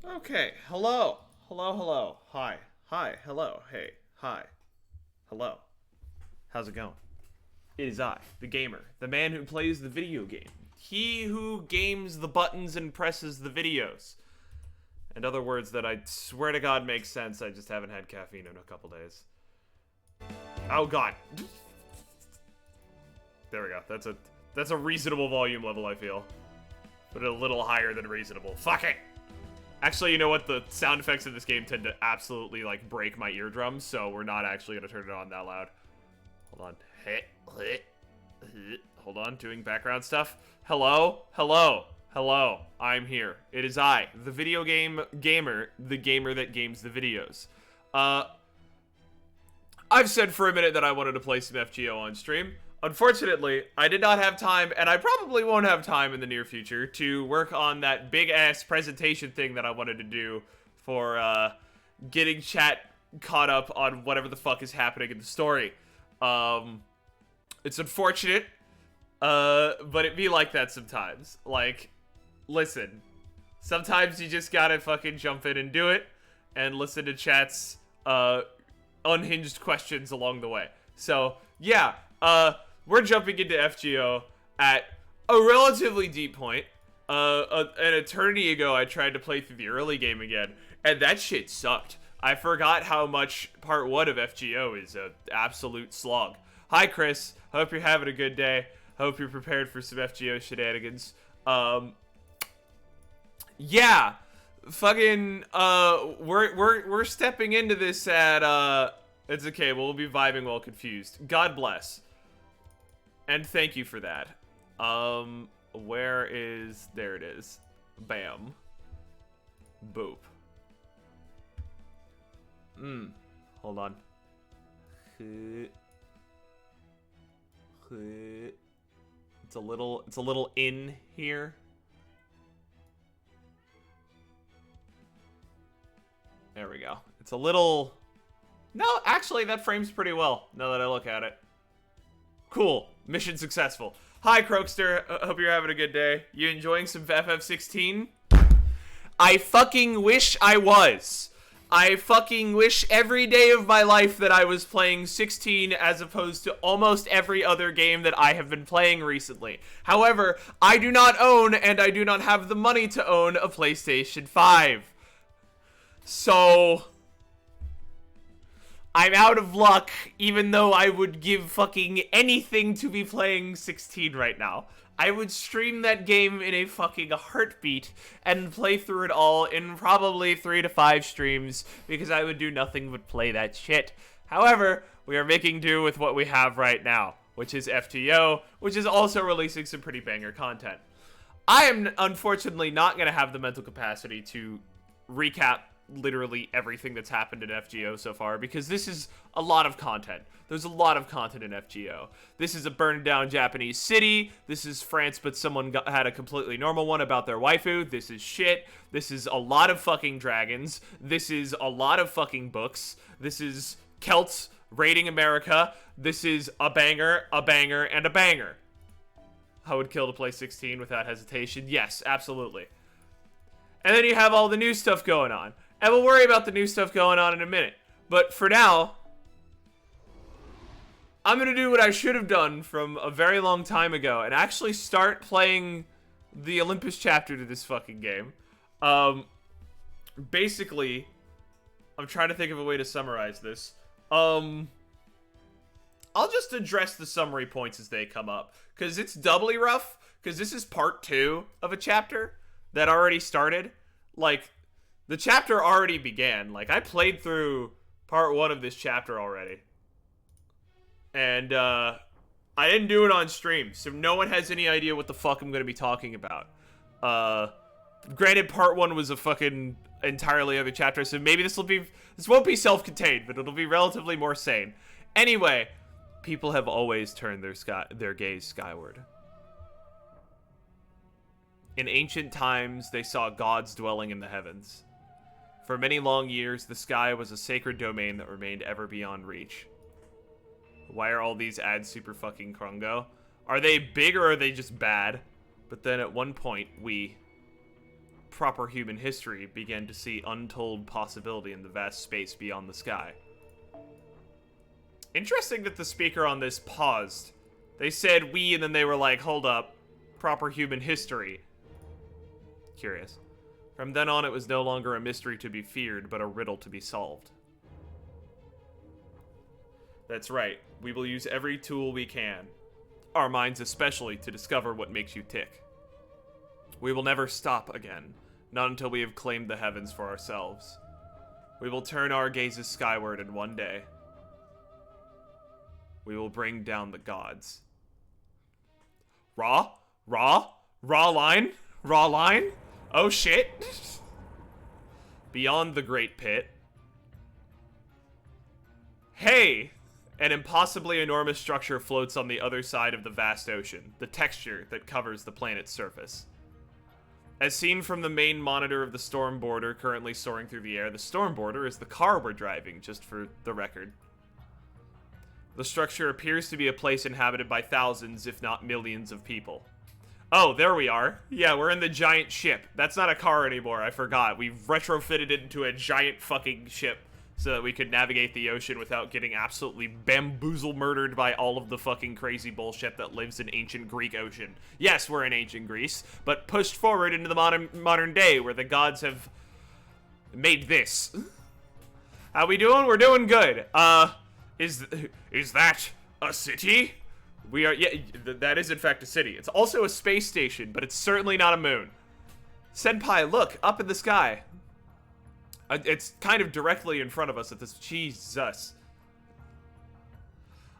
Okay, hello. Hello, hello. Hi. Hi, hello. Hey. Hi. Hello. How's it going? It is I, the gamer, the man who plays the video game. He who games the buttons and presses the videos. And other words that I swear to God make sense, I just haven't had caffeine in a couple days. Oh god. There we go. That's a reasonable volume level, I feel. But a little higher than reasonable. Fuck it! Actually, you know what? The sound effects in this game tend to absolutely, like, break my eardrums, so we're not actually going to turn it on that loud. Hold on. Hold on, doing background stuff. Hello? Hello? Hello? I'm here. It is I, the video game gamer, the gamer that games the videos. I've said for a minute that I wanted to play some FGO on stream. Unfortunately, I did not have time, and I probably won't have time in the near future to work on that big-ass presentation thing that I wanted to do for, getting chat caught up on whatever the fuck is happening in the story. It's unfortunate, but it be like that sometimes. Like, listen, sometimes you just gotta fucking jump in and do it, and listen to chat's, unhinged questions along the way. So, yeah, we're jumping into FGO at a relatively deep point. An eternity ago, I tried to play through the early game again, and that shit sucked. I forgot how much part 1 of FGO is an absolute slog. Hi, Chris. Hope you're having a good day. Hope you're prepared for some FGO shenanigans. Yeah. Fucking, we're stepping into this at, it's okay, we'll be vibing while confused. God bless. And thank you for that. Where is... There it is. Bam. Boop. Hold on. It's a little in here. There we go. It's a little... No, actually, that frames pretty well, now that I look at it. Cool. Mission successful. Hi, Crokester. Hope you're having a good day. You enjoying some FF16? I fucking wish I was. I fucking wish every day of my life that I was playing 16 as opposed to almost every other game that I have been playing recently. However, I do not own and I do not have the money to own a PlayStation 5. So... I'm out of luck, even though I would give fucking anything to be playing 16 right now. I would stream that game in a fucking heartbeat and play through it all in probably 3 to 5 streams because I would do nothing but play that shit. However, we are making do with what we have right now, which is FTO, which is also releasing some pretty banger content. I am unfortunately not going to have the mental capacity to recap literally everything that's happened in FGO so far because this is a lot of content. There's a lot of content in FGO. This is a burned down Japanese city. This is France, but someone had a completely normal one about their waifu. This is shit. This is a lot of fucking dragons. This is a lot of fucking books. This is Celts raiding America. This is a banger, and a banger. I would kill to play 16 without hesitation. Yes, absolutely. And then you have all the new stuff going on. And we'll worry about the new stuff going on in a minute. But for now, I'm going to do what I should have done from a very long time ago and actually start playing the Olympus chapter to this fucking game. Basically, I'm trying to think of a way to summarize this. I'll just address the summary points as they come up. Because it's doubly rough. Because this is part 2 of a chapter that already started. Like... The chapter already began. Like, I played through part 1 of this chapter already. And, I didn't do it on stream, so no one has any idea what the fuck I'm gonna be talking about. Granted, part 1 was a fucking entirely other chapter, so maybe this won't be self-contained, but it'll be relatively more sane. Anyway, people have always turned their gaze skyward. In ancient times, they saw gods dwelling in the heavens. For many long years, the sky was a sacred domain that remained ever beyond reach. Why are all these ads super fucking krungo? Are they big or are they just bad? But then at one point, we proper human history began to see untold possibility in the vast space beyond the sky. Interesting that the speaker on this paused. They said we, and then they were like, hold up, proper human history. Curious. From then on, it was no longer a mystery to be feared, but a riddle to be solved. That's right. We will use every tool we can, our minds especially, to discover what makes you tick. We will never stop again, not until we have claimed the heavens for ourselves. We will turn our gazes skyward, and one day, we will bring down the gods. Raw line? Oh shit. Beyond the Great Pit. Hey! An impossibly enormous structure floats on the other side of the vast ocean, the texture that covers the planet's surface. As seen from the main monitor of the Storm Border currently soaring through the air, the Storm Border is the car we're driving, just for the record. The structure appears to be a place inhabited by thousands, if not millions of people. Oh, there we are. Yeah, we're in the giant ship. That's not a car anymore, I forgot. We've retrofitted it into a giant fucking ship so that we could navigate the ocean without getting absolutely bamboozle murdered by all of the fucking crazy bullshit that lives in ancient Greek ocean. Yes, we're in ancient Greece, but pushed forward into the modern day where the gods have made this. How we doing? We're doing good. Is that a city? We are, yeah, that is in fact a city. It's also a space station, but it's certainly not a moon. Senpai, look, up in the sky. It's kind of directly in front of us at this, Jesus.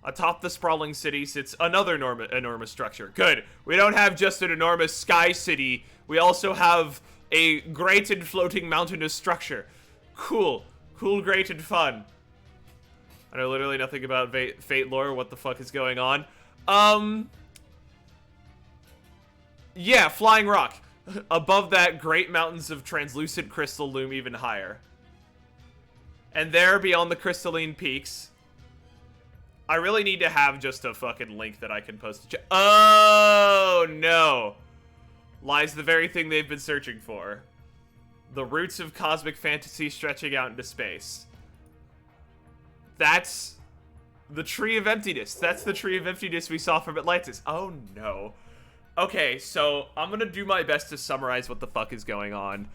Atop the sprawling city sits another enormous structure. Good, we don't have just an enormous sky city, we also have a great and floating mountainous structure. Cool, great, and fun. I know literally nothing about Fate lore, what the fuck is going on. Yeah, flying rock. Above that, great mountains of translucent crystal loom even higher. And there, beyond the crystalline peaks, I really need to have just a fucking link that I can post. Oh, no. Lies the very thing they've been searching for. The roots of cosmic fantasy stretching out into space. That's the Tree of Emptiness. That's the Tree of Emptiness we saw from Atlantis. Oh, no. Okay, so I'm gonna do my best to summarize what the fuck is going on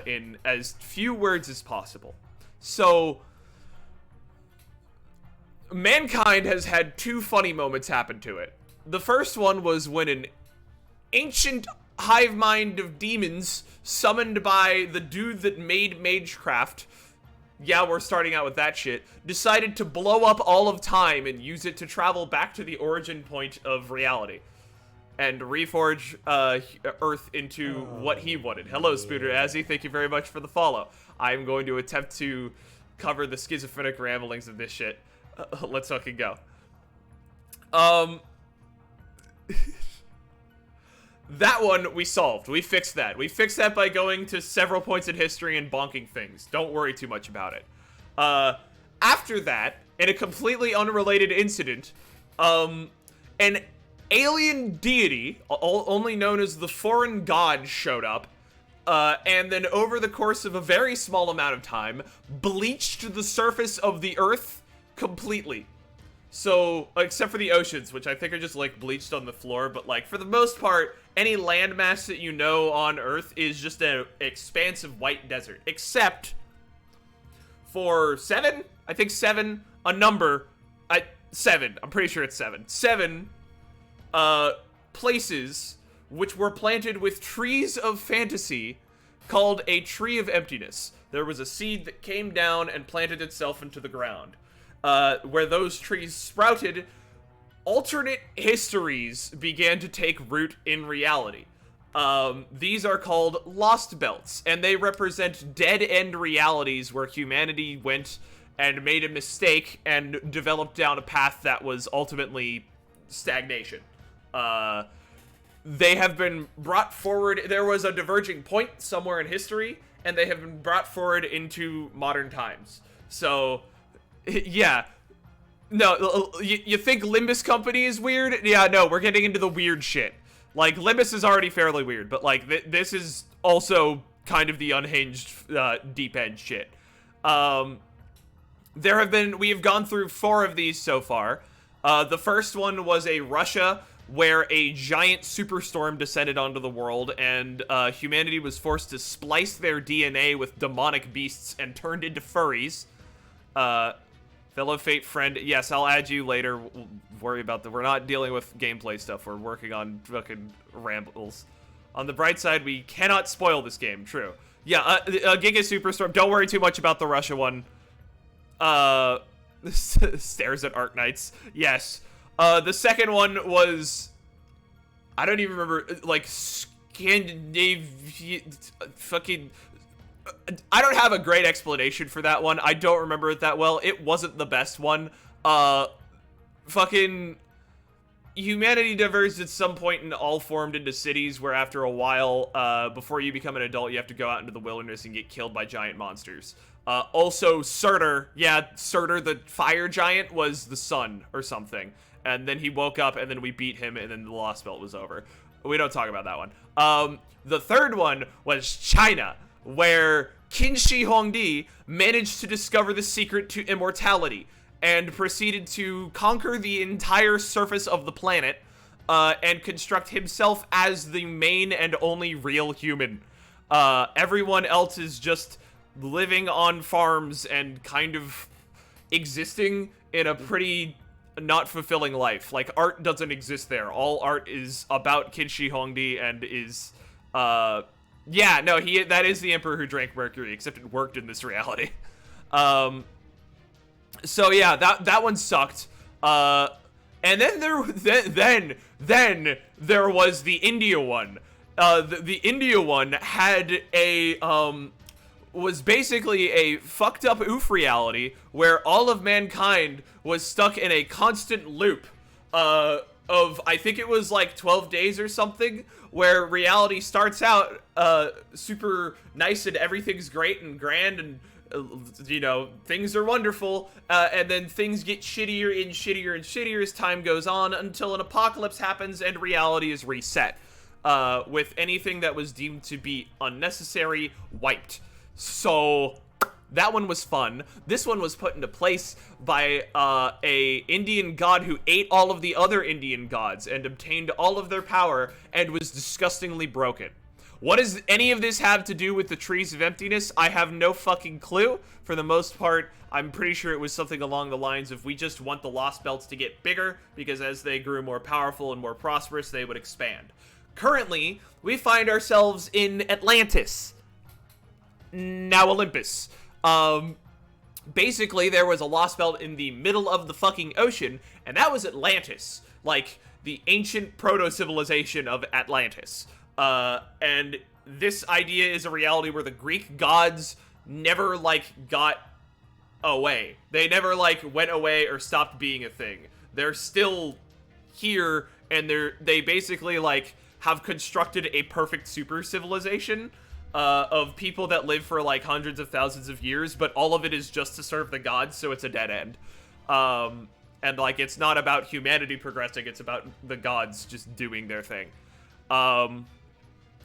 in as few words as possible. So, mankind has had two funny moments happen to it. The first one was when an ancient hive mind of demons summoned by the dude that made Magecraft, yeah, we're starting out with that shit, decided to blow up all of time and use it to travel back to the origin point of reality. And reforge Earth into what he wanted. Hello, Spooter Azzy. Thank you very much for the follow. I'm going to attempt to cover the schizophrenic ramblings of this shit. Let's fucking go. That one we solved. We fixed that. We fixed that by going to several points in history and bonking things. Don't worry too much about it. After that, in a completely unrelated incident, an alien deity, only known as the Foreign God, showed up, and then over the course of a very small amount of time, bleached the surface of the Earth completely. So, except for the oceans, which I think are just, like, bleached on the floor, but, like, for the most part, any landmass that you know on Earth is just an expansive white desert. Except for 7? I think 7, a number, 7, I'm pretty sure it's 7. 7 places which were planted with trees of fantasy called a Tree of Emptiness. There was a seed that came down and planted itself into the ground. Where those trees sprouted, alternate histories began to take root in reality. These are called Lost Belts, and they represent dead-end realities where humanity went and made a mistake and developed down a path that was ultimately stagnation. They have been brought forward. There was a diverging point somewhere in history, and they have been brought forward into modern times. So, yeah. No, you think Limbus Company is weird? Yeah, no, we're getting into the weird shit. Like, Limbus is already fairly weird, but, like, this is also kind of the unhinged, deep-end shit. We have gone through 4 of these so far. The first one was a Russia, where a giant superstorm descended onto the world, and humanity was forced to splice their DNA with demonic beasts and turned into furries. Fellow Fate friend, yes, I'll add you later. We'll worry about that. We're not dealing with gameplay stuff. We're working on fucking rambles. On the bright side, we cannot spoil this game. True. Yeah, Giga Superstorm. Don't worry too much about the Russia one. Stares at Arknights. Yes. The second one was... I don't even remember, like, Scandinavia... Fucking... I don't have a great explanation for that one. I don't remember it that well. It wasn't the best one. Fucking... Humanity diverged at some point and all formed into cities where after a while, before you become an adult, you have to go out into the wilderness and get killed by giant monsters. Also, Surtur, yeah, Surtur, the fire giant, was the sun or something. And then he woke up, and then we beat him, and then the Lost Belt was over. We don't talk about that one. The third one was China, where Qin Shi Huangdi managed to discover the secret to immortality, and proceeded to conquer the entire surface of the planet, and construct himself as the main and only real human. Everyone else is just living on farms and kind of existing in a pretty not fulfilling life. Like, art doesn't exist there. All art is about Qin Shi Huangdi and is, yeah, no, that is the emperor who drank mercury, except it worked in this reality. So yeah, that one sucked. And then there was the India one. The India one had a, was basically a fucked up oof reality where all of mankind was stuck in a constant loop of, I think it was like 12 days or something, where reality starts out super nice and everything's great and grand and you know, things are wonderful, and then things get shittier and shittier and shittier as time goes on until an apocalypse happens and reality is reset, with anything that was deemed to be unnecessary wiped. So that one was fun. This one was put into place by a Indian god who ate all of the other Indian gods and obtained all of their power and was disgustingly broken. What does any of this have to do with the Trees of Emptiness? I have no fucking clue. For the most part, I'm pretty sure it was something along the lines of we just want the Lost Belts to get bigger because as they grew more powerful and more prosperous, they would expand. Currently, we find ourselves in Atlantis. Now Olympus. Basically, there was a Lost Belt in the middle of the fucking ocean, and that was Atlantis. Like, the ancient proto-civilization of Atlantis. And this idea is a reality where the Greek gods never, like, got away. They never, like, went away or stopped being a thing. They're still here, and they basically, like, have constructed a perfect super civilization, of people that live for, like, hundreds of thousands of years, but all of it is just to serve the gods, so it's a dead end. And, like, it's not about humanity progressing, it's about the gods just doing their thing.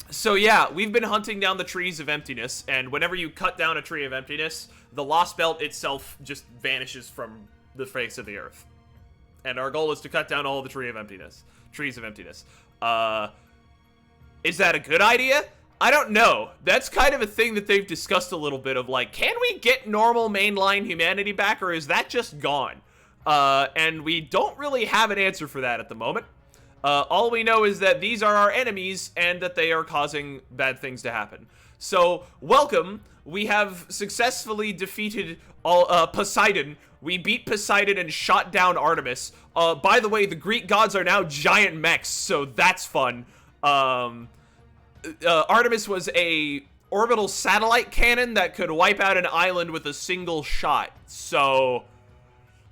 So yeah, we've been hunting down the Trees of Emptiness, and whenever you cut down a Tree of Emptiness, the Lost Belt itself just vanishes from the face of the earth. And our goal is to cut down all the Trees of Emptiness. Is that a good idea? I don't know. That's kind of a thing that they've discussed a little bit of, like, can we get normal mainline humanity back, or is that just gone? And we don't really have an answer for that at the moment. All we know is that these are our enemies and that they are causing bad things to happen. So, welcome. We have successfully defeated Poseidon. We beat Poseidon and shot down Artemis. By the way, the Greek gods are now giant mechs, so that's fun. Artemis was a orbital satellite cannon that could wipe out an island with a single shot. So,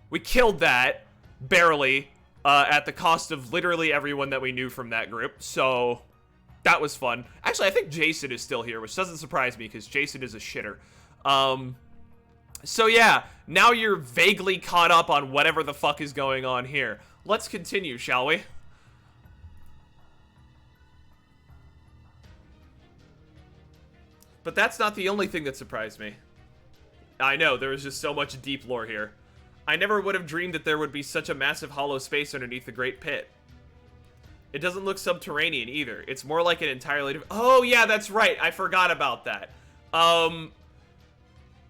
we killed that, barely. At the cost of literally everyone that we knew from that group, so that was fun. Actually, I think Jason is still here, which doesn't surprise me, because Jason is a shitter. So yeah, now you're vaguely caught up on whatever the fuck is going on here. Let's continue, shall we? But that's not the only thing that surprised me. I know, there was just so much deep lore here. I never would have dreamed that there would be such a massive hollow space underneath the Great Pit. It doesn't look subterranean either. It's more like an entirely different... Oh, yeah, that's right. I forgot about that.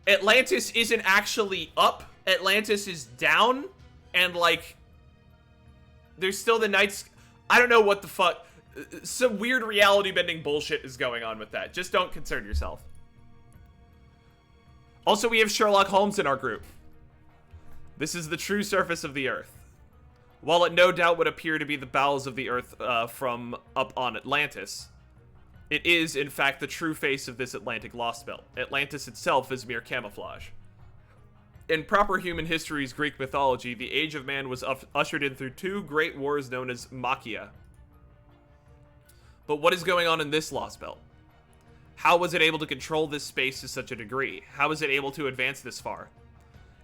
Atlantis isn't actually up. Atlantis is down. And, like, there's still the nights... I don't know what the fuck... Some weird reality-bending bullshit is going on with that. Just don't concern yourself. Also, we have Sherlock Holmes in our group. This is the true surface of the Earth. While it no doubt would appear to be the bowels of the Earth from up on Atlantis, it is, in fact, the true face of this Atlantic lost belt. Atlantis itself is mere camouflage. In proper human history's Greek mythology, the Age of Man was ushered in through two great wars known as Machia. But what is going on in this lost belt? How was it able to control this space to such a degree? How was it able to advance this far?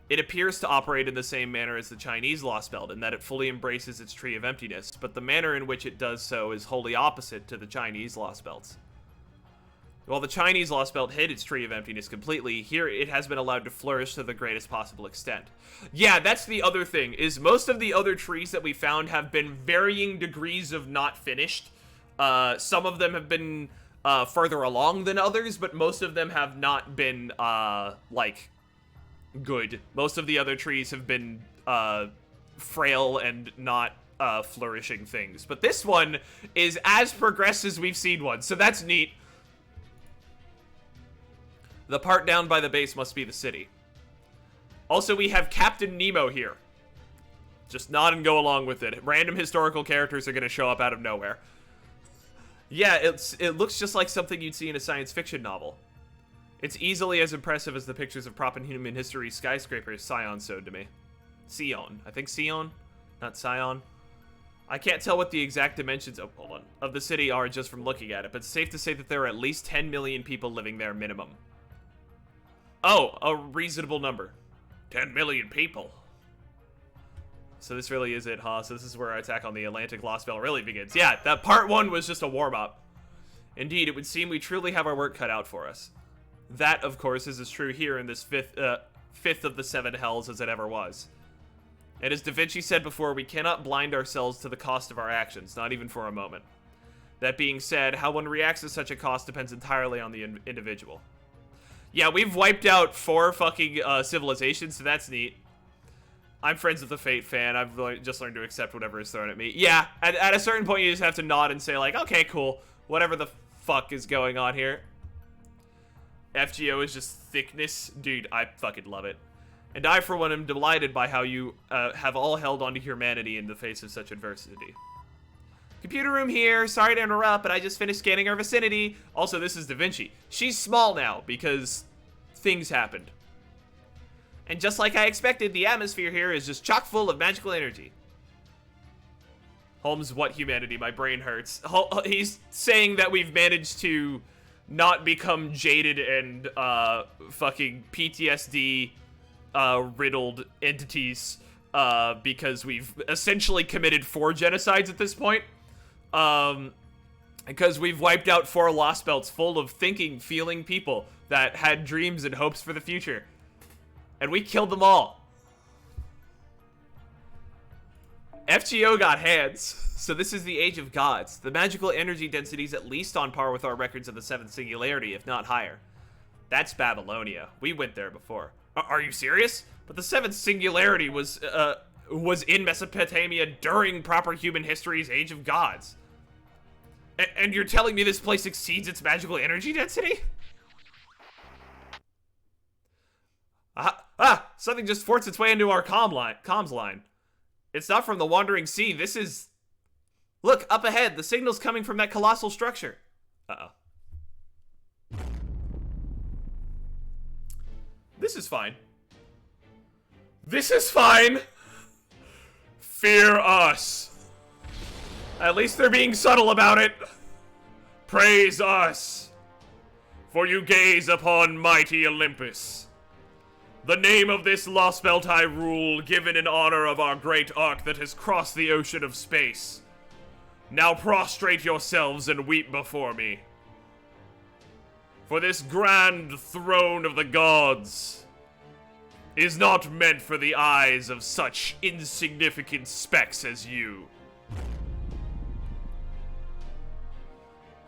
It appears to operate in the same manner as the Chinese lost belt, in that it fully embraces its tree of emptiness, but the manner in which it does so is wholly opposite to the Chinese lost belts. While the Chinese lost belt hid its tree of emptiness completely, here it has been allowed to flourish to the greatest possible extent. Yeah, that's the other thing, is most of the other trees that we found have been varying degrees of not finished. Some of them have been further along than others, but most of them have not been, like, good. Most of the other trees have been frail and not flourishing things. But this one is as progressed as we've seen one, so that's neat. The part down by the base must be the city. Also, we have Captain Nemo here. Just nod and go along with it. Random historical characters are going to show up out of nowhere. Yeah, it looks just like something you'd see in a science fiction novel. It's easily as impressive as the pictures of prop in human history skyscrapers Sion showed to me. Sion. I think Sion, not Sion. I can't tell what the exact dimensions of the city are just from looking at it, but it's safe to say that there are at least 10 million people living there minimum. Oh, a reasonable number. 10 million people. So this really is it, huh? So this is where our attack on the Atlantic Lost Belt really begins. Yeah, that part one was just a warm-up. Indeed, it would seem we truly have our work cut out for us. That, of course, is as true here in this fifth of the 7 hells as it ever was. And as Da Vinci said before, we cannot blind ourselves to the cost of our actions, not even for a moment. That being said, how one reacts to such a cost depends entirely on the individual. Yeah, we've wiped out 4 fucking civilizations, so that's neat. I'm friends with the Fate fan. I've just learned to accept whatever is thrown at me. Yeah, at a certain point, you just have to nod and say, like, okay, cool. Whatever the fuck is going on here. FGO is just thickness. Dude, I fucking love it. And I, for one, am delighted by how you have all held onto humanity in the face of such adversity. Computer room here. Sorry to interrupt, but I just finished scanning our vicinity. Also, this is Da Vinci. She's small now because things happened. And just like I expected, the atmosphere here is just chock full of magical energy. Holmes, what humanity? My brain hurts. He's saying that we've managed to not become jaded and fucking PTSD riddled entities because we've essentially committed 4 genocides at this point. Because we've wiped out 4 lost belts full of thinking, feeling people that had dreams and hopes for the future. And we killed them all. FGO got hands. So this is the Age of Gods. The magical energy density is at least on par with our records of the 7th Singularity, if not higher. That's Babylonia. We went there before. Are you serious? But the 7th Singularity was in Mesopotamia during proper human history's Age of Gods. And you're telling me this place exceeds its magical energy density? Something just forced its way into our comms line. It's not from the Wandering Sea. This is... Look, up ahead. The signal's coming from that colossal structure. Uh-oh. This is fine. This is fine. Fear us. At least they're being subtle about it. Praise us. For you gaze upon mighty Olympus. The name of this lost belt I rule, given in honor of our great ark that has crossed the ocean of space. Now prostrate yourselves and weep before me. For this grand throne of the gods is not meant for the eyes of such insignificant specks as you.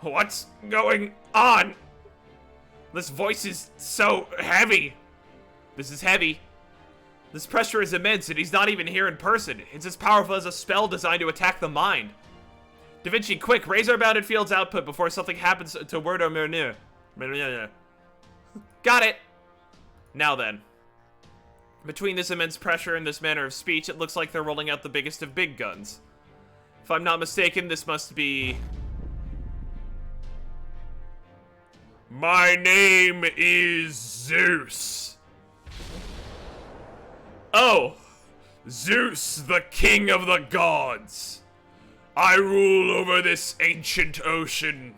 What's going on? This voice is so heavy. This is heavy. This pressure is immense, and he's not even here in person. It's as powerful as a spell designed to attack the mind. Da Vinci, quick, raise our bounded field's output before something happens to word or menu. Got it! Now then. Between this immense pressure and this manner of speech, it looks like they're rolling out the biggest of big guns. If I'm not mistaken, this must be... My name is Zeus. Oh, Zeus, the king of the gods. I rule over this ancient ocean.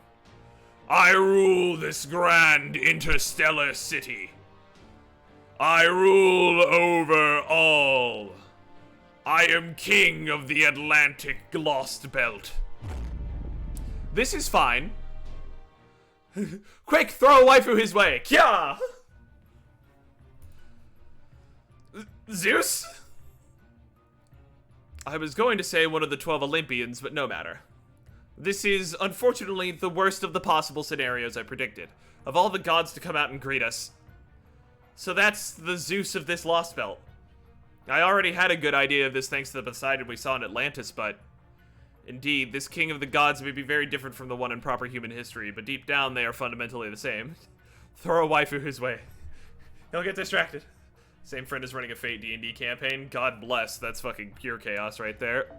I rule this grand interstellar city. I rule over all. I am king of the Atlantic Lost Belt. This is fine. Quick, throw a waifu his way. Kya! Zeus? I was going to say one of the 12 Olympians, but no matter. This is, unfortunately, the worst of the possible scenarios I predicted. Of all the gods to come out and greet us. So that's the Zeus of this Lost Belt. I already had a good idea of this thanks to the Poseidon we saw in Atlantis, but... Indeed, this king of the gods may be very different from the one in proper human history, but deep down they are fundamentally the same. Throw a waifu his way. He'll get distracted. Same friend is running a Fate D&D campaign. God bless, that's fucking pure chaos right there.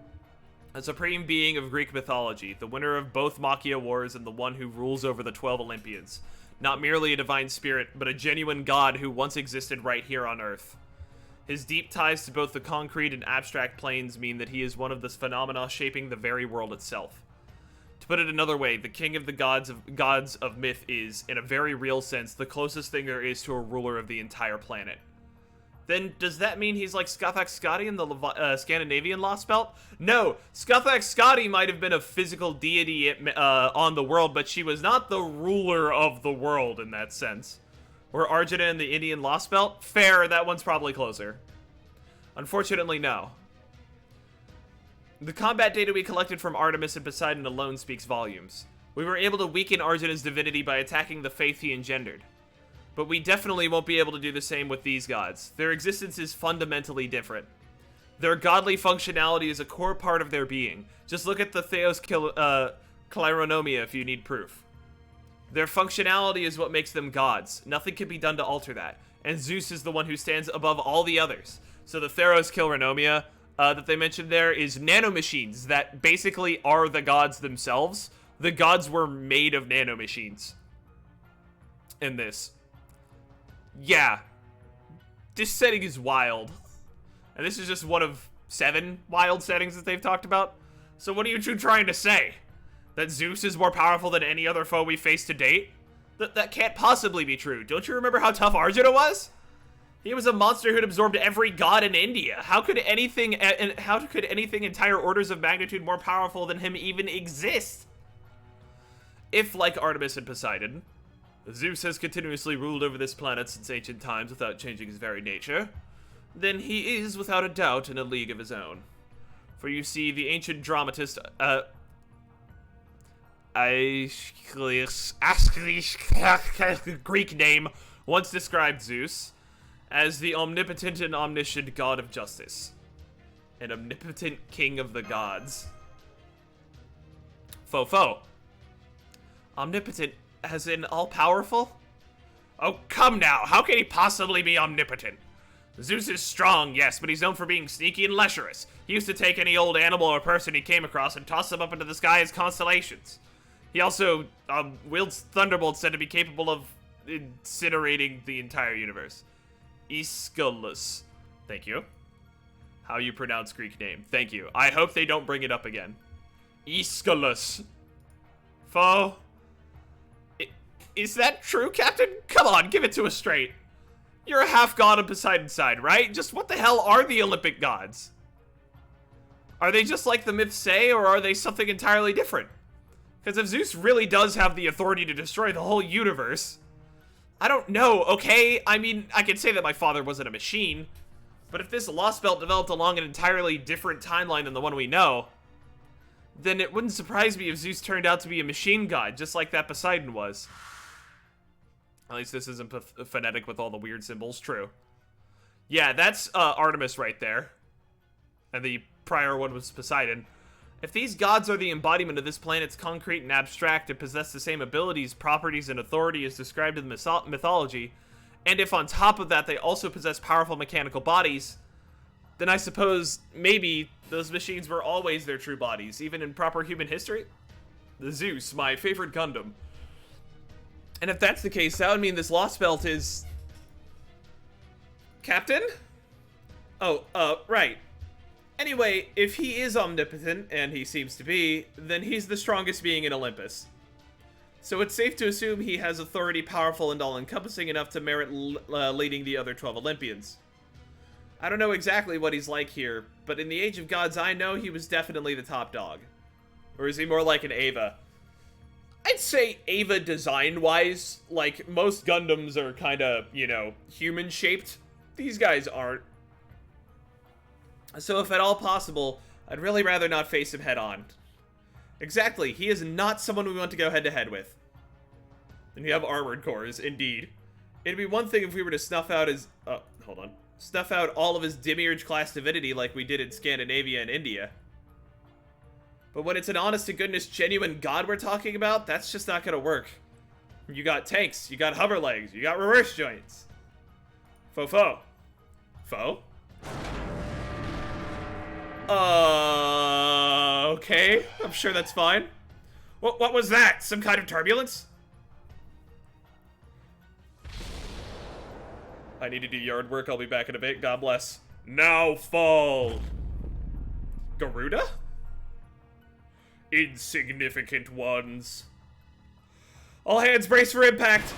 A supreme being of Greek mythology, the winner of both Machia Wars and the one who rules over the 12 Olympians. Not merely a divine spirit, but a genuine god who once existed right here on Earth. His deep ties to both the concrete and abstract planes mean that he is one of the phenomena shaping the very world itself. To put it another way, the king of the gods of myth is, in a very real sense, the closest thing there is to a ruler of the entire planet. Then, does that mean he's like Scathach Skadi in the Scandinavian Lost Belt? No, Scathach Skadi might have been a physical deity on the world, but she was not the ruler of the world in that sense. Or Arjuna in the Indian Lost Belt? Fair, that one's probably closer. Unfortunately, no. The combat data we collected from Artemis and Poseidon alone speaks volumes. We were able to weaken Arjuna's divinity by attacking the faith he engendered. But we definitely won't be able to do the same with these gods. Their existence is fundamentally different. Their godly functionality is a core part of their being. Just look at the Theos Kleronomia if you need proof. Their functionality is what makes them gods. Nothing can be done to alter that. And Zeus is the one who stands above all the others. So the Theros Kilronomia that they mentioned there is nanomachines that basically are the gods themselves. The gods were made of nanomachines. In this. Yeah. This setting is wild. And this is just one of 7 wild settings that they've talked about. So what are you two trying to say? That Zeus is more powerful than any other foe we faced to date? That can't possibly be true. Don't you remember how tough Arjuna was? He was a monster who'd absorbed every god in India. How could anything entire orders of magnitude more powerful than him even exist? If, like Artemis and Poseidon, Zeus has continuously ruled over this planet since ancient times without changing his very nature, then he is, without a doubt, in a league of his own. For you see, the ancient dramatist, Greek name, once described Zeus as the omnipotent and omniscient god of justice. An omnipotent king of the gods. Fo. Omnipotent as in all-powerful? Oh, come now, how can he possibly be omnipotent? Zeus is strong, yes, but he's known for being sneaky and lecherous. He used to take any old animal or person he came across and toss them up into the sky as constellations. He also wields thunderbolts said to be capable of incinerating the entire universe. Aeschylus. Thank you. How you pronounce Greek name. Thank you. I hope they don't bring it up again. Aeschylus. Foe. Is that true, Captain? Come on, give it to us straight. You're a half-god on Poseidon's side, right? Just what the hell are the Olympic gods? Are they just like the myths say, or are they something entirely different? Because if Zeus really does have the authority to destroy the whole universe, I don't know, okay? I mean, I can say that my father wasn't a machine, but if this Lost Belt developed along an entirely different timeline than the one we know, then it wouldn't surprise me if Zeus turned out to be a machine god, just like that Poseidon was. At least this isn't phonetic with all the weird symbols. True. Yeah, that's Artemis right there. And the prior one was Poseidon. If these gods are the embodiment of this planet's concrete and abstract and possess the same abilities, properties, and authority as described in the mythology, and if on top of that they also possess powerful mechanical bodies, then I suppose maybe those machines were always their true bodies, even in proper human history? The Zeus, my favorite Gundam. And if that's the case, that would mean this Lost Belt is... Captain? Oh, right. Anyway, if he is omnipotent, and he seems to be, then he's the strongest being in Olympus. So it's safe to assume he has authority powerful and all-encompassing enough to merit leading the other 12 Olympians. I don't know exactly what he's like here, but in the Age of Gods I know he was definitely the top dog. Or is he more like an Eva? I'd say Eva design-wise, like, most Gundams are kinda, you know, human-shaped. These guys aren't. So if at all possible, I'd really rather not face him head-on. Exactly, he is not someone we want to go head-to-head with. And we have armored cores, indeed. It'd be one thing if we were to snuff out his... hold on. Snuff out all of his Demiurge-class divinity like we did in Scandinavia and India. But when it's an honest-to-goodness genuine god we're talking about, that's just not gonna work. You got tanks, you got hover legs, you got reverse joints. Faux. Okay. I'm sure that's fine. What was that? Some kind of turbulence? I need to do yard work. I'll be back in a bit. God bless. Now fall. Garuda? Insignificant ones. All hands brace for impact.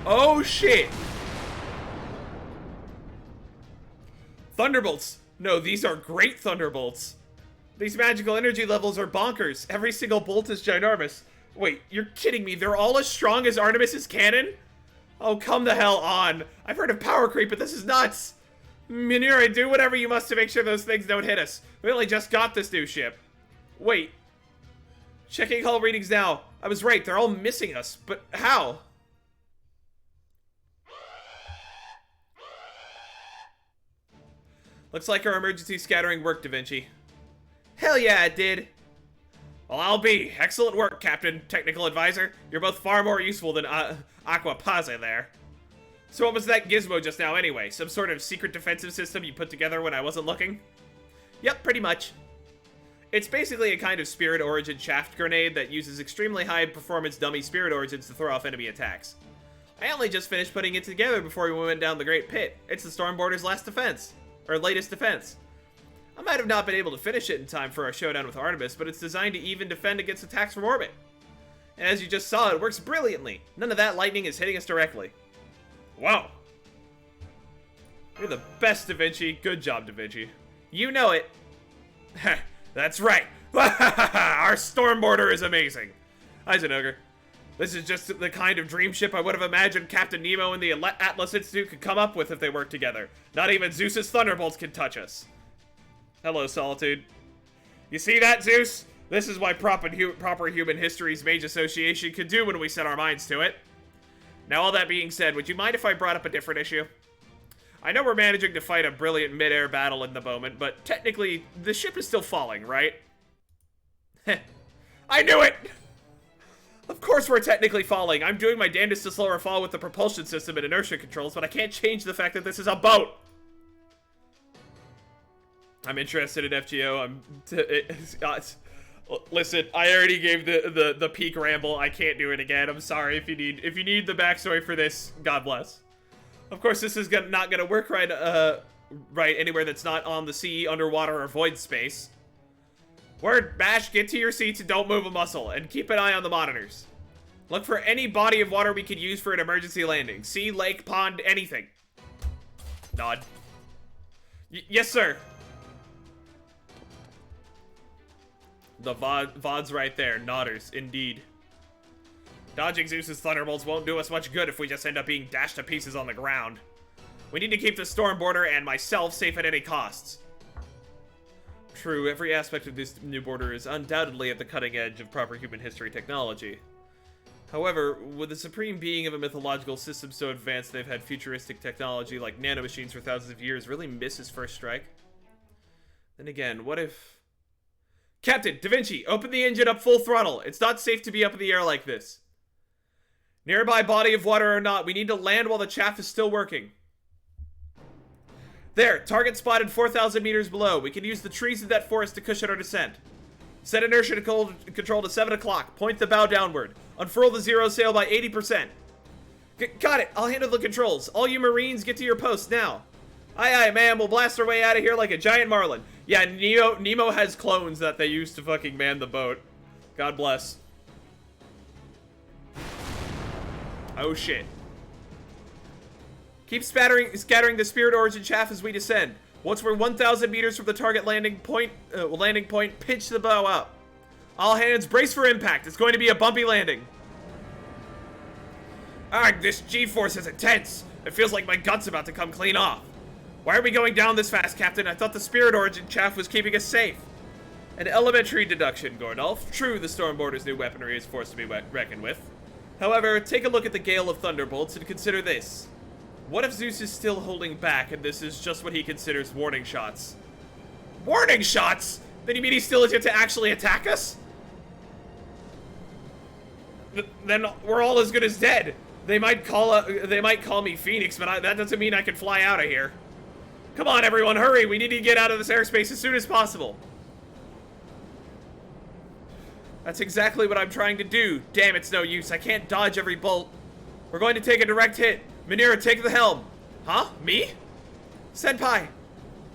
Oh, shit. Thunderbolts. No, these are great thunderbolts. These magical energy levels are bonkers. Every single bolt is ginormous. Wait, you're kidding me. They're all as strong as Artemis's cannon? Oh, come the hell on. I've heard of power creep, but this is nuts. Minura, do whatever you must to make sure those things don't hit us. We only just got this new ship. Wait. Checking hull readings now. I was right, they're all missing us. But how? Looks like our emergency scattering worked, Da Vinci. Hell yeah, it did. Well, I'll be. Excellent work, Captain Technical Advisor. You're both far more useful than Aquapaze there. So what was that gizmo just now anyway? Some sort of secret defensive system you put together when I wasn't looking? Yep, pretty much. It's basically a kind of Spirit Origin shaft grenade that uses extremely high performance dummy Spirit Origins to throw off enemy attacks. I only just finished putting it together before we went down the Great Pit. It's the Stormboarder's last defense. Or latest defense. I might have not been able to finish it in time for our showdown with Artemis, but it's designed to even defend against attacks from orbit. And as you just saw, it works brilliantly. None of that lightning is hitting us directly. Wow. You're the best, Da Vinci. Good job, Da Vinci. You know it. That's right. Our Stormboarder is amazing. Eisenhower. This is just the kind of dream ship I would have imagined Captain Nemo and the Atlas Institute could come up with if they worked together. Not even Zeus's thunderbolts can touch us. Hello, Solitude. You see that, Zeus? This is why proper human history's Mage Association could do when we set our minds to it. Now, all that being said, would you mind if I brought up a different issue? I know we're managing to fight a brilliant mid-air battle in the moment, but technically, the ship is still falling, right? I knew it! Of course we're technically falling. I'm doing my damnedest to slow our fall with the propulsion system and inertia controls, but I can't change the fact that this is a boat! I'm interested in FGO. Listen, I already gave the peak ramble. I can't do it again. I'm sorry. If you need the backstory for this, God bless. Of course, this is not gonna work right anywhere that's not on the sea, underwater, or void space. Word, Bash, get to your seats and don't move a muscle, and keep an eye on the monitors. Look for any body of water we could use for an emergency landing. Sea, lake, pond, anything. Nod. Yes, sir. The VoD's right there. Nodders, indeed. Dodging Zeus's thunderbolts won't do us much good if we just end up being dashed to pieces on the ground. We need to keep the storm border and myself safe at any costs. True, every aspect of this new border is undoubtedly at the cutting edge of proper human history technology. However, with the supreme being of a mythological system so advanced they've had futuristic technology like nanomachines for thousands of years really miss his first strike? Then again, what if... Captain, Da Vinci, open the engine up full throttle. It's not safe to be up in the air like this. Nearby body of water or not, we need to land while the chaff is still working. There, target spotted 4,000 meters below. We can use the trees in that forest to cushion our descent. Set inertia control to 7 o'clock. Point the bow downward. Unfurl the zero sail by 80%. Got it. I'll handle the controls. All you Marines, get to your posts now. Aye, aye, ma'am. We'll blast our way out of here like a giant marlin. Yeah, Nemo has clones that they use to fucking man the boat. God bless. Oh, shit. Keep scattering the spirit origin chaff as we descend. Once we're 1,000 meters from the target landing point, pitch the bow up. All hands, brace for impact. It's going to be a bumpy landing. Arg, this G-force is intense. It feels like my gut's about to come clean off. Why are we going down this fast, Captain? I thought the spirit origin chaff was keeping us safe. An elementary deduction, Gordolf. True, the Storm Border's new weaponry is forced to be reckoned with. However, take a look at the gale of thunderbolts and consider this. What if Zeus is still holding back and this is just what he considers warning shots? Warning shots? Then you mean he's still attempting to actually attack us? Then we're all as good as dead. They might call me Phoenix, but that doesn't mean I can fly out of here. Come on, everyone, hurry! We need to get out of this airspace as soon as possible. That's exactly what I'm trying to do. Damn, it's no use. I can't dodge every bolt. We're going to take a direct hit. Manira, take the helm. Huh? Me? Senpai.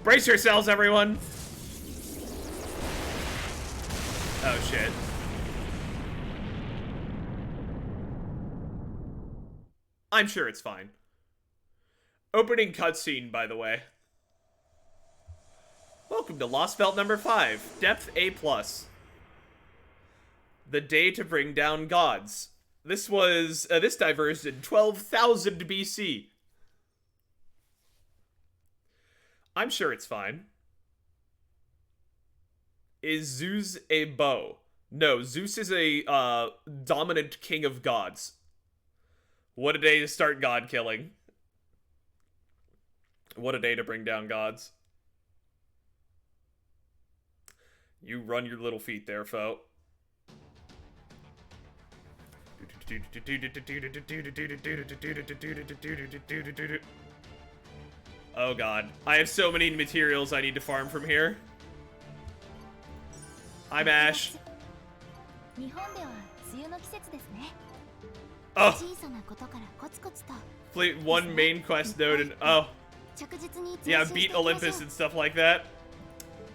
Brace yourselves, everyone. Oh, shit. I'm sure it's fine. Opening cutscene, by the way. Welcome to Lost Belt number 5. Depth A+. The day to bring down gods. This was, this diverged in 12,000 BC. I'm sure it's fine. Is Zeus a bow? No, Zeus is a, dominant king of gods. What a day to start god killing. What a day to bring down gods. You run your little feet there, foe. Oh god. I have so many materials I need to farm from here. I'm Ash. Oh! Fleet one main quest node and oh. Yeah, beat Olympus and stuff like that.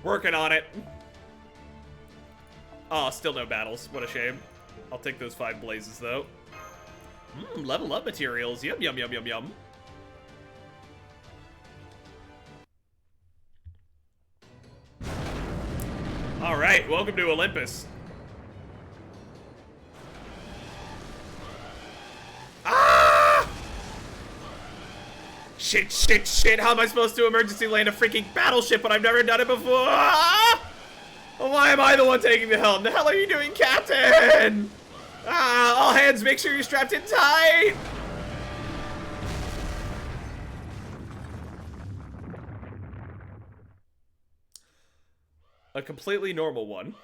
Working on it. Oh, still no battles. What a shame. I'll take those 5 blazes, though. Level up materials. Yum, yum, yum, yum, yum. Alright, welcome to Olympus. Ah! Shit, shit, shit. How am I supposed to emergency land a freaking battleship when I've never done it before? Ah! Why am I the one taking the helm? The hell are you doing, Captain? Ah, all hands, make sure you're strapped in tight. A completely normal one.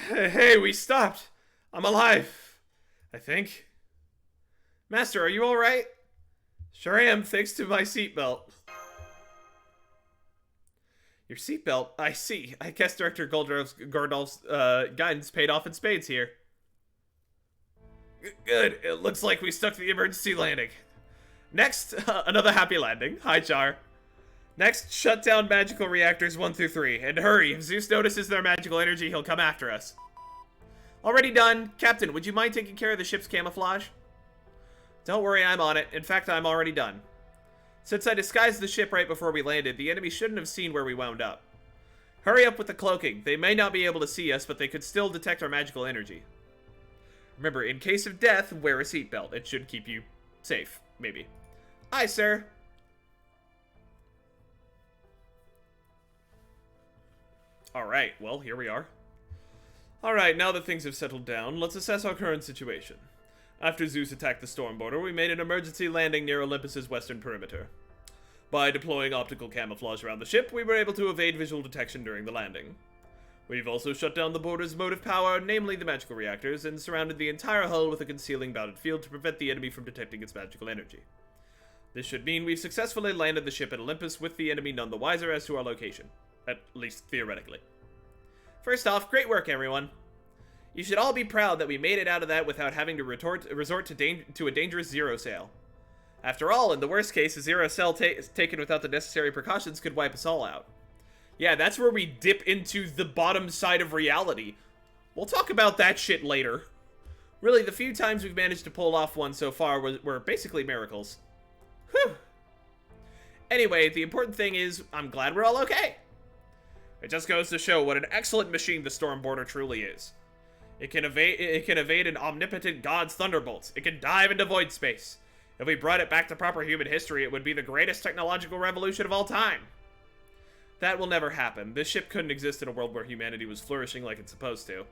Hey, we stopped. I'm alive, I think. Master, are you all right? Sure am, thanks to my seatbelt. Your seatbelt? I see. I guess Director Gordolf's guidance paid off in spades here. Good. It looks like we stuck to the emergency landing. Next, another happy landing. Hi, Char. Next, shut down magical reactors 1 through 3. And hurry, if Zeus notices their magical energy, he'll come after us. Already done. Captain, would you mind taking care of the ship's camouflage? Don't worry, I'm on it. In fact, I'm already done. Since I disguised the ship right before we landed, the enemy shouldn't have seen where we wound up. Hurry up with the cloaking. They may not be able to see us, but they could still detect our magical energy. Remember, in case of death, wear a seatbelt. It should keep you safe, maybe. Aye, sir. Alright, well, here we are. Alright, now that things have settled down, let's assess our current situation. After Zeus attacked the storm border, we made an emergency landing near Olympus's western perimeter. By deploying optical camouflage around the ship, we were able to evade visual detection during the landing. We've also shut down the border's motive power, namely the magical reactors, and surrounded the entire hull with a concealing bounded field to prevent the enemy from detecting its magical energy. This should mean we've successfully landed the ship at Olympus with the enemy none the wiser as to our location. At least theoretically. First off, great work, everyone. You should all be proud that we made it out of that without having to resort to a dangerous zero sail. After all, in the worst case, a zero sail taken without the necessary precautions could wipe us all out. Yeah, that's where we dip into the bottom side of reality. We'll talk about that shit later. Really, the few times we've managed to pull off one so far were basically miracles. Whew. Anyway, the important thing is, I'm glad we're all okay. It just goes to show what an excellent machine the Storm Border truly is. It can evade an omnipotent god's thunderbolts. It can dive into void space. If we brought it back to proper human history, it would be the greatest technological revolution of all time. That will never happen. This ship couldn't exist in a world where humanity was flourishing like it's supposed to.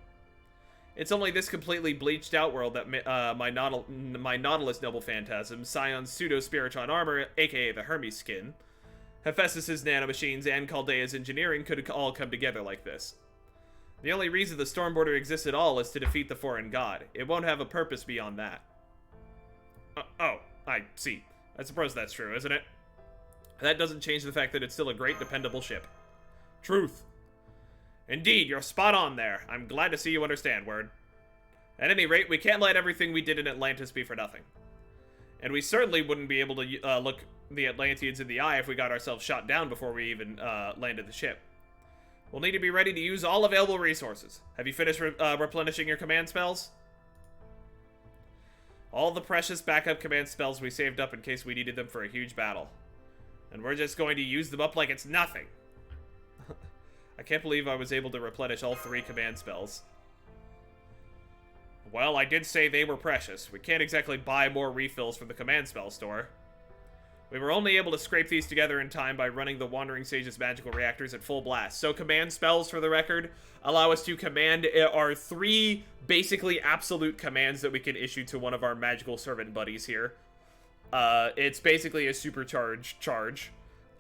It's only this completely bleached out world that my Nautilus Noble Phantasm, Scion's Pseudo-Spiritron Armor, aka the Hermes Skin, Hephaestus' nanomachines, and Chaldea's engineering could all come together like this. The only reason the Storm Border exists at all is to defeat the foreign god. It won't have a purpose beyond that. Oh, I see. I suppose that's true, isn't it? That doesn't change the fact that it's still a great, dependable ship. Truth. Indeed, you're spot on there. I'm glad to see you understand, Word. At any rate, we can't let everything we did in Atlantis be for nothing. And we certainly wouldn't be able to look the Atlanteans in the eye if we got ourselves shot down before we even landed the ship. We'll need to be ready to use all available resources. Have you finished replenishing your command spells? All the precious backup command spells we saved up in case we needed them for a huge battle. And we're just going to use them up like it's nothing. I can't believe I was able to replenish all 3 command spells. Well, I did say they were precious. We can't exactly buy more refills from the command spell store. We were only able to scrape these together in time by running the Wandering Sage's magical reactors at full blast. So command spells, for the record, allow us to command our 3 basically absolute commands that we can issue to one of our magical servant buddies here. It's basically a supercharged charge.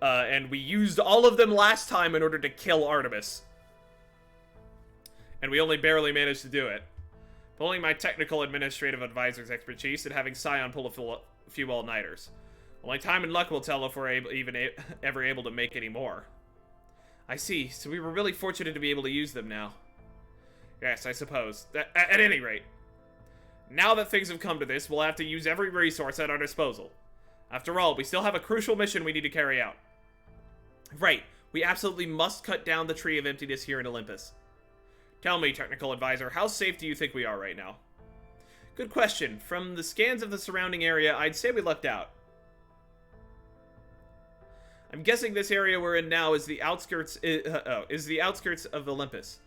And we used all of them last time in order to kill Artemis. And we only barely managed to do it. Pulling my technical administrative advisor's expertise and having Scion pull a few all-nighters. Only time and luck will tell if we're ever able to make any more. I see, so we were really fortunate to be able to use them now. Yes, I suppose. At any rate. Now that things have come to this, we'll have to use every resource at our disposal. After all, we still have a crucial mission we need to carry out. Right, we absolutely must cut down the Tree of Emptiness here in Olympus. Tell me, technical advisor, how safe do you think we are right now? Good question. From the scans of the surrounding area, I'd say we lucked out. I'm guessing this area we're in now is the outskirts of Olympus.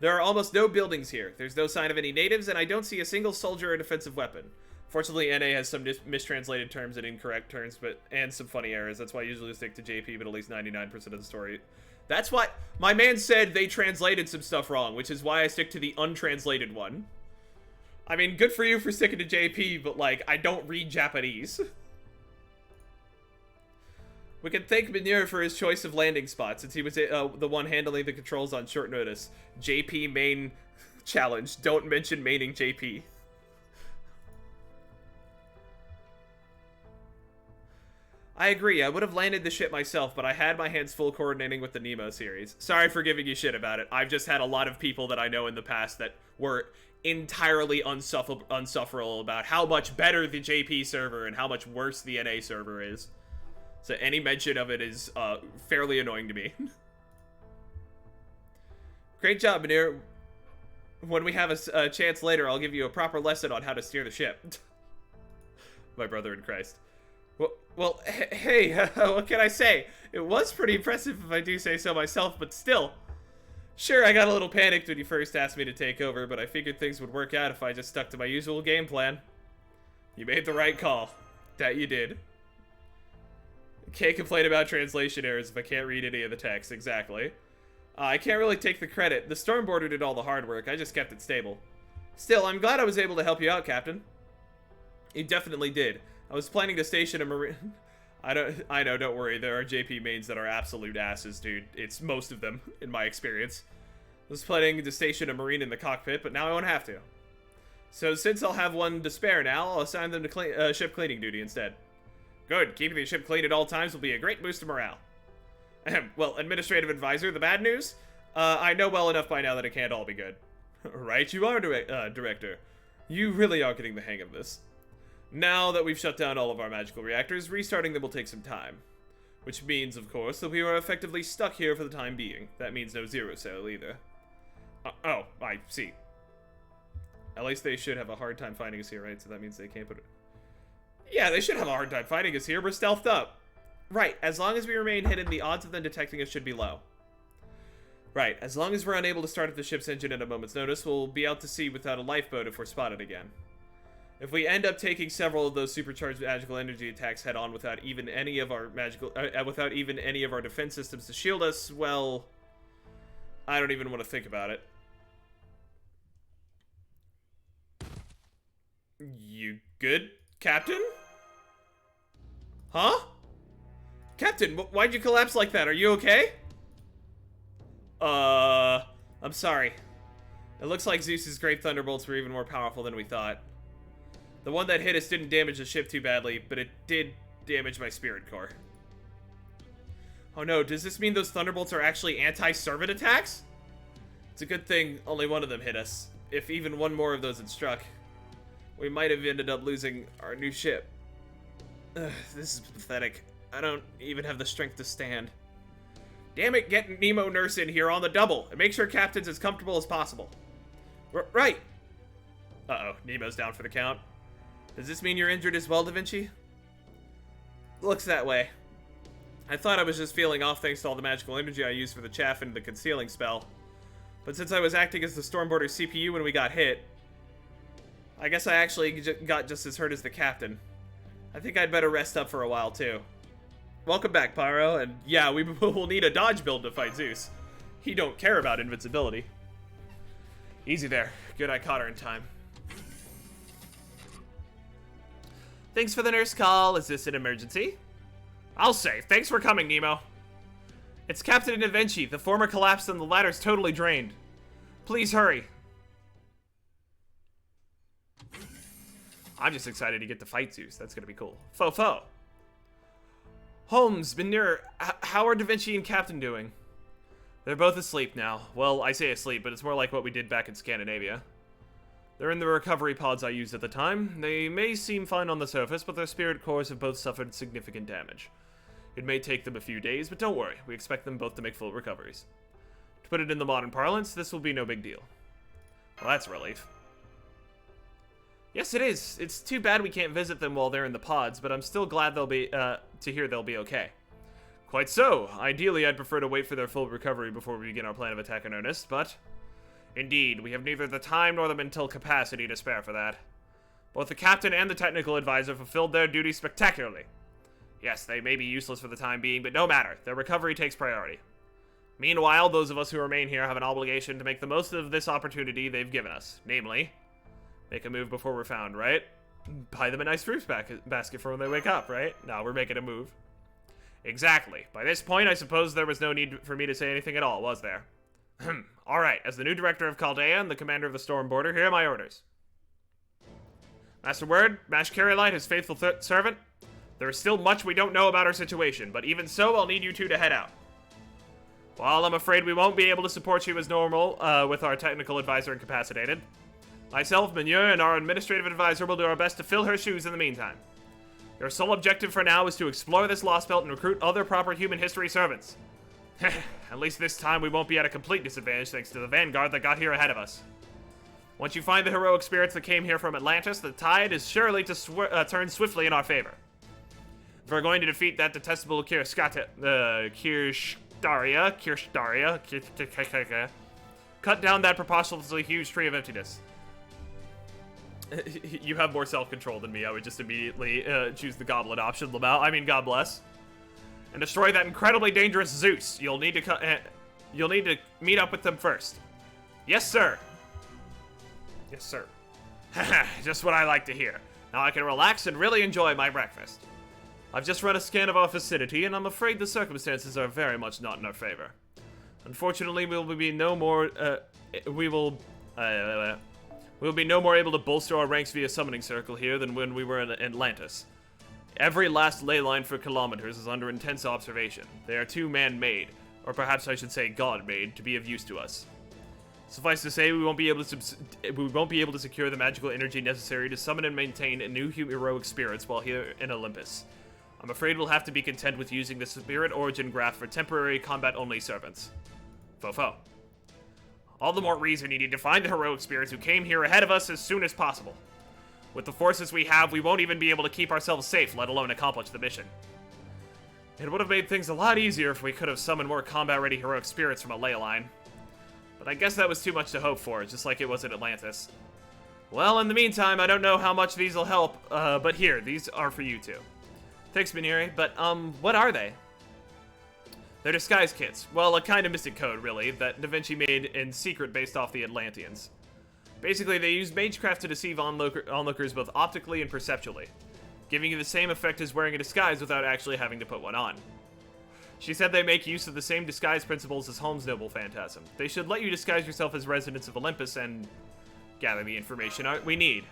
There are almost no buildings here. There's no sign of any natives, and I don't see a single soldier or defensive weapon. Fortunately, NA has some mistranslated terms and incorrect terms, and some funny errors. That's why I usually stick to JP, but at least 99% of the story. That's why my man said they translated some stuff wrong, which is why I stick to the untranslated one. I mean, good for you for sticking to JP, but like, I don't read Japanese. We can thank Manure for his choice of landing spot, since he was the one handling the controls on short notice. JP main challenge. Don't mention maining JP. I agree, I would have landed the ship myself, but I had my hands full coordinating with the Nemo series. Sorry for giving you shit about it. I've just had a lot of people that I know in the past that were entirely unsufferable about how much better the JP server and how much worse the NA server is. So any mention of it is fairly annoying to me. Great job, Manir. When we have a chance later, I'll give you a proper lesson on how to steer the ship. My brother in Christ. Well, hey, what can I say? It was pretty impressive if I do say so myself, but still. Sure, I got a little panicked when you first asked me to take over, but I figured things would work out if I just stuck to my usual game plan. You made the right call. That you did. Can't complain about translation errors if I can't read any of the text, exactly. I can't really take the credit. The Stormboarder did all the hard work, I just kept it stable. Still, I'm glad I was able to help you out, Captain. You definitely did. I was planning to station a marine... I know, don't worry. There are JP mains that are absolute asses, dude. It's most of them, in my experience. I was planning to station a marine in the cockpit, but now I won't have to. So since I'll have one to spare now, I'll assign them to ship cleaning duty instead. Good. Keeping the ship clean at all times will be a great boost to morale. Well, Administrative Advisor, the bad news? I know well enough by now that it can't all be good. Right you are, Director. You really are getting the hang of this. Now that we've shut down all of our magical reactors, restarting them will take some time. Which means, of course, that we are effectively stuck here for the time being. That means no zero sale either. Oh, I see. At least they should have a hard time finding us here, right? So that means they can't put it... Yeah, they should have a hard time finding us here. We're stealthed up. Right, as long as we remain hidden, the odds of them detecting us should be low. Right, as long as we're unable to start up the ship's engine at a moment's notice, we'll be out to sea without a lifeboat if we're spotted again. If we end up taking several of those supercharged magical energy attacks head on without even any of our defense systems to shield us, well, I don't even want to think about it. You good, Captain? Huh? Captain, why'd you collapse like that? Are you okay? I'm sorry. It looks like Zeus's great thunderbolts were even more powerful than we thought. The one that hit us didn't damage the ship too badly, but it did damage my spirit core. Oh no, does this mean those thunderbolts are actually anti-servant attacks? It's a good thing only one of them hit us. If even one more of those had struck, we might have ended up losing our new ship. Ugh, this is pathetic. I don't even have the strength to stand. Damn it, get Nemo Nurse in here on the double and make sure Captain's as comfortable as possible. Right. Uh-oh, Nemo's down for the count. Does this mean you're injured as well, Da Vinci? Looks that way. I thought I was just feeling off thanks to all the magical energy I used for the chaff and the concealing spell. But since I was acting as the Stormboarder CPU when we got hit, I guess I actually got just as hurt as the captain. I think I'd better rest up for a while, too. Welcome back, Pyro, and yeah, we will need a dodge build to fight Zeus. He don't care about invincibility. Easy there. Good I caught her in time. Thanks for the nurse call. Is this an emergency? I'll say. Thanks for coming, Nemo. It's Captain Da Vinci. The former collapsed and the ladder's totally drained. Please hurry. I'm just excited to get to fight Zeus. That's gonna be cool. Fo. Holmes, Benir, how are Da Vinci and Captain doing? They're both asleep now. Well, I say asleep, but it's more like what we did back in Scandinavia. They're in the recovery pods I used at the time. They may seem fine on the surface, but their spirit cores have both suffered significant damage. It may take them a few days, but don't worry. We expect them both to make full recoveries. To put it in the modern parlance, this will be no big deal. Well, that's a relief. Yes, it is. It's too bad we can't visit them while they're in the pods, but I'm still glad they'll be, to hear they'll be okay. Quite so. Ideally, I'd prefer to wait for their full recovery before we begin our plan of attack in earnest, but... Indeed, we have neither the time nor the mental capacity to spare for that. Both the captain and the technical advisor fulfilled their duty spectacularly. Yes, they may be useless for the time being, but no matter. Their recovery takes priority. Meanwhile, those of us who remain here have an obligation to make the most of this opportunity they've given us. Namely, make a move before we're found, right? Buy them a nice fruit basket for when they wake up, right? No, we're making a move. Exactly. By this point, I suppose there was no need for me to say anything at all, was there? Alright, as the new director of Chaldea and the commander of the Stormboarder, here are my orders. Master Word, Mash Carrylight, his faithful servant. There is still much we don't know about our situation, but even so, I'll need you two to head out. While I'm afraid we won't be able to support you as normal, with our technical advisor incapacitated, myself, Monsieur, and our administrative advisor will do our best to fill her shoes in the meantime. Your sole objective for now is to explore this Lost Belt and recruit other proper human history servants. At least this time we won't be at a complete disadvantage thanks to the vanguard that got here ahead of us. Once you find the heroic spirits that came here from Atlantis, the tide is surely to turn swiftly in our favor. If we're going to defeat that detestable Kirshdaria, Cut down that preposterously huge tree of emptiness. You have more self-control than me. I would just immediately choose the goblet option, Lamau. I mean, God bless. And destroy that incredibly dangerous Zeus. You'll need to meet up with them first. Yes, sir. Yes, sir. Just what I like to hear. Now I can relax and really enjoy my breakfast. I've just run a scan of our vicinity, and I'm afraid the circumstances are very much not in our favor. Unfortunately, we will be no more able to bolster our ranks via summoning circle here than when we were in Atlantis. Every last ley line for kilometers is under intense observation. They are too man-made, or perhaps I should say God-made, to be of use to us. Suffice to say, we won't be able to secure the magical energy necessary to summon and maintain new heroic spirits while here in Olympus. I'm afraid we'll have to be content with using the spirit origin graph for temporary combat-only servants. Fofo. All the more reason you need to find the heroic spirits who came here ahead of us as soon as possible. With the forces we have, we won't even be able to keep ourselves safe, let alone accomplish the mission. It would have made things a lot easier if we could have summoned more combat-ready heroic spirits from a ley line. But I guess that was too much to hope for, just like it was at Atlantis. Well, in the meantime, I don't know how much these will help, but here, these are for you two. Thanks, Miniri, but, what are they? They're disguise kits. Well, a kind of mystic code, really, that Da Vinci made in secret based off the Atlanteans. Basically, they use magecraft to deceive onlookers both optically and perceptually, giving you the same effect as wearing a disguise without actually having to put one on. She said they make use of the same disguise principles as Holmes' noble phantasm. They should let you disguise yourself as residents of Olympus and gather the information we need.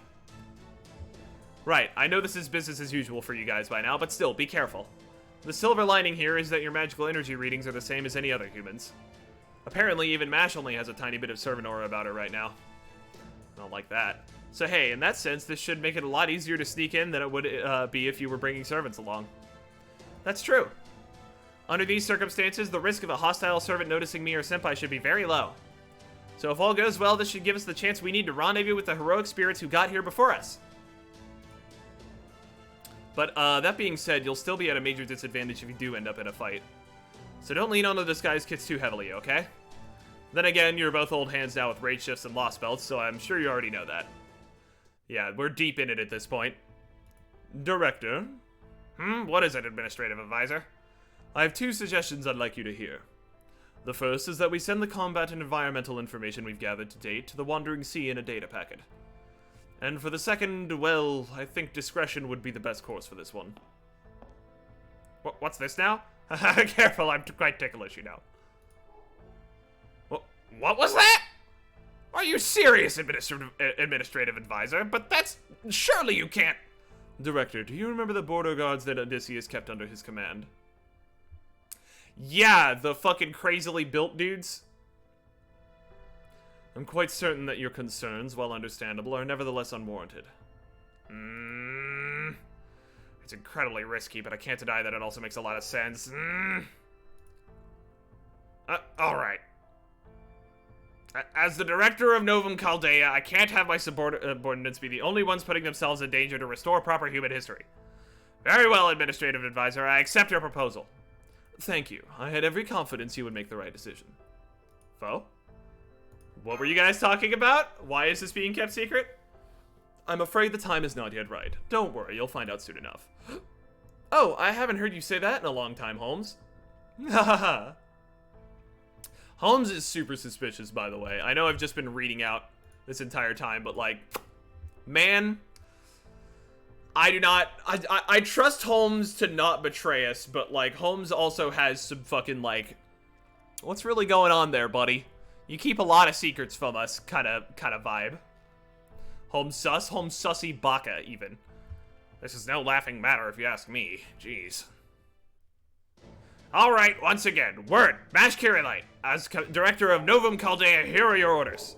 Right, I know this is business as usual for you guys by now, but still, be careful. The silver lining here is that your magical energy readings are the same as any other humans. Apparently, even Mash only has a tiny bit of servant aura about her right now. I don't like that. So hey, in that sense, this should make it a lot easier to sneak in than it would be if you were bringing servants along. That's true. Under these circumstances, the risk of a hostile servant noticing me or Senpai should be very low. So if all goes well, this should give us the chance we need to rendezvous with the heroic spirits who got here before us. But that being said, you'll still be at a major disadvantage if you do end up in a fight. So don't lean on the disguise kits too heavily, okay? Then again, you're both old hands now with raid shifts and lost belts, so I'm sure you already know that. Yeah, we're deep in it at this point. Director? What is it, Administrative Advisor? I have two suggestions I'd like you to hear. The first is that we send the combat and environmental information we've gathered to date to the Wandering Sea in a data packet. And for the second, well, I think discretion would be the best course for this one. What's this now? Careful, I'm quite ticklish, you know. What was that? Are you serious, Administrative Advisor? But that's... surely you can't... Director, do you remember the border guards that Odysseus kept under his command? Yeah, the fucking crazily built dudes. I'm quite certain that your concerns, while understandable, are nevertheless unwarranted. It's incredibly risky, but I can't deny that it also makes a lot of sense. Alright. As the director of Novum Chaldea, I can't have my subordinates be the only ones putting themselves in danger to restore proper human history. Very well, Administrative Advisor, I accept your proposal. Thank you. I had every confidence you would make the right decision. Foe? What were you guys talking about? Why is this being kept secret? I'm afraid the time is not yet right. Don't worry, you'll find out soon enough. Oh, I haven't heard you say that in a long time, Holmes. Hahaha. Holmes is super suspicious, by the way. I know I've just been reading out this entire time, but like, man, I trust Holmes to not betray us, but like, Holmes also has some fucking like, what's really going on there, buddy? You keep a lot of secrets from us, kind of vibe. Holmes sussy baka, even. This is no laughing matter if you ask me. Jeez. Alright, once again, word, Mash Kirilite. As director of Novum Chaldea, here are your orders.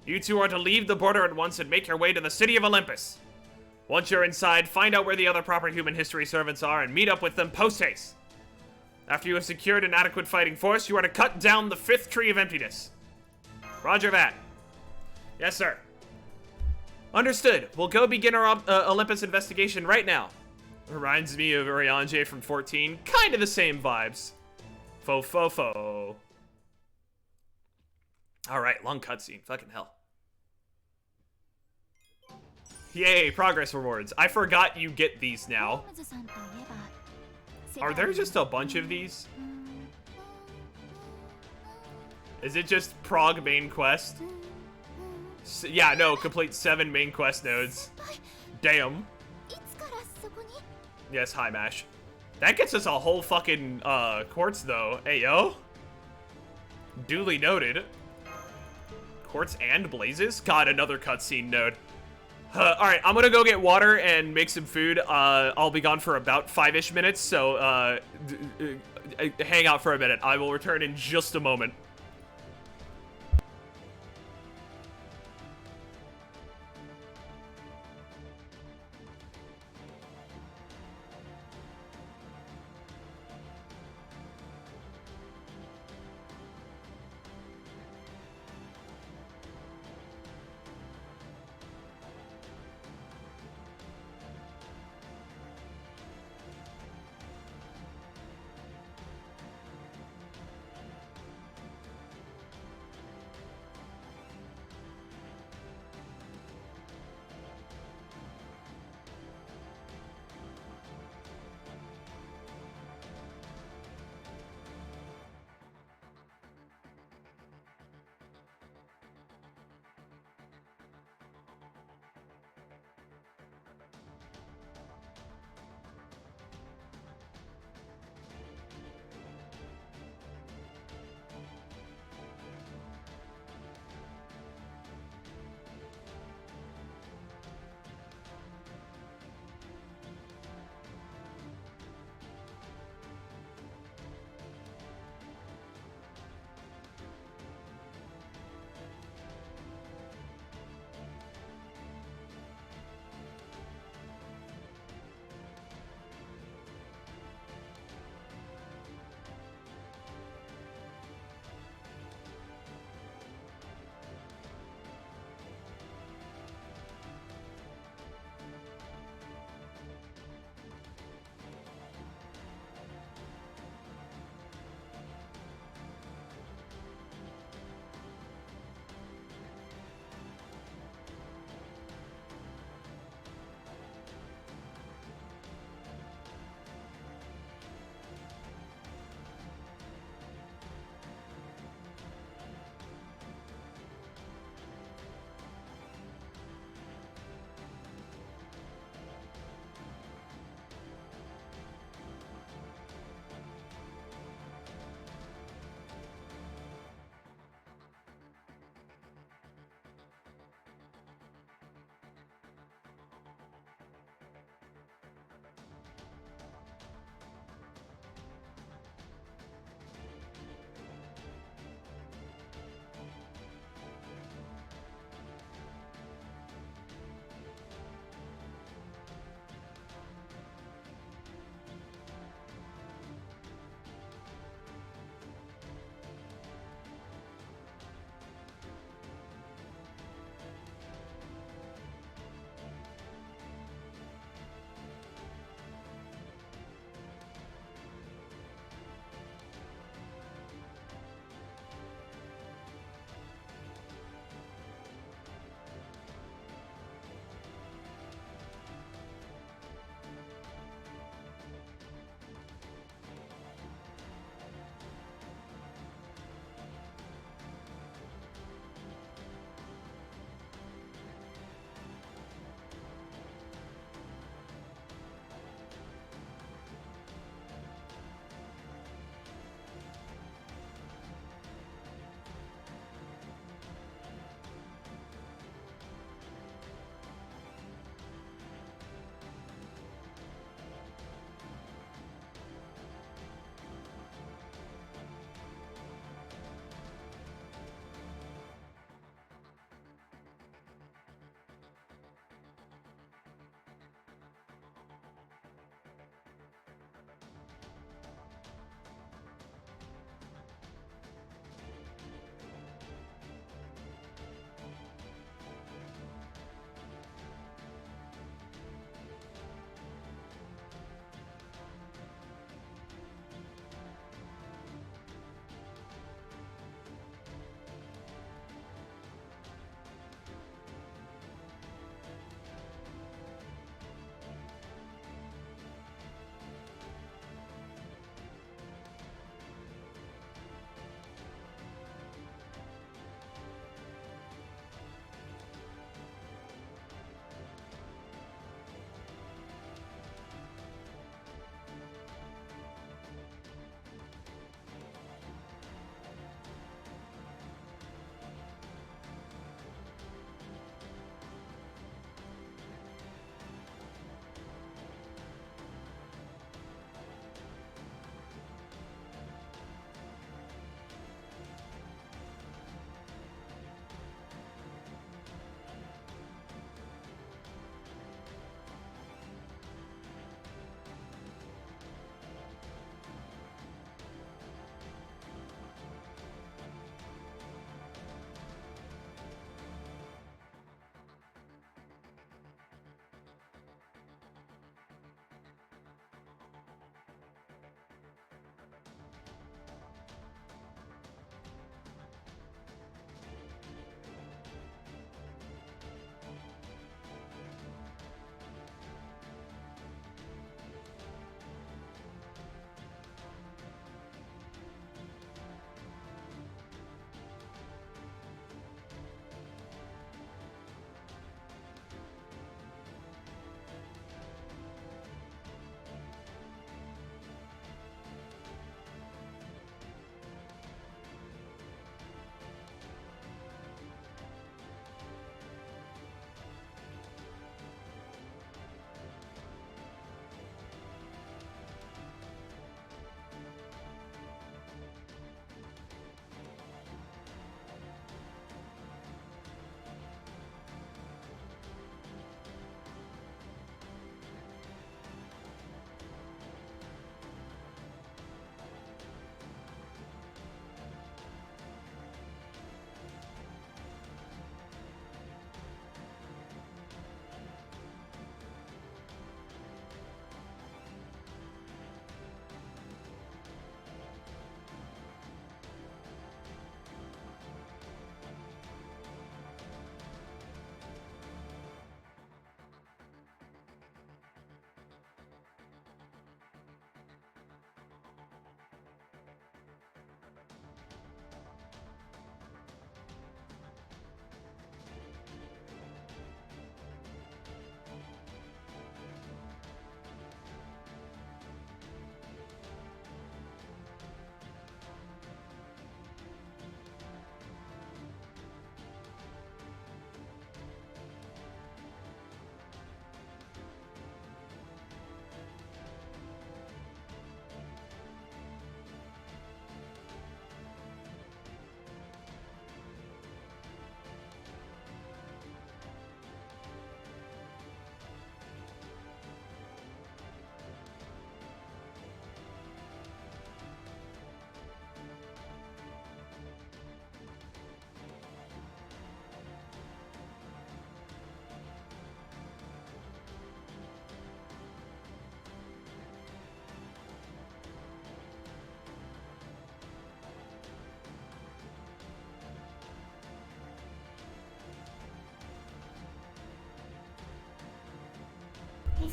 You two are to leave the border at once and make your way to the city of Olympus. Once you're inside, find out where the other proper human history servants are and meet up with them post-haste. After you have secured an adequate fighting force, you are to cut down the 5th tree of emptiness. Roger that. Yes, sir. Understood. We'll go begin our Olympus investigation right now. Reminds me of Urianger from 14. Kind of the same vibes. Fo. All right, long cutscene. Fucking hell. Yay, progress rewards. I forgot you get these now. Are there just a bunch of these? Is it just Prague main quest? Yeah, no, complete 7 main quest nodes. Damn. Yes, hi, Mash. That gets us a whole fucking quartz, though. Hey, yo. Duly noted. Quartz and blazes? God, another cutscene node. Alright, I'm gonna go get water and make some food. I'll be gone for about 5-ish minutes, so hang out for a minute. I will return in just a moment.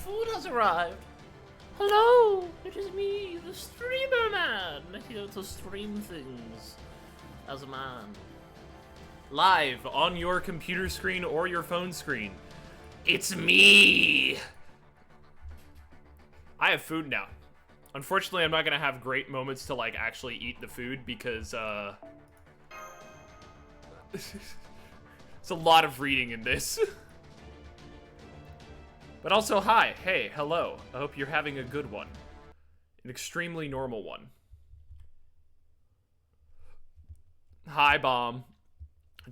food has arrived. Hello, it is me, the streamer man, here to stream things as a man. Live on your computer screen or your phone screen. It's me! I have food now. Unfortunately, I'm not gonna have great moments to, like, actually eat the food because, it's a lot of reading in this. But also, hi, hey, hello. I hope you're having a good one. An extremely normal one. Hi, Bomb.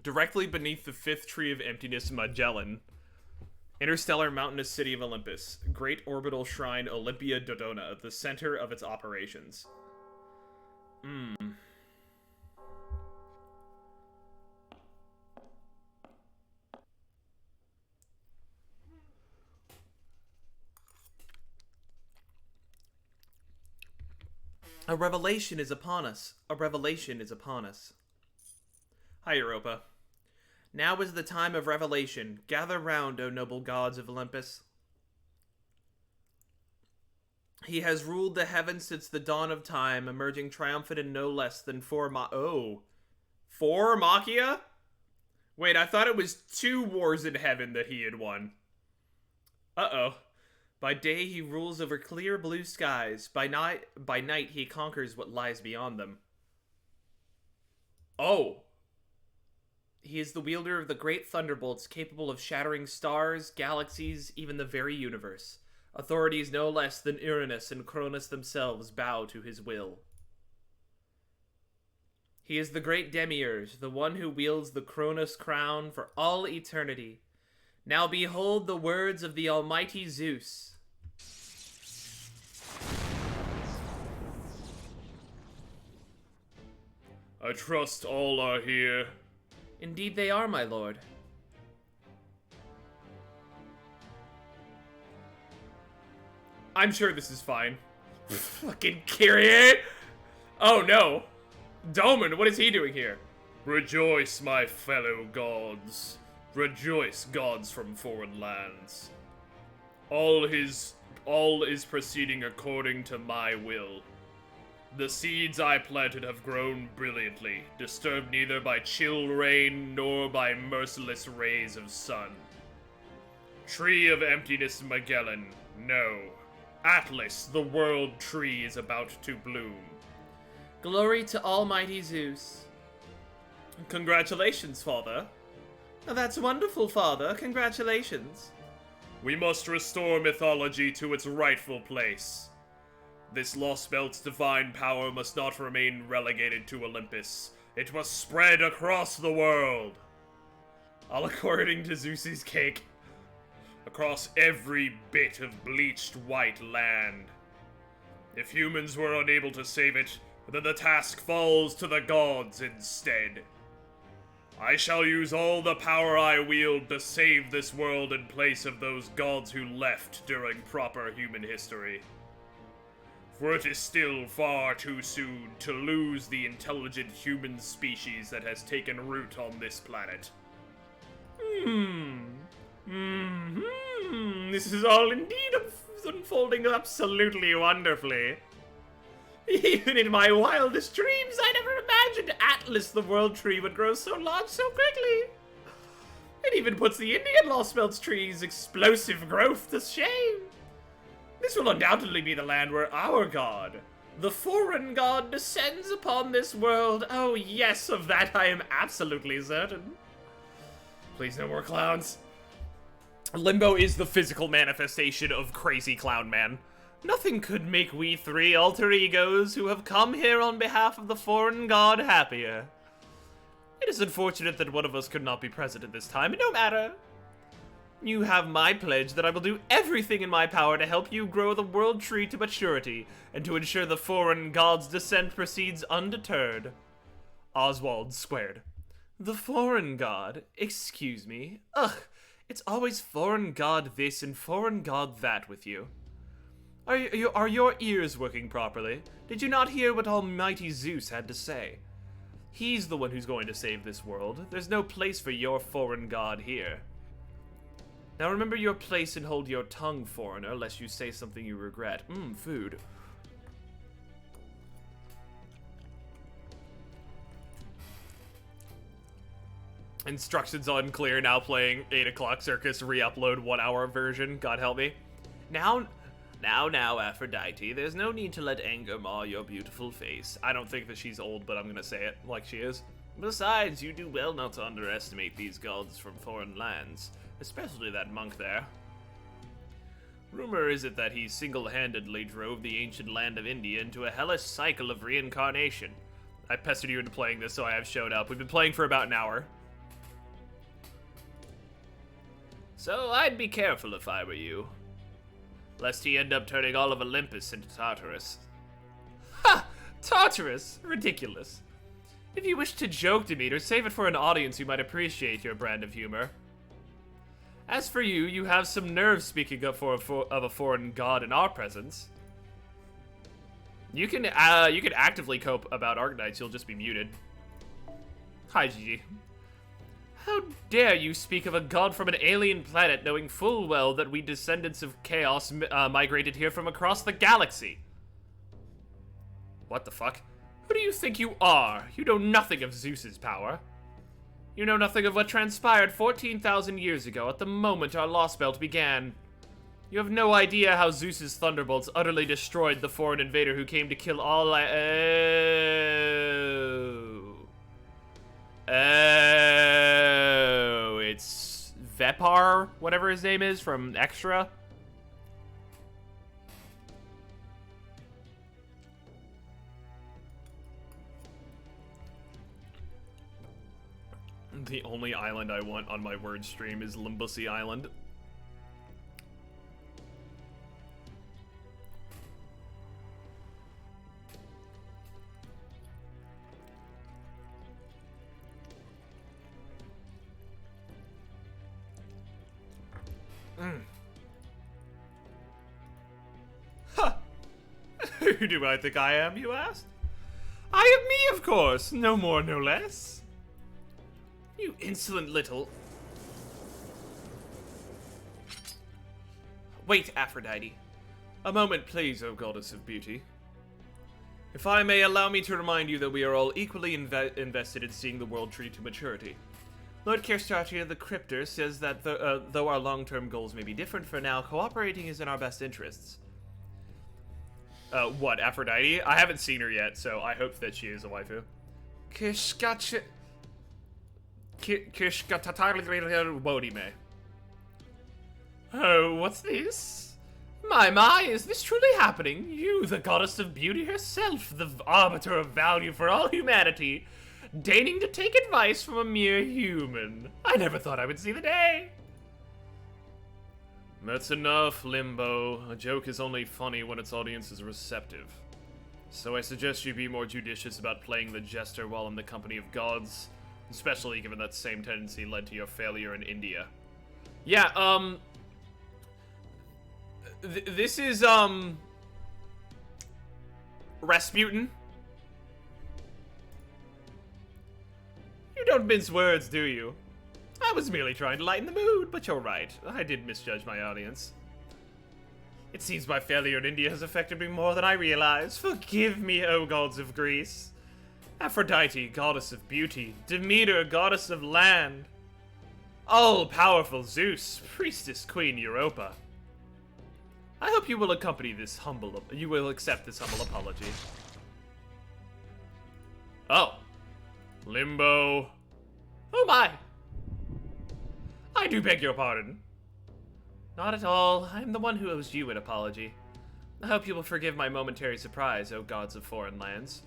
Directly beneath the fifth tree of emptiness, Magellan. Interstellar mountainous city of Olympus. Great orbital shrine Olympia Dodona, the center of its operations. A revelation is upon us. A revelation is upon us. Hi, Europa. Now is the time of revelation. Gather round, O noble gods of Olympus. He has ruled the heavens since the dawn of time, emerging triumphant in no less than four Machia? Wait, I thought it was 2 wars in heaven that he had won. Uh-oh. By day he rules over clear blue skies. By night he conquers what lies beyond them. Oh. He is the wielder of the great thunderbolts capable of shattering stars, galaxies, even the very universe. Authorities no less than Uranus and Cronus themselves bow to his will. He is the great Demiurge, the one who wields the Cronus crown for all eternity. Now behold the words of the almighty Zeus. I trust all are here. Indeed they are, my lord. I'm sure this is fine. Fucking Kyrie! Oh no! Doman, what is he doing here? Rejoice, my fellow gods. Rejoice, gods from foreign lands. All is proceeding according to my will. The seeds I planted have grown brilliantly, disturbed neither by chill rain nor by merciless rays of sun. Tree of emptiness, Magellan, no. Atlas, the world tree, is about to bloom. Glory to almighty Zeus. Congratulations, father. That's wonderful, father. Congratulations. We must restore mythology to its rightful place. This lost belt's divine power must not remain relegated to Olympus. It must spread across the world. All according to Zeus's cake. Across every bit of bleached white land. If humans were unable to save it, then the task falls to the gods instead. I shall use all the power I wield to save this world in place of those gods who left during proper human history. For it is still far too soon to lose the intelligent human species that has taken root on this planet. This is all indeed unfolding absolutely wonderfully. Even in my wildest dreams, I never imagined Atlas, the world tree, would grow so large so quickly. It even puts the Indian Lost Belts tree's explosive growth to shame. This will undoubtedly be the land where our god, the foreign god, descends upon this world. Oh yes, of that I am absolutely certain. Please no more clowns. Limbo is the physical manifestation of crazy clown man. Nothing could make we 3 alter egos who have come here on behalf of the foreign god happier. It is unfortunate that one of us could not be present at this time, but no matter. You have my pledge that I will do everything in my power to help you grow the world tree to maturity, and to ensure the foreign god's descent proceeds undeterred. Oswald squared. The foreign god? Excuse me. Ugh, it's always foreign god this and foreign god that with you. Are your ears working properly? Did you not hear what almighty Zeus had to say? He's the one who's going to save this world. There's no place for your foreign god here. Now remember your place and hold your tongue, foreigner, lest you say something you regret. Food. Instructions unclear, now playing 8 o'clock circus, re-upload 1 hour version, God help me. Now, Aphrodite, there's no need to let anger mar your beautiful face. I don't think that she's old, but I'm gonna say it like she is. Besides, you do well not to underestimate these gods from foreign lands, especially that monk there. Rumor is it that he single-handedly drove the ancient land of India into a hellish cycle of reincarnation. I pestered you into playing this, so I have showed up. We've been playing for about an hour. So I'd be careful if I were you, lest he end up turning all of Olympus into Tartarus. Ha! Tartarus? Ridiculous. If you wish to joke, Demeter, save it for an audience who might appreciate your brand of humor. As for you, you have some nerve speaking up of a foreign god in our presence. You can actively cope about Arcanites, you'll just be muted. Hi, Gigi. How dare you speak of a god from an alien planet, knowing full well that we descendants of chaos migrated here from across the galaxy? What the fuck? Who do you think you are? You know nothing of Zeus's power. You know nothing of what transpired 14,000 years ago at the moment our Lost Belt began. You have no idea how Zeus's thunderbolts utterly destroyed the foreign invader who came to kill all Oh, it's Vepar, whatever his name is, from Extra. The only island I want on my word stream is Limbussy Island. Ha! Who do I think I am, you asked? I am me, of course, no more, no less. You insolent little... Wait, Aphrodite. A moment, please, O goddess of beauty. If I may, allow me to remind you that we are all equally invested in seeing the world treated to maturity. Lord Kerstatia the Cryptor says that though our long-term goals may be different for now, cooperating is in our best interests. What, Aphrodite? I haven't seen her yet, so I hope that she is a waifu. Wodime. Oh, what's this? My, is this truly happening? You, the goddess of beauty herself, the arbiter of value for all humanity, deigning to take advice from a mere human. I never thought I would see the day. That's enough, Limbo. A joke is only funny when its audience is receptive. So I suggest you be more judicious about playing the jester while in the company of gods, especially given that same tendency led to your failure in India. Yeah, this is, Rasputin. You don't mince words, do you? I was merely trying to lighten the mood, but you're right. I did misjudge my audience. It seems my failure in India has affected me more than I realized. Forgive me, O gods of Greece. Aphrodite, goddess of beauty. Demeter, goddess of land. All-powerful Zeus, priestess Queen Europa. I hope you will accept this humble apology. Oh. Limbo. Oh my. I do beg your pardon. Not at all. I am the one who owes you an apology. I hope you will forgive my momentary surprise, O gods of foreign lands.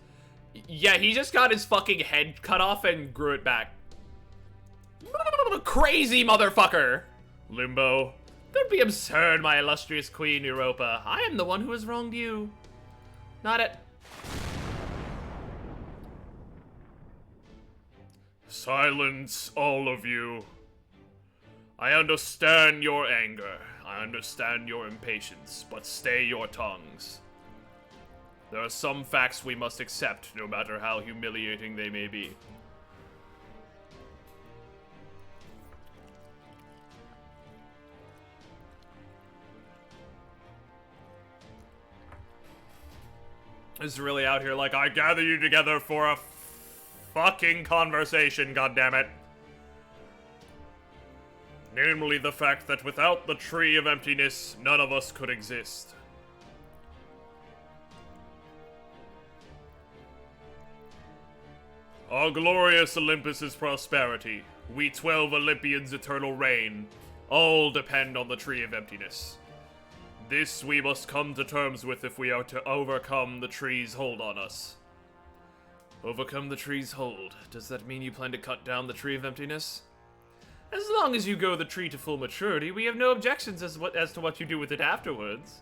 Yeah, he just got his fucking head cut off and grew it back. Crazy motherfucker! Limbo. Don't be absurd, my illustrious Queen Europa. I am the one who has wronged you. Not at... Silence, all of you. I understand your anger. I understand your impatience, but stay your tongues. There are some facts we must accept, no matter how humiliating they may be. is really out here like, I gather you together for a fucking conversation, goddammit. Namely the fact that without the Tree of Emptiness, none of us could exist. Our glorious Olympus's prosperity, we 12 Olympians' eternal reign, all depend on the Tree of Emptiness. This we must come to terms with if we are to overcome the tree's hold on us. Overcome the tree's hold? Does that mean you plan to cut down the Tree of Emptiness? As long as you grow the tree to full maturity, we have no objections as to what you do with it afterwards.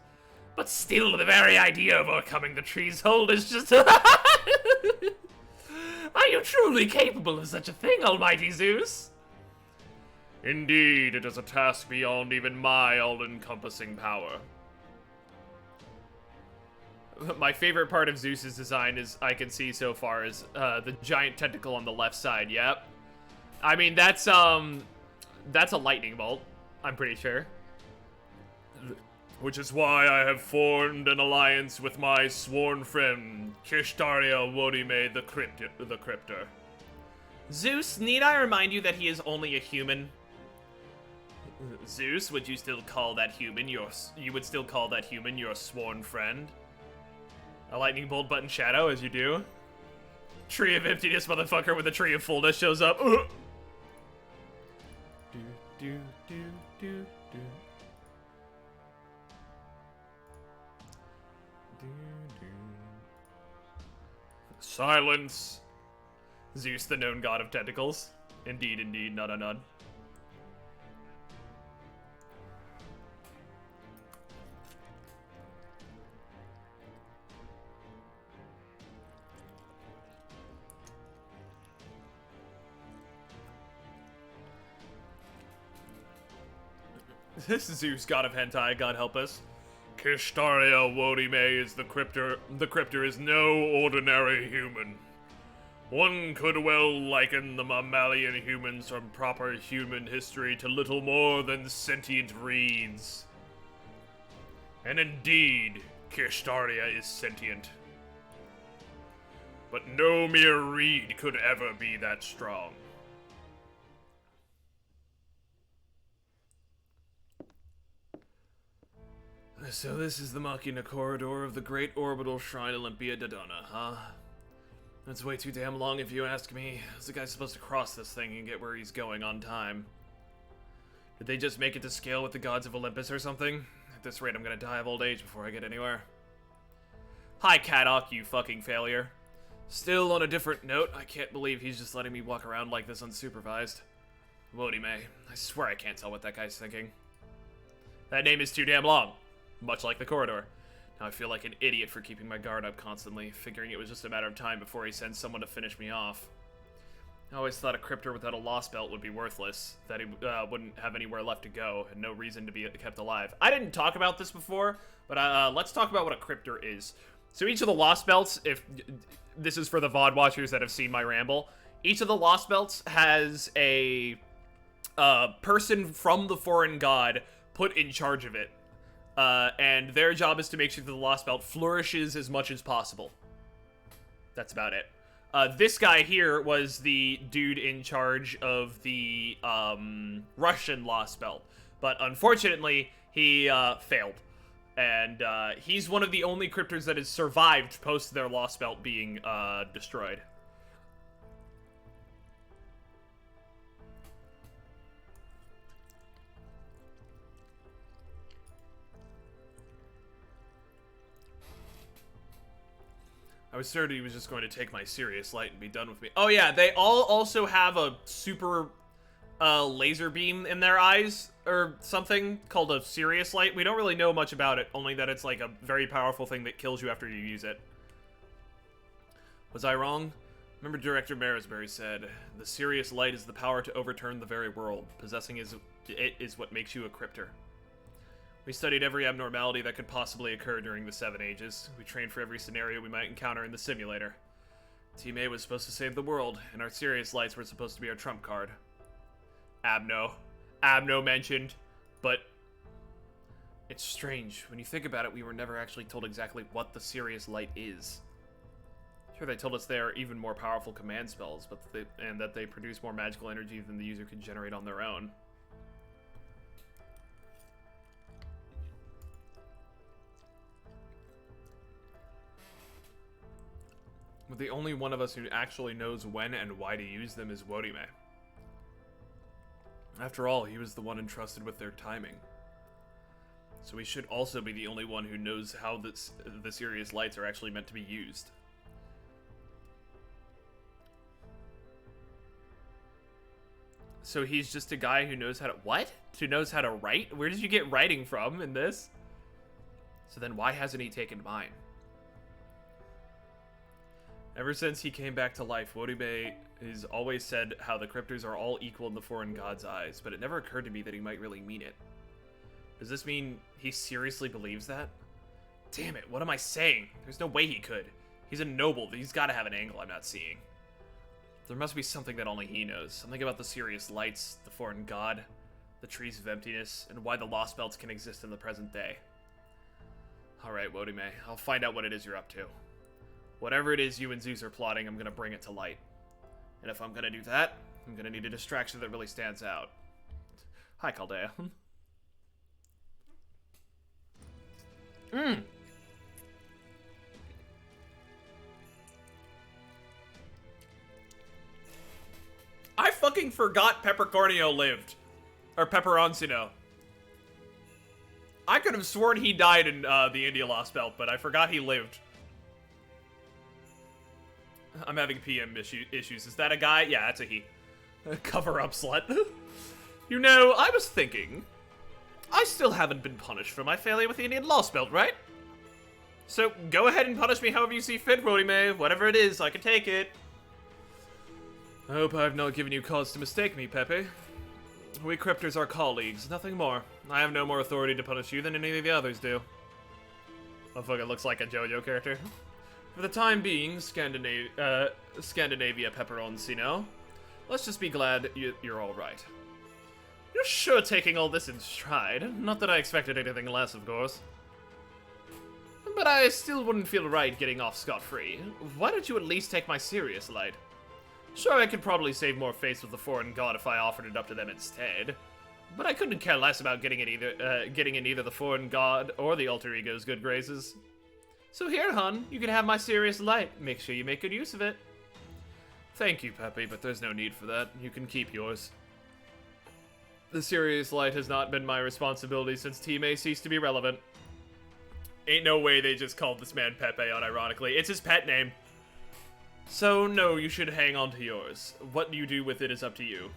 But still, the very idea of overcoming the tree's hold is just... Are you truly capable of such a thing, Almighty Zeus? Indeed, it is a task beyond even my all-encompassing power. My favorite part of Zeus's design is, I can see so far, is the giant tentacle on the left side, yep. I mean, that's a lightning bolt, I'm pretty sure. Which is why I have formed an alliance with my sworn friend, Kishtaria Wodime the Cryptor. Zeus, need I remind you that he is only a human? Zeus, would you still call that human you would still call that human your sworn friend? A lightning bolt button shadow, as you do. Tree of Emptiness motherfucker with a tree of fullness shows up. Silence. Zeus, the known god of tentacles. Indeed, indeed, nod, nod. This is Zeus, god of hentai, God help us. Kishtaria Wodime is the Cryptor. The Cryptor is no ordinary human. One could well liken the mammalian humans from proper human history to little more than sentient reeds. And indeed, Kishtaria is sentient. But no mere reed could ever be that strong. So this is the Machina corridor of the Great Orbital Shrine Olympia Dodona, huh? That's way too damn long if you ask me. How's the guy supposed to cross this thing and get where he's going on time? Did they just make it to scale with the gods of Olympus or something? At this rate, I'm gonna die of old age before I get anywhere. Hi, Kadok, you fucking failure. Still, on a different note, I can't believe he's just letting me walk around like this unsupervised. Wodime, I swear I can't tell what that guy's thinking. That name is too damn long. Much like the corridor. Now I feel like an idiot for keeping my guard up constantly, figuring it was just a matter of time before he sends someone to finish me off. I always thought a Cryptor without a lost belt would be worthless, that he wouldn't have anywhere left to go, and no reason to be kept alive. I didn't talk about this before, but let's talk about what a Cryptor is. So each of the lost belts, if this is for the VoD watchers that have seen my ramble, each of the lost belts has a person from the foreign god put in charge of it. And their job is to make sure that the Lost Belt flourishes as much as possible. That's about it. This guy here was the dude in charge of the, Russian Lost Belt. But unfortunately, he, failed. And, he's one of the only Cryptors that has survived post their Lost Belt being, destroyed. I was certain he was just going to take my serious light and be done with me. Oh yeah, they all also have a super laser beam in their eyes or something called a serious light. We don't really know much about it, only that it's like a very powerful thing that kills you after you use it. Was I wrong? Remember Director Marisbury said, the serious light is the power to overturn the very world. Possessing it is what makes you a Cryptor. We studied every abnormality that could possibly occur during the 7 Ages. We trained for every scenario we might encounter in the simulator. Team A was supposed to save the world, and our serious lights were supposed to be our trump card. Abno mentioned, but It's strange. When you think about it, we were never actually told exactly what the scariest light is. Sure, they told us they are even more powerful command spells, and that they produce more magical energy than the user could generate on their own. But the only one of us who actually knows when and why to use them is WHALES. After all, he was the one entrusted with their timing. So he should also be the only one who knows how the scariest lights are actually meant to be used. So he's just a guy who knows how to... What? Who knows how to write? Where did you get writing from in this? So then why hasn't he taken mine? Ever since he came back to life, WHALES has always said how the cryptors are all equal in the foreign god's eyes, but it never occurred to me that he might really mean it. Does this mean he seriously believes that? Damn it, what am I saying? There's no way he could. He's a noble, he's gotta have an angle I'm not seeing. There must be something that only he knows. Something about the serious lights, the foreign god, the trees of emptiness, and why the lost belts can exist in the present day. Alright, WHALES, I'll find out what it is you're up to. Whatever it is you and Zeus are plotting, I'm gonna bring it to light. And if I'm gonna do that, I'm gonna need a distraction that really stands out. Hi, Chaldea. I fucking forgot Peppercornio lived. Or Pepperoncino. I could have sworn he died in the India Lost Belt, but I forgot he lived. I'm having PM issues. Is that a guy? Yeah, that's a he. Cover-up slut. You know, I was thinking... I still haven't been punished for my failure with the Indian Lost Belt, right? So, go ahead and punish me however you see fit, WHALES. Whatever it is, I can take it. I hope I've not given you cause to mistake me, Pepe. We cryptors are colleagues, nothing more. I have no more authority to punish you than any of the others do. Motherfucker looks like a JoJo character. For the time being, Scandinavia Pepperoncino. Let's just be glad you're alright. You're sure taking all this in stride. Not that I expected anything less, of course. But I still wouldn't feel right getting off scot-free. Why don't you at least take my serious light? Sure, I could probably save more face with the foreign god if I offered it up to them instead. But I couldn't care less about getting in either the foreign god or the alter ego's good graces. So here, hun, you can have my serious light. Make sure you make good use of it. Thank you, Pepe, but there's no need for that. You can keep yours. The serious light has not been my responsibility since Team A ceased to be relevant. Ain't no way they just called this man Pepe unironically. It's his pet name. So, no, you should hang on to yours. What you do with it is up to you.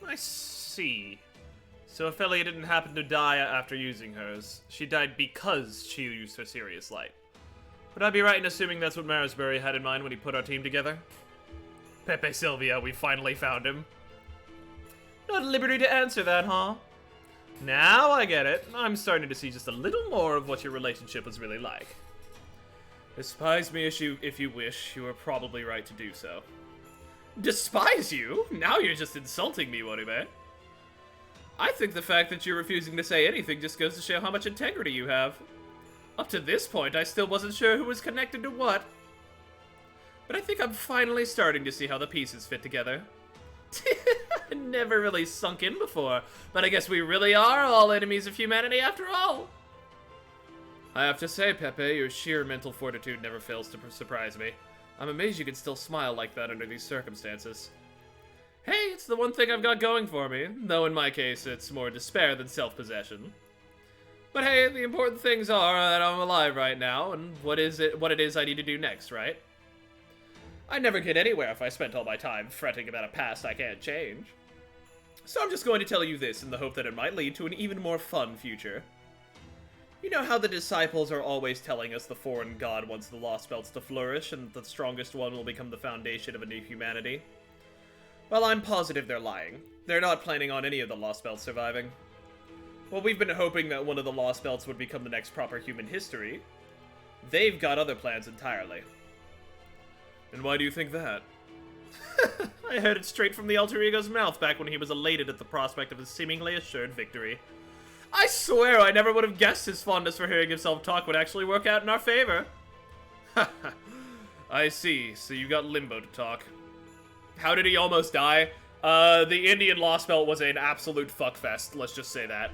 I see. So Ophelia didn't happen to die after using hers. She died because she used her serious light. Would I be right in assuming that's what Marisbury had in mind when he put our team together? Pepe Sylvia, we finally found him. Not at liberty to answer that, huh? Now I get it. I'm starting to see just a little more of what your relationship was really like. Despise me if you wish. You are probably right to do so. Despise you? Now you're just insulting me, WHALES. I think the fact that you're refusing to say anything just goes to show how much integrity you have. Up to this point, I still wasn't sure who was connected to what. But I think I'm finally starting to see how the pieces fit together. Never really sunk in before, but I guess we really are all enemies of humanity after all. I have to say, Pepe, your sheer mental fortitude never fails to surprise me. I'm amazed you can still smile like that under these circumstances. Hey, it's the one thing I've got going for me, though in my case it's more despair than self-possession. But hey, the important things are that I'm alive right now, and what it is I need to do next, right? I'd never get anywhere if I spent all my time fretting about a past I can't change. So I'm just going to tell you this in the hope that it might lead to an even more fun future. You know how the disciples are always telling us the foreign god wants the lost belts to flourish, and the strongest one will become the foundation of a new humanity? Well, I'm positive they're lying. They're not planning on any of the lost belts surviving. Well, we've been hoping that one of the lost belts would become the next proper human history. They've got other plans entirely. And why do you think that? I heard it straight from the alter ego's mouth back when he was elated at the prospect of his seemingly assured victory. I swear I never would have guessed his fondness for hearing himself talk would actually work out in our favor. I see. So you got Limbo to talk. How did he almost die? The Indian Lost Belt was an absolute fuckfest, let's just say that.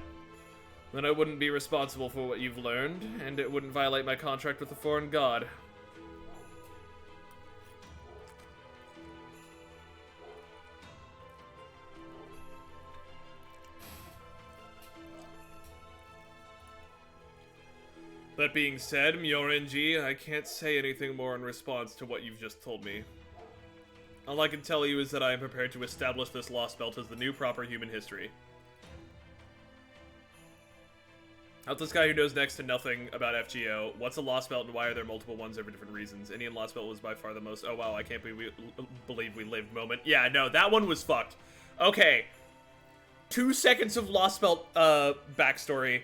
Then I wouldn't be responsible for what you've learned, and it wouldn't violate my contract with the foreign god. That being said, Myorenji, I can't say anything more in response to what you've just told me. All I can tell you is that I am prepared to establish this Lost Belt as the new proper human history. Out this guy who knows next to nothing about FGO, what's a Lost Belt and why are there multiple ones for different reasons? Indian Lost Belt was by far the most, oh wow, I can't believe we lived moment. Yeah, no, that one was fucked. Okay. 2 seconds of Lost Belt, backstory.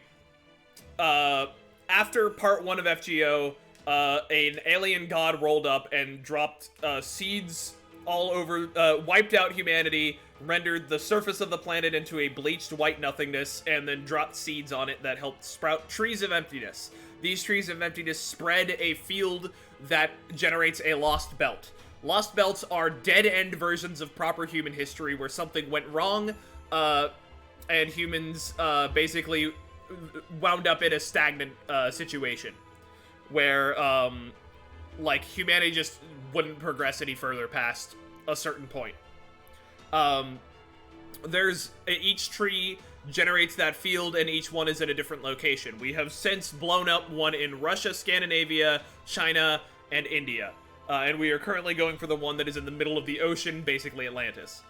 After part 1 of FGO, an alien god rolled up and dropped, seeds all over, wiped out humanity, rendered the surface of the planet into a bleached white nothingness, and then dropped seeds on it that helped sprout trees of emptiness. These trees of emptiness spread a field that generates a lost belt. Lost belts are dead-end versions of proper human history where something went wrong, and humans, basically wound up in a stagnant, situation. Where, like, humanity just wouldn't progress any further past a certain point. Each tree generates that field, and each one is in a different location. We have since blown up one in Russia, Scandinavia, China, and India. And we are currently going for the one that is in the middle of the ocean, basically Atlantis.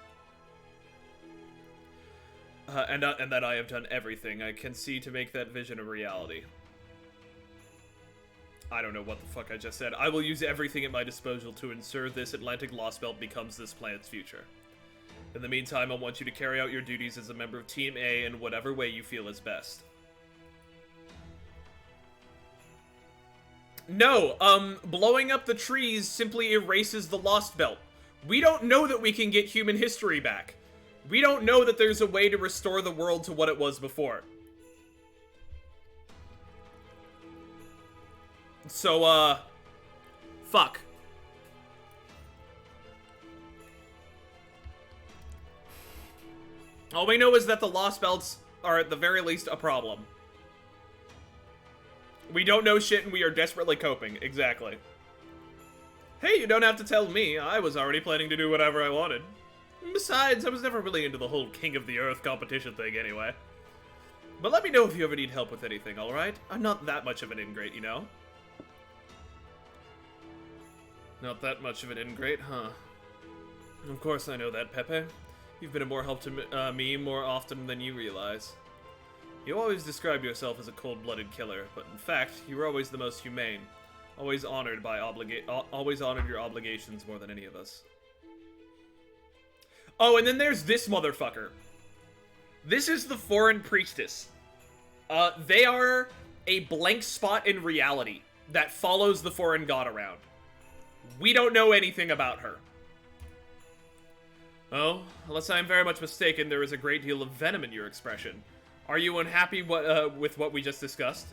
And that I have done everything I can see to make that vision a reality. I don't know what the fuck I just said. I will use everything at my disposal to ensure this Atlantic Lost Belt becomes this planet's future. In the meantime, I want you to carry out your duties as a member of Team A in whatever way you feel is best. No, blowing up the trees simply erases the Lost Belt. We don't know that we can get human history back. We don't know that there's a way to restore the world to what it was before. So, fuck. All we know is that the Lost Belts are at the very least a problem. We don't know shit and we are desperately coping. Exactly. Hey, you don't have to tell me. I was already planning to do whatever I wanted. Besides, I was never really into the whole King of the Earth competition thing anyway. But let me know if you ever need help with anything, alright? I'm not that much of an ingrate, you know? Not that much of an ingrate, huh? Of course I know that, Pepe. You've been of more help to me more often than you realize. You always described yourself as a cold-blooded killer, but in fact, you were always the most humane. Always honored your obligations more than any of us. Oh, and then there's this motherfucker. This is the Foreign Priestess. They are a blank spot in reality that follows the foreign god around. We don't know anything about her. Oh, unless I am very much mistaken, there is a great deal of venom in your expression. Are you unhappy with what we just discussed?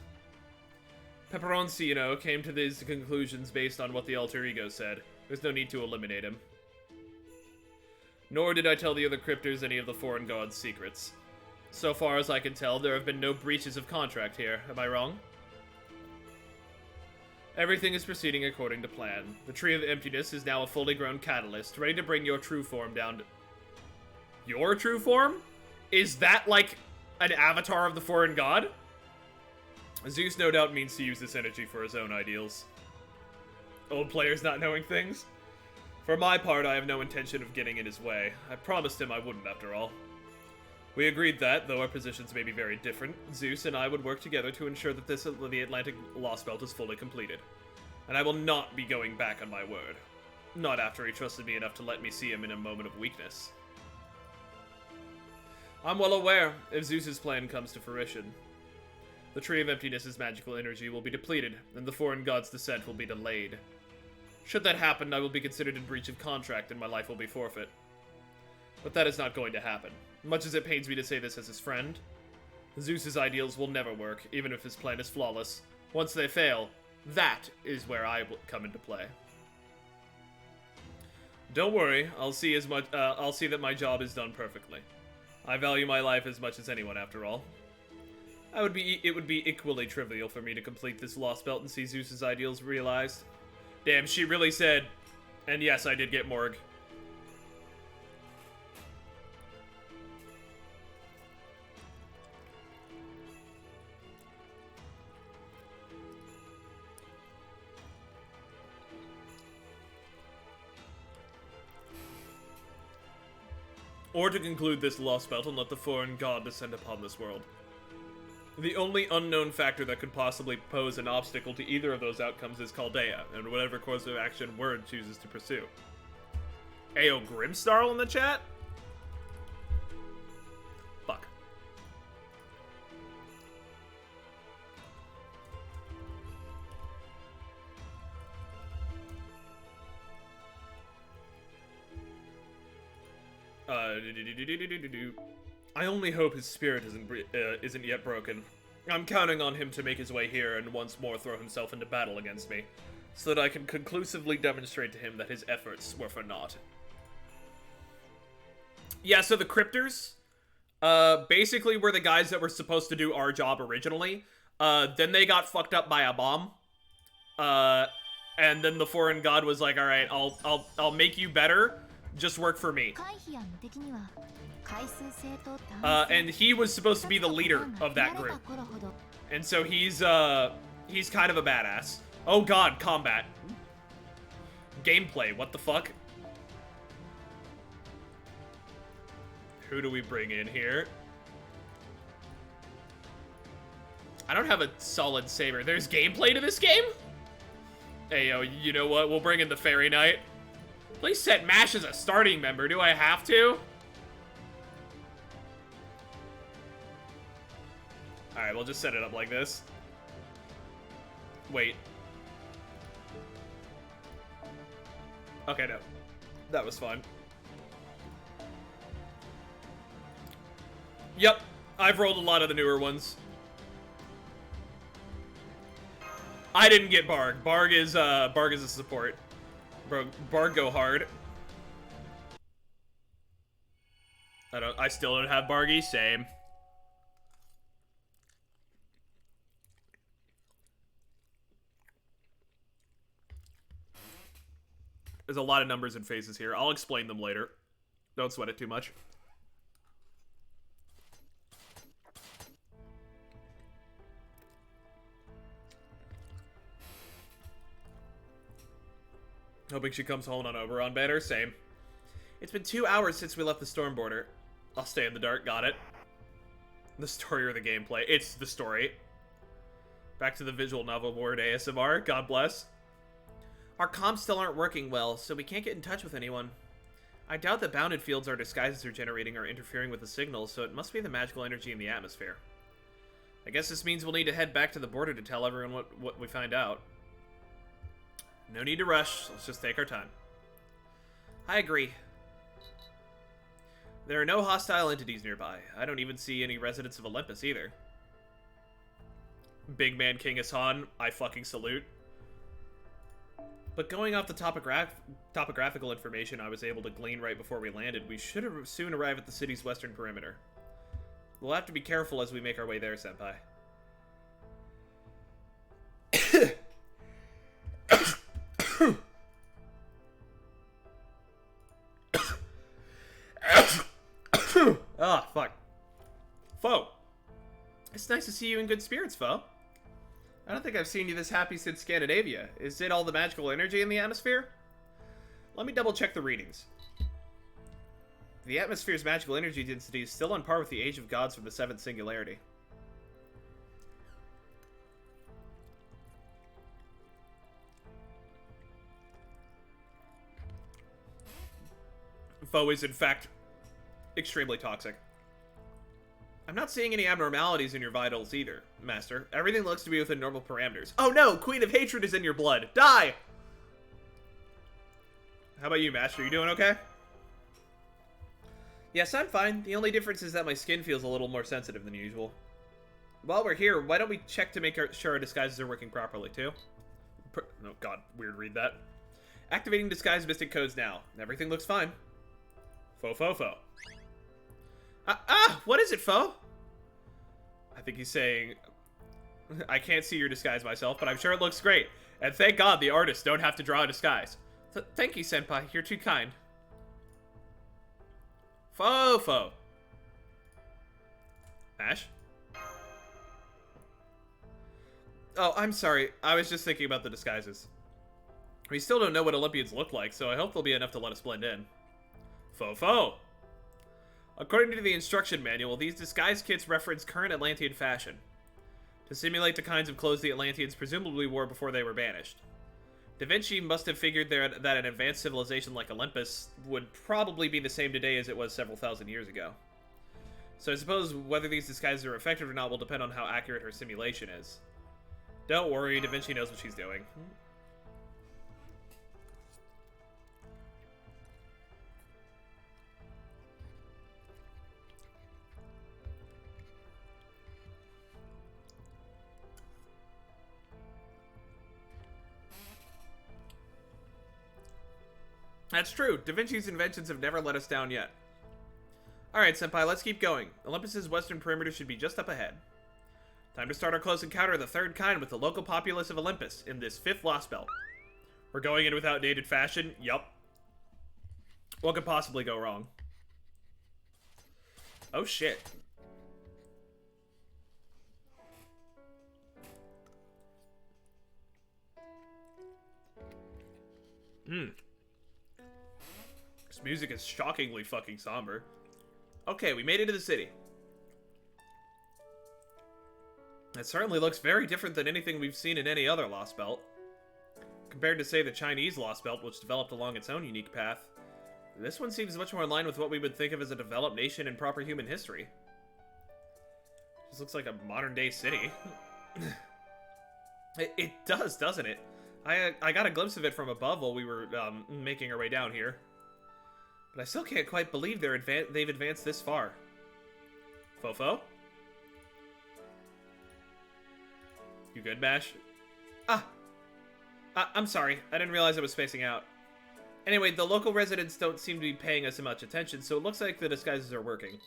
Peperoncino came to these conclusions based on what the alter ego said. There's no need to eliminate him. Nor did I tell the other cryptors any of the foreign god's secrets. So far as I can tell, there have been no breaches of contract here. Am I wrong? Everything is proceeding according to plan. The Tree of Emptiness is now a fully grown catalyst, ready to bring your true form down to... Your true form? Is that, like, an avatar of the foreign god? Zeus no doubt means to use this energy for his own ideals. Old players not knowing things? For my part, I have no intention of getting in his way. I promised him I wouldn't, after all. We agreed that, though our positions may be very different, Zeus and I would work together to ensure that the Atlantic Lost Belt is fully completed. And I will not be going back on my word. Not after he trusted me enough to let me see him in a moment of weakness. I'm well aware, if Zeus's plan comes to fruition, the Tree of Emptiness's magical energy will be depleted, and the foreign god's descent will be delayed. Should that happen, I will be considered in breach of contract and my life will be forfeit. But that is not going to happen. Much as it pains me to say this as his friend, Zeus's ideals will never work, even if his plan is flawless. Once they fail, that is where I will come into play. Don't worry, I'll see that my job is done perfectly. I value my life as much as anyone, after all. It would be equally trivial for me to complete this lost belt and see Zeus's ideals realized. Damn, she really said, and yes, I did get Morg. Or to conclude this lost belt and let the foreign god descend upon this world. The only unknown factor that could possibly pose an obstacle to either of those outcomes is Chaldea, and whatever course of action Word chooses to pursue. Ayo, Grimstarl in the chat? Fuck. I only hope his spirit isn't yet broken. I'm counting on him to make his way here and once more throw himself into battle against me, so that I can conclusively demonstrate to him that his efforts were for naught. Yeah, so the Cryptors, basically were the guys that were supposed to do our job originally. Then they got fucked up by a bomb. And then the foreign god was like, alright, I'll make you better, just work for me. And he was supposed to be the leader of that group. And so he's kind of a badass. Oh god, combat. Gameplay, what the fuck? Who do we bring in here? I don't have a solid saber. There's gameplay to this game? Hey, yo, you know what? We'll bring in the Fairy Knight. Please set MASH as a starting member. Do I have to? Alright, we'll just set it up like this. Wait. Okay, no. That was fun. Yep, I've rolled a lot of the newer ones. I didn't get Barg. Barg is a support. Bro, Barg go hard. I still don't have Bargy, same. There's a lot of numbers and faces here. I'll explain them later. Don't sweat it too much. Hoping she comes home on Oberon better. Same. It's been 2 hours since we left the storm border. I'll stay in the dark. Got it. The story or the gameplay? It's the story. Back to the visual novel board ASMR. God bless. Our comms still aren't working well, so we can't get in touch with anyone. I doubt that bounded fields our disguises are generating are interfering with the signals, so it must be the magical energy in the atmosphere. I guess this means we'll need to head back to the border to tell everyone what we find out. No need to rush, let's just take our time. I agree. There are no hostile entities nearby. I don't even see any residents of Olympus either. Big man King Hassan, I fucking salute. But going off the topographical information I was able to glean right before we landed, we should soon arrive at the city's western perimeter. We'll have to be careful as we make our way there, Senpai. Ah, fuck. Foe. It's nice to see you in good spirits, Foe. I don't think I've seen you this happy since Scandinavia. Is it all the magical energy in the atmosphere? Let me double check the readings. The atmosphere's magical energy density is still on par with the Age of Gods from the 7th Singularity. Foe is, in fact, extremely toxic. I'm not seeing any abnormalities in your vitals either, Master. Everything looks to be within normal parameters. Oh no! Queen of Hatred is in your blood! Die! How about you, Master? You doing okay? Yes, I'm fine. The only difference is that my skin feels a little more sensitive than usual. while we're here, why don't we check to make sure our disguises are working properly, too? Oh, God. Weird, read that. Activating disguise mystic codes now. Everything looks fine. Fo. What is it, Fo? I think he's saying, I can't see your disguise myself, but I'm sure it looks great. And thank God the artists don't have to draw a disguise. Thank you, Senpai. You're too kind. Fo. Ash? Oh, I'm sorry. I was just thinking about the disguises. We still don't know what Olympians look like, so I hope there'll be enough to let us blend in. Fo. According to the instruction manual, these disguise kits reference current Atlantean fashion to simulate the kinds of clothes the Atlanteans presumably wore before they were banished. Da Vinci must have figured that an advanced civilization like Olympus would probably be the same today as it was several thousand years ago. So I suppose whether these disguises are effective or not will depend on how accurate her simulation is. Don't worry, Da Vinci knows what she's doing. That's true. Da Vinci's inventions have never let us down yet. Alright, Senpai, let's keep going. Olympus's western perimeter should be just up ahead. Time to start our close encounter of the third kind with the local populace of Olympus in this 5th Lost Belt. We're going in without dated fashion? Yup. What could possibly go wrong? Oh shit. This music is shockingly fucking somber. Okay, we made it to the city. It certainly looks very different than anything we've seen in any other Lost Belt. Compared to, say, the Chinese Lost Belt, which developed along its own unique path, this one seems much more in line with what we would think of as a developed nation in proper human history. This looks like a modern-day city. It does, doesn't it? I got a glimpse of it from above while we were making our way down here. But I still can't quite believe they've advanced this far. Fofo? You good, Bash? I'm sorry. I didn't realize I was spacing out. Anyway, the local residents don't seem to be paying us much attention, so it looks like the disguises are working.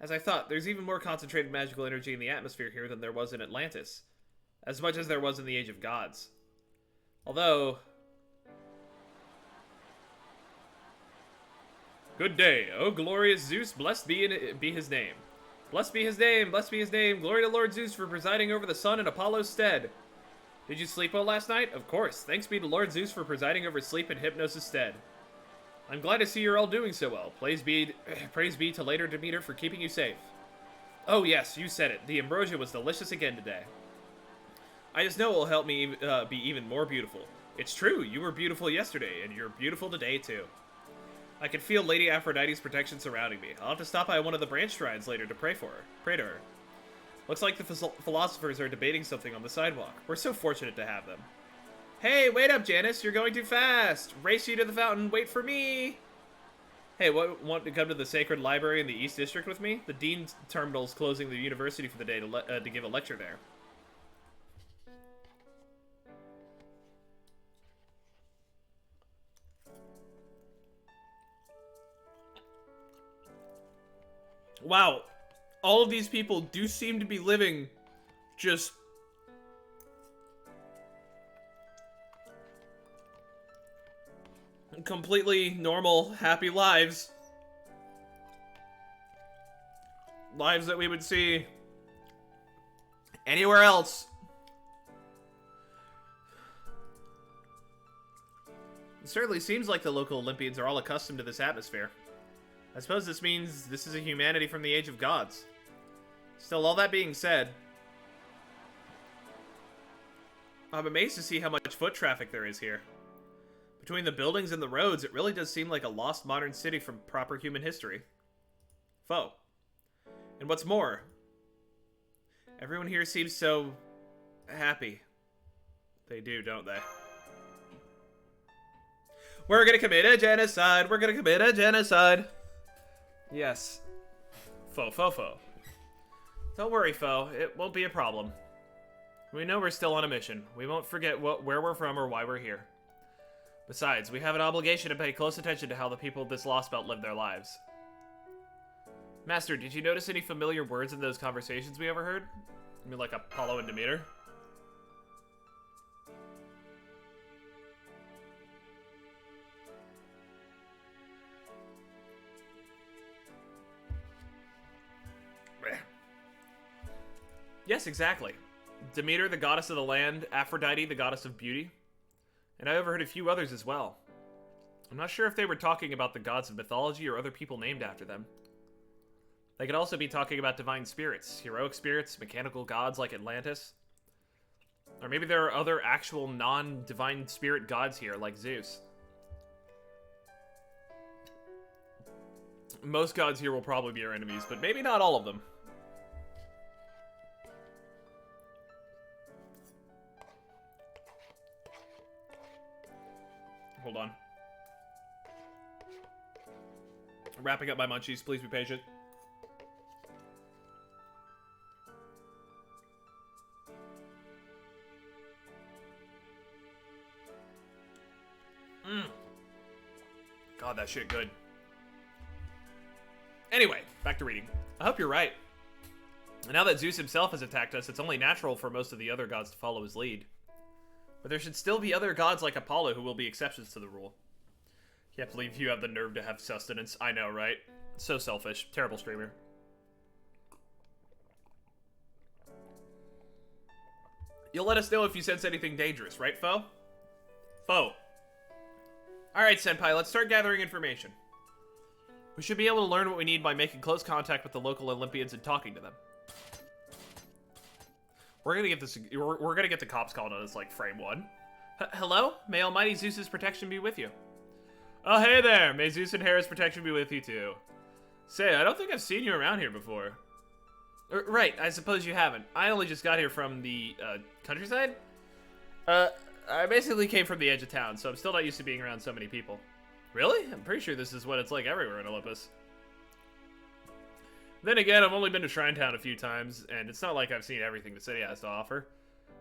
As I thought, there's even more concentrated magical energy in the atmosphere here than there was in Atlantis. As much as there was in the Age of Gods. Although... Good day, O glorious Zeus, blessed be his name. Blessed be his name, blessed be his name. Glory to Lord Zeus for presiding over the sun in Apollo's stead. Did you sleep well last night? Of course. Thanks be to Lord Zeus for presiding over sleep in Hypnosis' stead. I'm glad to see you're all doing so well. Praise be to later Demeter for keeping you safe. Oh yes, you said it. The ambrosia was delicious again today. I just know it will help me be even more beautiful. It's true, you were beautiful yesterday, and you're beautiful today too. I can feel Lady Aphrodite's protection surrounding me. I'll have to stop by one of the branch shrines later to pray to her. Looks like the philosophers are debating something on the sidewalk. We're so fortunate to have them. Hey, wait up, Janice! You're going too fast! Race you to the fountain, wait for me! Hey, want to come to the Sacred Library in the East District with me? The Dean's Terminal's closing the university for the day to give a lecture there. Wow, all of these people do seem to be living just completely normal, happy lives. Lives that we would see anywhere else. It certainly seems like the local Olympians are all accustomed to this atmosphere. I suppose this means this is a humanity from the Age of Gods. Still, all that being said, I'm amazed to see how much foot traffic there is here. Between the buildings and the roads, it really does seem like a lost modern city from proper human history. Foe. And what's more, everyone here seems so happy. They do, don't they? We're gonna commit a genocide. We're gonna commit a genocide. Yes. Fo. Don't worry, foe. It won't be a problem. We know we're still on a mission. We won't forget where we're from or why we're here. Besides, we have an obligation to pay close attention to how the people of this Lost Belt live their lives. Master, did you notice any familiar words in those conversations we overheard? I mean, like Apollo and Demeter? Yes, exactly. Demeter, the goddess of the land, Aphrodite, the goddess of beauty. And I overheard a few others as well. I'm not sure if they were talking about the gods of mythology or other people named after them. They could also be talking about divine spirits, heroic spirits, mechanical gods like Atlantis. Or maybe there are other actual non-divine spirit gods here, like Zeus. Most gods here will probably be our enemies, but maybe not all of them. Hold on. Wrapping up my munchies, please be patient. God, that shit good. Anyway, back to reading. I hope you're right. Now that Zeus himself has attacked us, it's only natural for most of the other gods to follow his lead. But there should still be other gods like Apollo who will be exceptions to the rule. Can't believe you have the nerve to have sustenance. I know, right? So selfish. Terrible streamer. You'll let us know if you sense anything dangerous, right, foe? Foe. Alright, Senpai, let's start gathering information. We should be able to learn what we need by making close contact with the local Olympians and talking to them. We're gonna get this. We're gonna get the cops called on us like frame one. Hello? May Almighty Zeus's protection be with you. Oh, hey there. May Zeus and Hera's protection be with you too. Say, I don't think I've seen you around here before. Right, I suppose you haven't. I only just got here from the countryside. I basically came from the edge of town, so I'm still not used to being around so many people. Really? I'm pretty sure this is what it's like everywhere in Olympus. Then again, I've only been to Shrine Town a few times, and it's not like I've seen everything the city has to offer.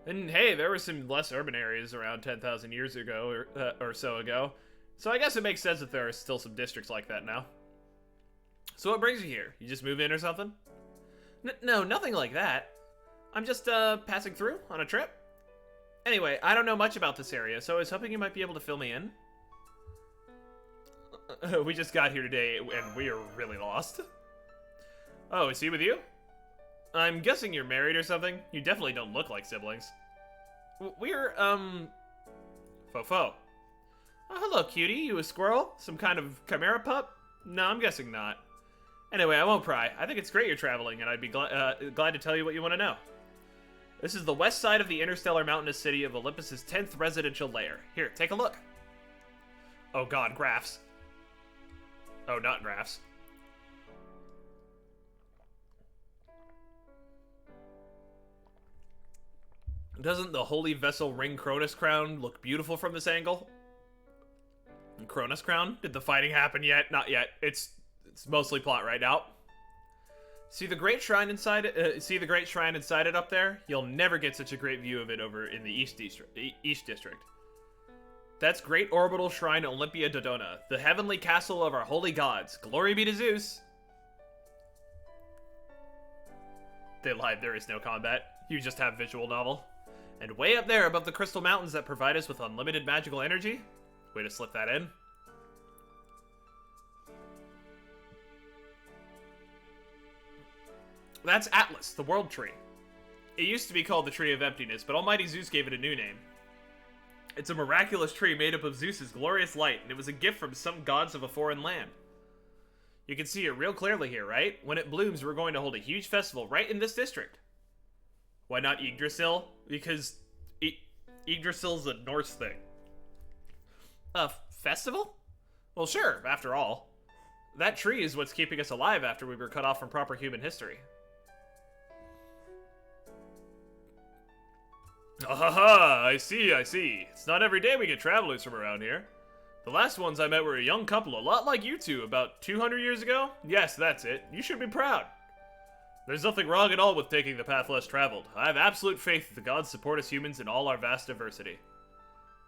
And hey, there were some less urban areas around 10,000 years ago, or so ago, so I guess it makes sense that there are still some districts like that now. So what brings you here? You just move in or something? No, nothing like that. I'm just, passing through on a trip. Anyway, I don't know much about this area, so I was hoping you might be able to fill me in. We just got here today, and we are really lost. Oh, is he with you? I'm guessing you're married or something. You definitely don't look like siblings. We're, Fofo. Oh, hello, cutie. You a squirrel? Some kind of chimera pup? No, I'm guessing not. Anyway, I won't pry. I think it's great you're traveling, and I'd be glad to tell you what you want to know. This is the west side of the interstellar mountainous city of Olympus's 10th residential layer. Here, take a look. Oh god, graphs. Oh, not graphs. Doesn't the holy vessel ring Cronus crown look beautiful from this angle? Cronus crown? Did the fighting happen yet? Not yet. It's mostly plot right now. See the great shrine inside it? See the great shrine inside it up there? You'll never get such a great view of it over in the East District. That's Great Orbital Shrine Olympia Dodona, the heavenly castle of our holy gods. Glory be to Zeus. They lied. There is no combat. You just have visual novel. And way up there above the crystal mountains that provide us with unlimited magical energy. Way to slip that in. That's Atlas, the world tree. It used to be called the Tree of Emptiness, but Almighty Zeus gave it a new name. It's a miraculous tree made up of Zeus's glorious light, and it was a gift from some gods of a foreign land. You can see it real clearly here, right? When it blooms, we're going to hold a huge festival right in this district. Why not Yggdrasil? Because Yggdrasil's a Norse thing. A festival? Well, sure, after all. That tree is what's keeping us alive after we were cut off from proper human history. Ah, I see. It's not every day we get travelers from around here. The last ones I met were a young couple a lot like you two about 200 years ago. Yes, that's it. You should be proud. There's nothing wrong at all with taking the path less traveled. I have absolute faith that the gods support us humans in all our vast diversity.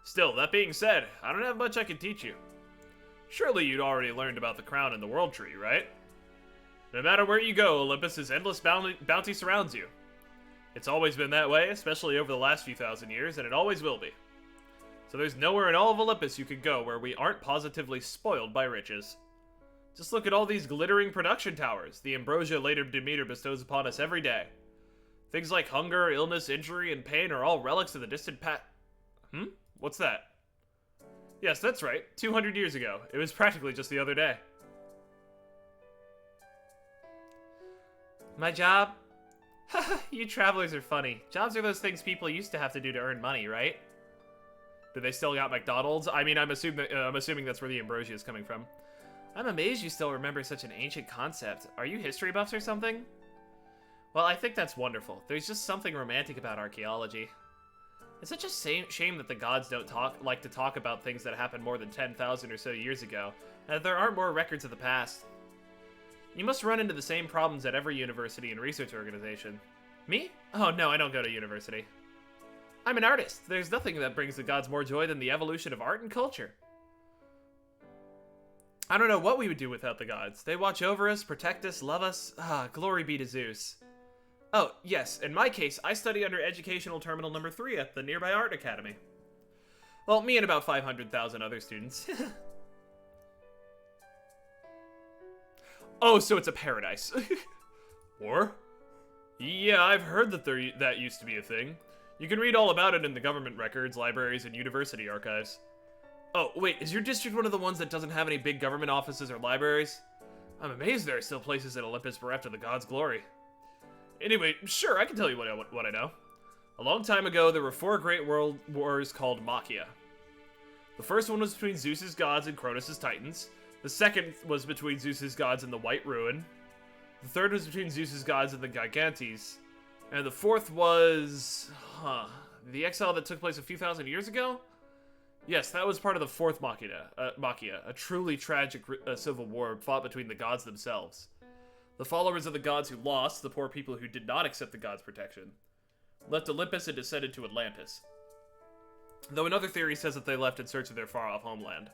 Still, that being said, I don't have much I can teach you. Surely you'd already learned about the crown and the world tree, right? No matter where you go, Olympus's endless bounty surrounds you. It's always been that way, especially over the last few thousand years, and it always will be. So there's nowhere in all of Olympus you could go where we aren't positively spoiled by riches. Just look at all these glittering production towers the ambrosia Lady Demeter bestows upon us every day. Things like hunger, illness, injury, and pain are all relics of the distant What's that? Yes, that's right. 200 years ago. It was practically just the other day. My job? You travelers are funny. Jobs are those things people used to have to do to earn money, right? Do they still got McDonald's? I mean, I'm assuming that's where the ambrosia is coming from. I'm amazed you still remember such an ancient concept. Are you history buffs or something? Well, I think that's wonderful. There's just something romantic about archaeology. It's such a shame that the gods don't like to talk about things that happened more than 10,000 or so years ago, and that there aren't more records of the past. You must run into the same problems at every university and research organization. Me? Oh no, I don't go to university. I'm an artist. There's nothing that brings the gods more joy than the evolution of art and culture. I don't know what we would do without the gods. They watch over us, protect us, love us. Glory be to Zeus. Oh, yes, in my case, I study under Educational Terminal number 3 at the nearby Art Academy. Well, me and about 500,000 other students. Oh, so it's a paradise. Or? Yeah, I've heard that that used to be a thing. You can read all about it in the government records, libraries, and university archives. Oh, wait, is your district one of the ones that doesn't have any big government offices or libraries? I'm amazed there are still places in Olympus bereft of the god's glory. Anyway, sure, I can tell you what I know. A long time ago, there were 4 great world wars called Machia. The first one was between Zeus's gods and Cronus' titans. The second was between Zeus's gods and the White Ruin. The third was between Zeus's gods and the Gigantes. And the fourth was... the exile that took place a few thousand years ago? Yes, that was part of the fourth Machia, a truly tragic civil war fought between the gods themselves. The followers of the gods who lost, the poor people who did not accept the gods' protection, left Olympus and descended to Atlantis. Though another theory says that they left in search of their far-off homeland.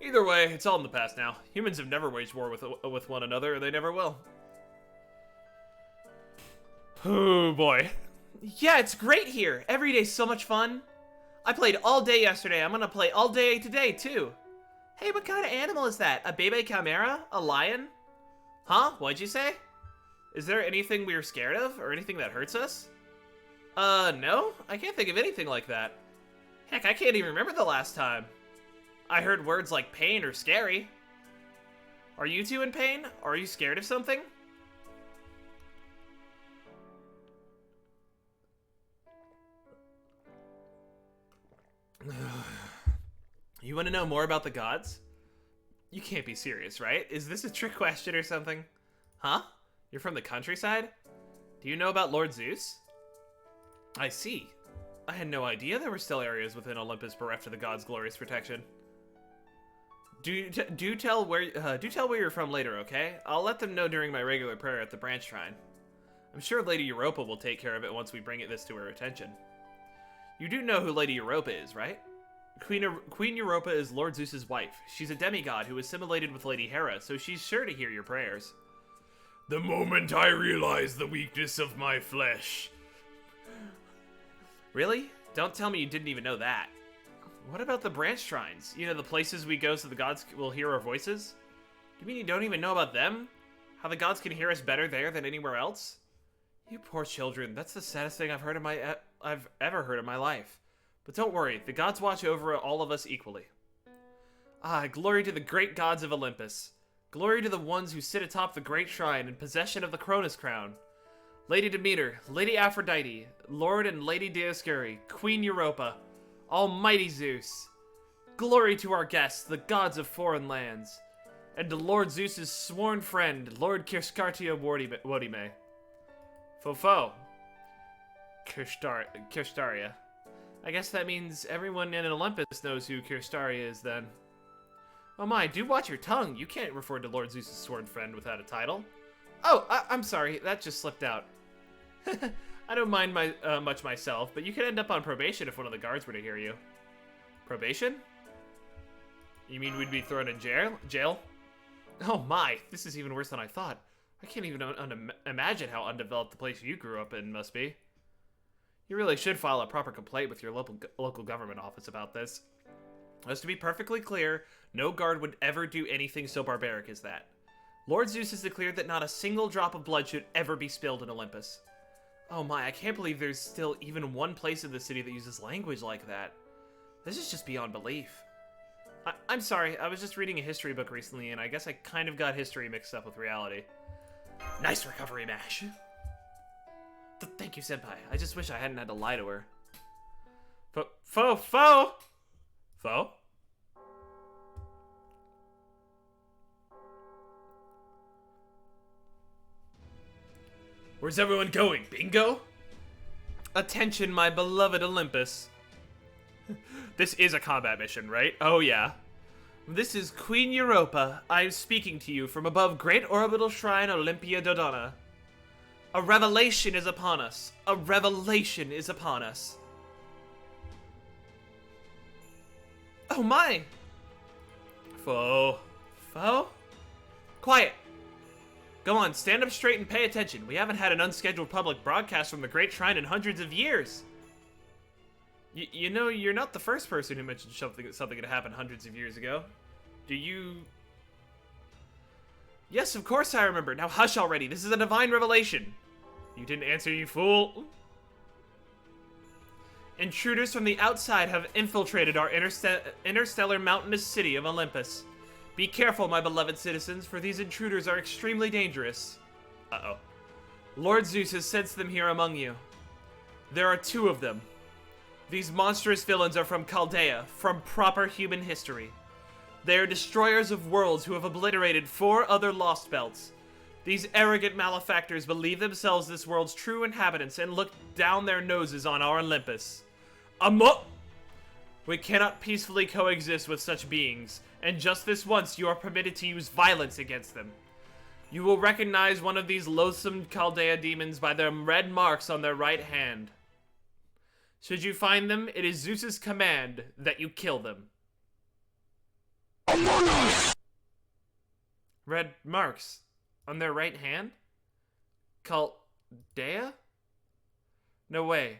Either way, it's all in the past now. Humans have never waged war with one another, and they never will. Oh boy. Yeah, it's great here. Every day's so much fun. I played all day yesterday. I'm gonna play all day today, too. Hey, what kind of animal is that? A baby chimera? A lion? Huh? What'd you say? Is there anything we're scared of, or anything that hurts us? No? I can't think of anything like that. Heck, I can't even remember the last time. I heard words like pain or scary. Are you two in pain? Or are you scared of something? You want to know more about the gods? You can't be serious, right? Is this a trick question or something? Huh? You're from the countryside? Do you know about Lord Zeus? I see. I had no idea there were still areas within Olympus bereft of the gods' glorious protection. Do tell where you're from later, okay? I'll let them know during my regular prayer at the branch shrine. I'm sure Lady Europa will take care of it once we bring this to her attention. You do know who Lady Europa is, right? Queen Europa is Lord Zeus's wife. She's a demigod who assimilated with Lady Hera, so she's sure to hear your prayers. The moment I realized the weakness of my flesh. Really? Don't tell me you didn't even know that. What about the branch shrines? You know, the places we go so the gods will hear our voices? Do you mean you don't even know about them? How the gods can hear us better there than anywhere else? You poor children, that's the saddest thing I've ever heard in my life. But don't worry, the gods watch over all of us equally. Glory to the great gods of Olympus. Glory to the ones who sit atop the great shrine in possession of the Cronus crown. Lady Demeter, Lady Aphrodite, Lord and Lady Dioscuri, Queen Europa, Almighty Zeus. Glory to our guests, the gods of foreign lands. And to Lord Zeus's sworn friend, Lord Kirskartia Wodime. Fofo. Kirstaria. I guess that means everyone in Olympus knows who Kirstaria is then. Oh my, do watch your tongue. You can't refer to Lord Zeus's sworn friend without a title. Oh, I'm sorry. That just slipped out. I don't mind much myself, but you could end up on probation if one of the guards were to hear you. Probation? You mean we'd be thrown in jail? Oh my, this is even worse than I thought. I can't even imagine how undeveloped the place you grew up in must be. You really should file a proper complaint with your local government office about this. As to be perfectly clear, no guard would ever do anything so barbaric as that. Lord Zeus has declared that not a single drop of blood should ever be spilled in Olympus. Oh my, I can't believe there's still even one place in the city that uses language like that. This is just beyond belief. I'm sorry, I was just reading a history book recently, and I guess I kind of got history mixed up with reality. Nice recovery, Mash. Thank you, Senpai. I just wish I hadn't had to lie to her. Fo? Where's everyone going? Bingo? Attention, my beloved Olympus. This is a combat mission, right? Oh, yeah. This is Queen Europa. I am speaking to you from above Great Orbital Shrine Olympia Dodona. A revelation is upon us. A revelation is upon us. Oh, my. Fo? Quiet. Go on, stand up straight and pay attention. We haven't had an unscheduled public broadcast from the Great Shrine in hundreds of years. You know, you're not the first person who mentioned something that happened hundreds of years ago. Do you... Yes, of course I remember. Now hush already. This is a divine revelation. You didn't answer, you fool. Intruders from the outside have infiltrated our interstellar mountainous city of Olympus. Be careful, my beloved citizens, for these intruders are extremely dangerous. Uh-oh. Lord Zeus has sent them here among you. There are 2 of them. These monstrous villains are from Chaldea, from proper human history. They are destroyers of worlds who have obliterated 4 other lost belts. These arrogant malefactors believe themselves this world's true inhabitants and look down their noses on our Olympus. We cannot peacefully coexist with such beings, and just this once you are permitted to use violence against them. You will recognize one of these loathsome Chaldea demons by their red marks on their right hand. Should you find them, it is Zeus's command that you kill them. Among Us! Red marks on their right hand? Chaldea? No way.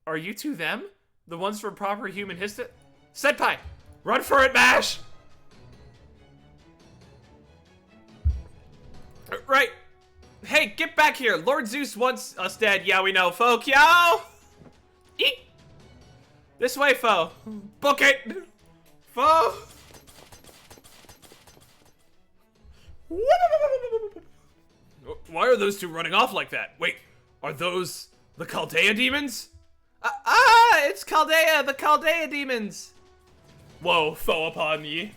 Are you 2 them? The ones from proper human history? Senpai! Run for it, Mash! Right. Hey, get back here. Lord Zeus wants us dead. Yeah, we know, folk. Yo! Eat! This way, Fo. Book it! Fo! Why are those 2 running off like that? Wait, are those the Chaldea demons? It's Chaldea, the Chaldea demons. Whoa, Fo upon ye.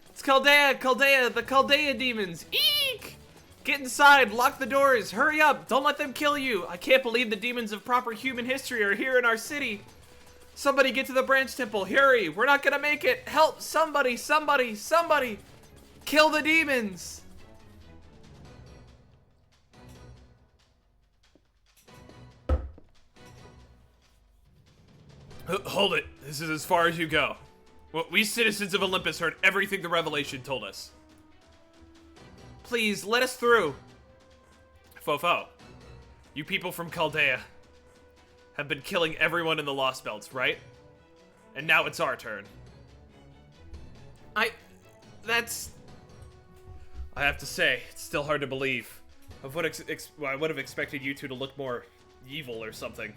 It's Chaldea, the Chaldea demons. Eek! Get inside, lock the doors, hurry up, don't let them kill you. I can't believe the demons of proper human history are here in our city. Somebody get to the branch temple, hurry, we're not gonna make it. Help, somebody. Kill the demons. Hold it, this is as far as you go. Well, we citizens of Olympus heard everything the revelation told us. Please, let us through. Fo, you people from Chaldea have been killing everyone in the Lost Belts, right? And now it's our turn. I have to say, it's still hard to believe. I would have expected you 2 to look more evil or something.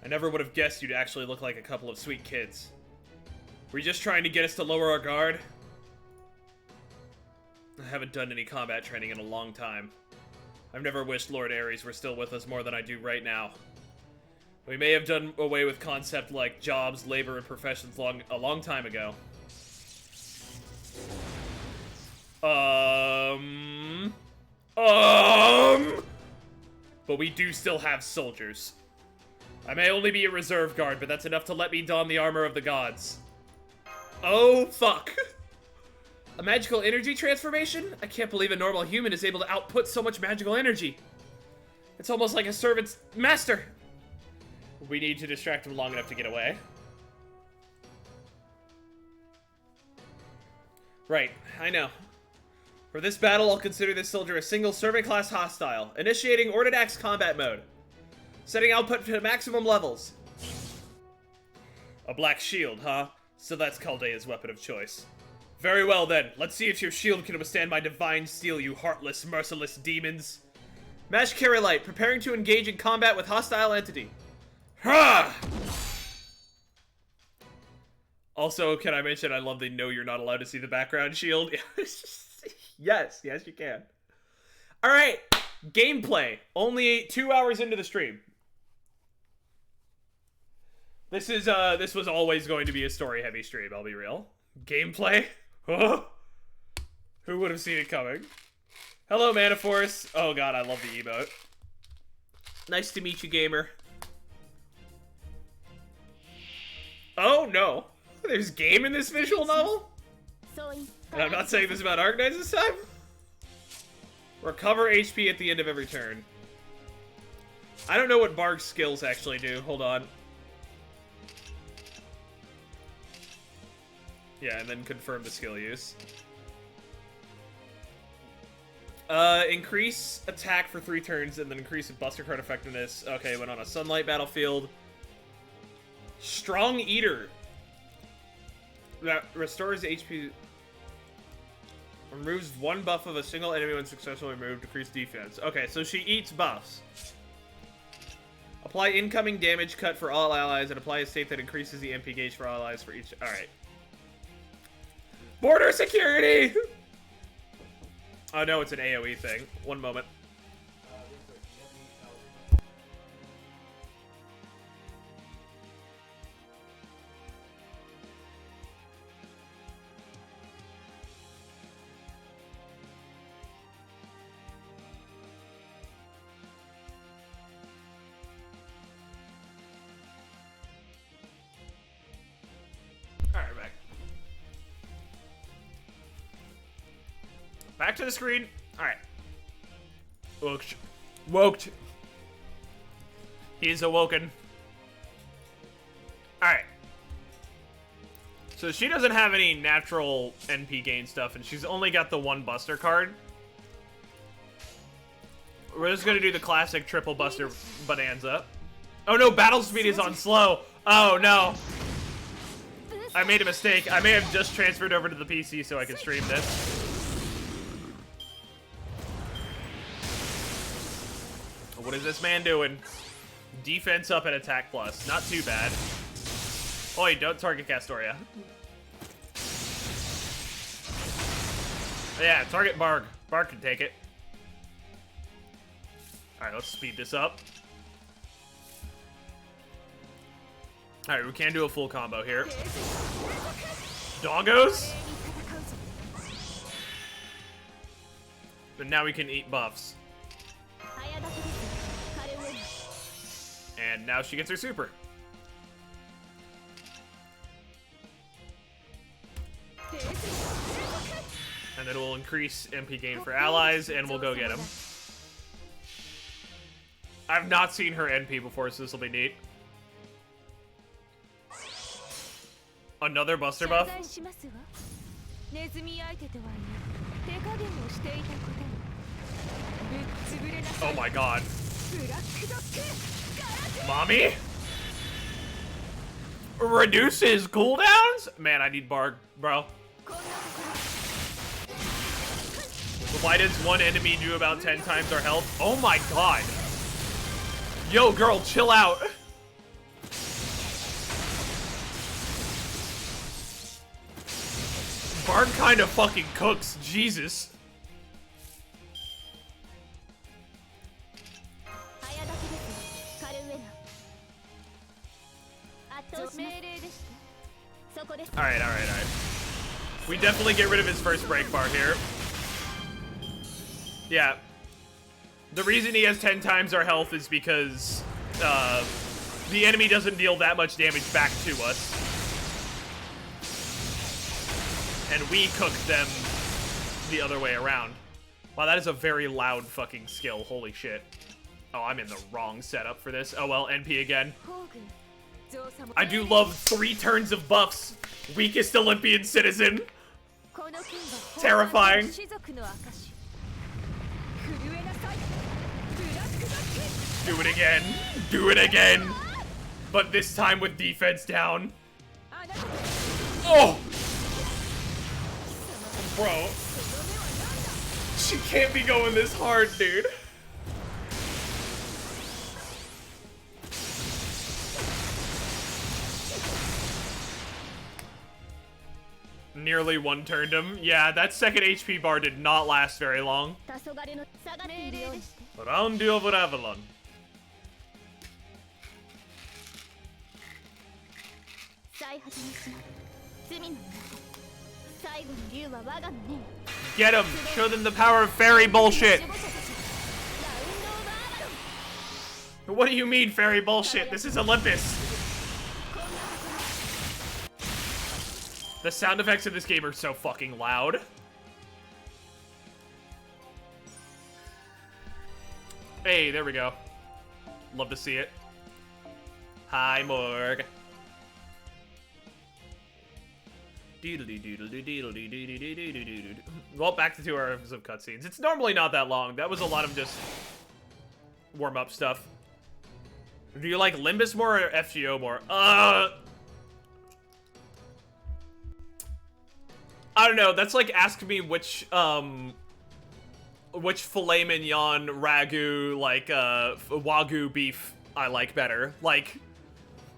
I never would have guessed you'd actually look like a couple of sweet kids. Were you just trying to get us to lower our guard? I haven't done any combat training in a long time. I've never wished Lord Ares were still with us more than I do right now. We may have done away with concepts like jobs, labor, and professions a long time ago. But we do still have soldiers. I may only be a reserve guard, but that's enough to let me don the armor of the gods. Oh, fuck. A magical energy transformation? I can't believe a normal human is able to output so much magical energy. It's almost like a servant's master. We need to distract him long enough to get away. Right, I know. For this battle, I'll consider this soldier a single servant class hostile. Initiating Ordidax combat mode. Setting output to maximum levels. A black shield, huh? So that's Caldea's weapon of choice. Very well then, let's see if your shield can withstand my divine steel, you heartless, merciless demons. Mash Carry Light, preparing to engage in combat with hostile entity. Ha! Also, can I mention I love the no you're not allowed to see the background shield? Yes, you can. Alright, gameplay. Only 2 hours into the stream. This was always going to be a story-heavy stream, I'll be real. Gameplay? Who would have seen it coming? Hello, Manaforce. Oh god, I love the emote. Nice to meet you, gamer. Oh no. There's game in this visual novel? And I'm not saying this about Arknights this time? Recover HP at the end of every turn. I don't know what Barg's skills actually do. Hold on. Yeah, and then confirm the skill use. Increase attack for 3 turns, and then increase Buster Card effectiveness. Okay, went on a sunlight battlefield. Strong Eater. That restores HP. Removes 1 buff of a single enemy when successfully removed. Decrease defense. Okay, so she eats buffs. Apply incoming damage cut for all allies, and apply a state that increases the MP gauge for all allies for each. Alright. Border security! Oh no, it's an AoE thing. One moment. Alright, back. Back to the screen. Alright. Woked. He is awoken. Alright. So she doesn't have any natural NP gain stuff, and she's only got the 1 Buster card. We're just gonna do the classic triple Buster bonanza. Oh no, battle speed is on slow. Oh no. I made a mistake. I may have just transferred over to the PC so I can stream this. What is this man doing? Defense up and attack plus. Not too bad. Oi, don't target Castoria. Yeah, target Barg. Barg can take it. Alright, let's speed this up. Alright, we can do a full combo here. Doggos? And now we can eat buffs. And now she gets her super. And then we'll increase MP gain for allies, and we'll go get him. I've not seen her NP before, so this will be neat. Another Buster buff? Oh my god. Mommy? Reduces cooldowns? Man, I need Barg, bro. Why does one enemy do about 10 times our health? Oh my god. Yo, girl, chill out. Barg kind of fucking cooks, Jesus. Alright. We definitely get rid of his first break bar here. Yeah. The reason he has 10 times our health is because the enemy doesn't deal that much damage back to us. and we cook them the other way around. Wow, that is a very loud fucking skill. Holy shit. Oh, I'm in the wrong setup for this. Oh well, NP again. I do love 3 turns of buffs. Weakest Olympian citizen. Terrifying. Do it again. Do it again. But this time with defense down. Oh! Bro. She can't be going this hard, dude. Nearly one-turned him. Yeah, that second HP bar did not last very long. Round over Avalon. Get him! Show them the power of fairy bullshit! What do you mean, fairy bullshit? This is Olympus! The sound effects in this game are so fucking loud. Hey, there we go. Love to see it. Hi, Morg. Well, back to 2 hours of cutscenes. It's normally not that long. That was a lot of just warm-up stuff. Do you like Olympus more or FGO more? I don't know. That's like ask me which filet mignon, ragu, like wagyu beef I like better. Like,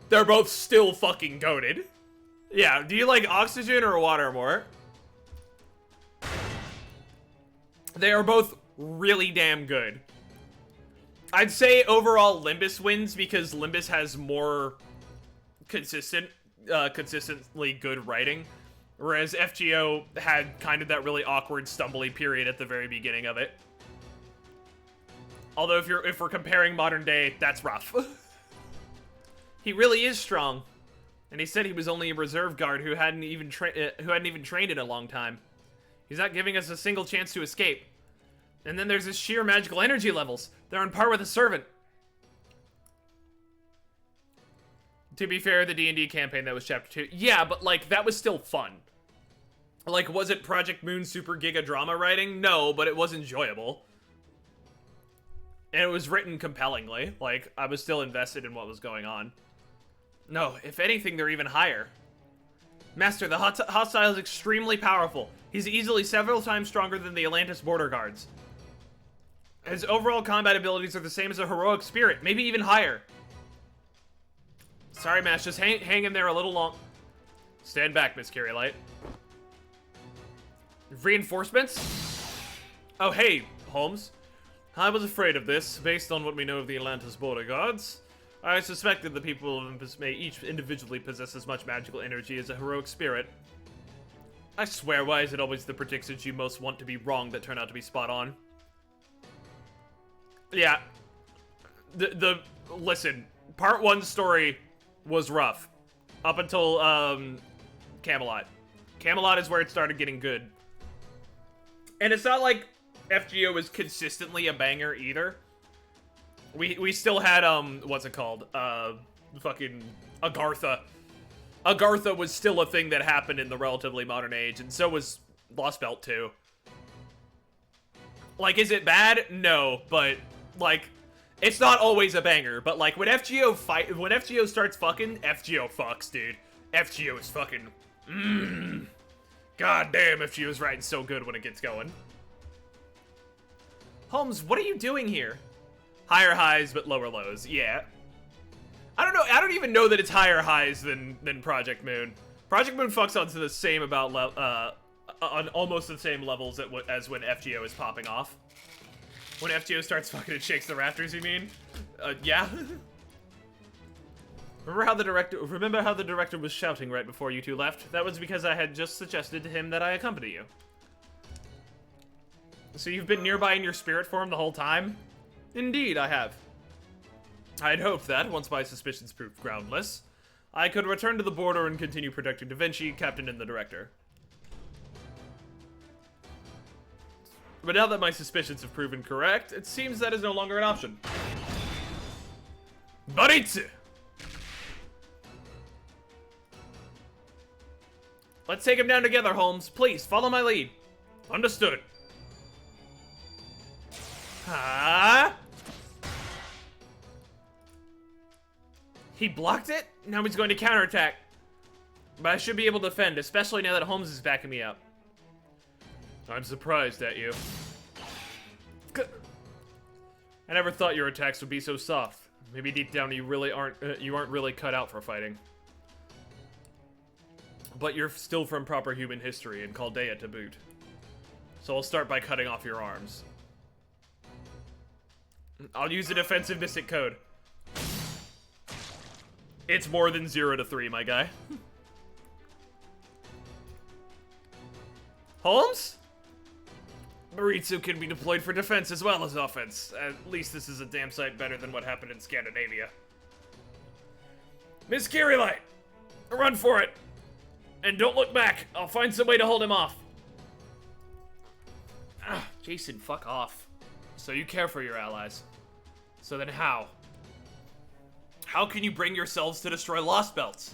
they're both still fucking goated. Yeah, do you like oxygen or water more? They are both really damn good. I'd say overall Olympus wins because Olympus has more consistently good writing, whereas FGO had kind of that really awkward, stumbly period at the very beginning of it. Although if we're comparing modern day, that's rough. He really is strong. And he said he was only a reserve guard who hadn't even trained in a long time. He's not giving us a single chance to escape. And then there's his sheer magical energy levels. They're on par with a servant. To be fair, the D&D campaign, that was chapter 2. Yeah, but like, that was still fun. Like, was it Project Moon super giga drama writing? No, but it was enjoyable. And it was written compellingly. Like, I was still invested in what was going on. No, if anything, they're even higher. Master, the hostile is extremely powerful. He's easily several times stronger than the Atlantis border guards. His overall combat abilities are the same as a heroic spirit, maybe even higher. Sorry, Mash, just hang in there a little long. Stand back, Miss Carrie-Light. Reinforcements? Oh, hey, Holmes. I was afraid of this, based on what we know of the Atlantis border guards. I suspected the people of Olympus may each individually possess as much magical energy as a heroic spirit. I swear, why is it always the predictions you most want to be wrong that turn out to be spot on? Yeah. Listen, part 1 story was rough. Up until, Camelot. Camelot is where it started getting good. And it's not like FGO was consistently a banger either. We still had, what's it called? Fucking Agartha. Agartha was still a thing that happened in the relatively modern age, and so was Lost Belt 2. Like, is it bad? No, but, like, it's not always a banger, but, like, when FGO starts fucking, FGO fucks, dude. FGO is fucking, God damn, FGO is writing so good when it gets going. Holmes, what are you doing here? Higher highs, but lower lows. Yeah. I don't know. I don't even know that it's higher highs than Project Moon. Project Moon fucks onto the same on almost the same levels as when FGO is popping off. When FGO starts fucking and shakes the rafters, you mean? Yeah. Remember how the director was shouting right before you two left? That was because I had just suggested to him that I accompany you. So you've been nearby in your spirit form the whole time? Indeed, I have. I had hoped that, once my suspicions proved groundless, I could return to the border and continue protecting Da Vinci, Captain, and the Director. But now that my suspicions have proven correct, it seems that is no longer an option. Baritsu! Let's take him down together, Holmes. Please, follow my lead. Understood. Ah! He blocked it? Now he's going to counterattack. But I should be able to defend, especially now that Holmes is backing me up. I'm surprised at you. I never thought your attacks would be so soft. Maybe deep down you aren't really cut out for fighting. But you're still from proper human history and Chaldea to boot. So I'll start by cutting off your arms. I'll use a defensive mystic code. It's more than 0 to 3, my guy. Holmes? Baritsu can be deployed for defense as well as offense. At least this is a damn sight better than what happened in Scandinavia. Miss Carrylight, run for it. And don't look back. I'll find some way to hold him off. Ah, Jason, fuck off. So you care for your allies. So then how? How can you bring yourselves to destroy Lost Belts?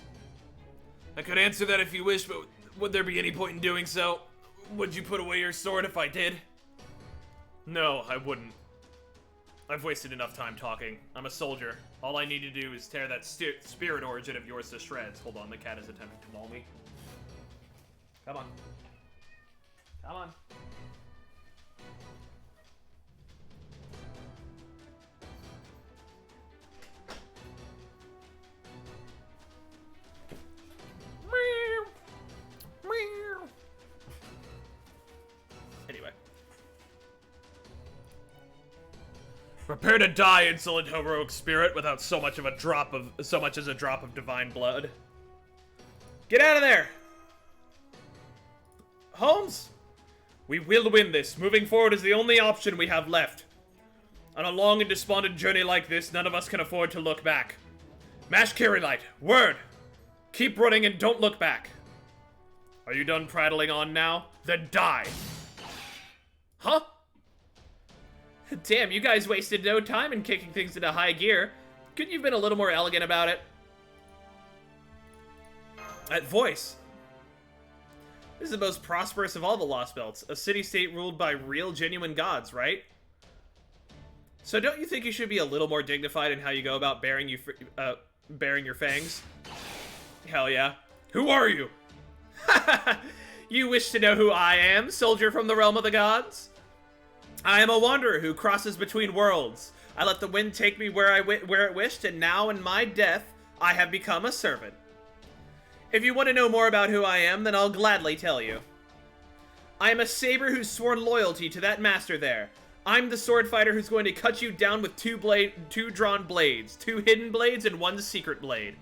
I could answer that if you wish, but would there be any point in doing so? Would you put away your sword if I did? No, I wouldn't. I've wasted enough time talking. I'm a soldier. All I need to do is tear that spirit origin of yours to shreds. Hold on, the cat is attempting to maul me. Come on. Come on. Anyway. Prepare to die, insolent heroic spirit, without so much as a drop of divine blood. Get out of there! Holmes! We will win this. Moving forward is the only option we have left. On a long and despondent journey like this, none of us can afford to look back. Mash Carrylight, word! Keep running and don't look back. Are you done prattling on now? Then die! Huh? Damn, you guys wasted no time in kicking things into high gear. Couldn't you have been a little more elegant about it? That voice. This is the most prosperous of all the Lost Belts. A city-state ruled by real, genuine gods, right? So don't you think you should be a little more dignified in how you go about bearing your fangs? Hell yeah. Who are you? You wish to know who I am, soldier from the realm of the gods? I am a wanderer who crosses between worlds. I let the wind take me where it wished, and now in my death, I have become a servant. If you want to know more about who I am, then I'll gladly tell you. I am a saber who's sworn loyalty to that master there. I'm the sword fighter who's going to cut you down with two drawn blades, 2 hidden blades, and 1 secret blade.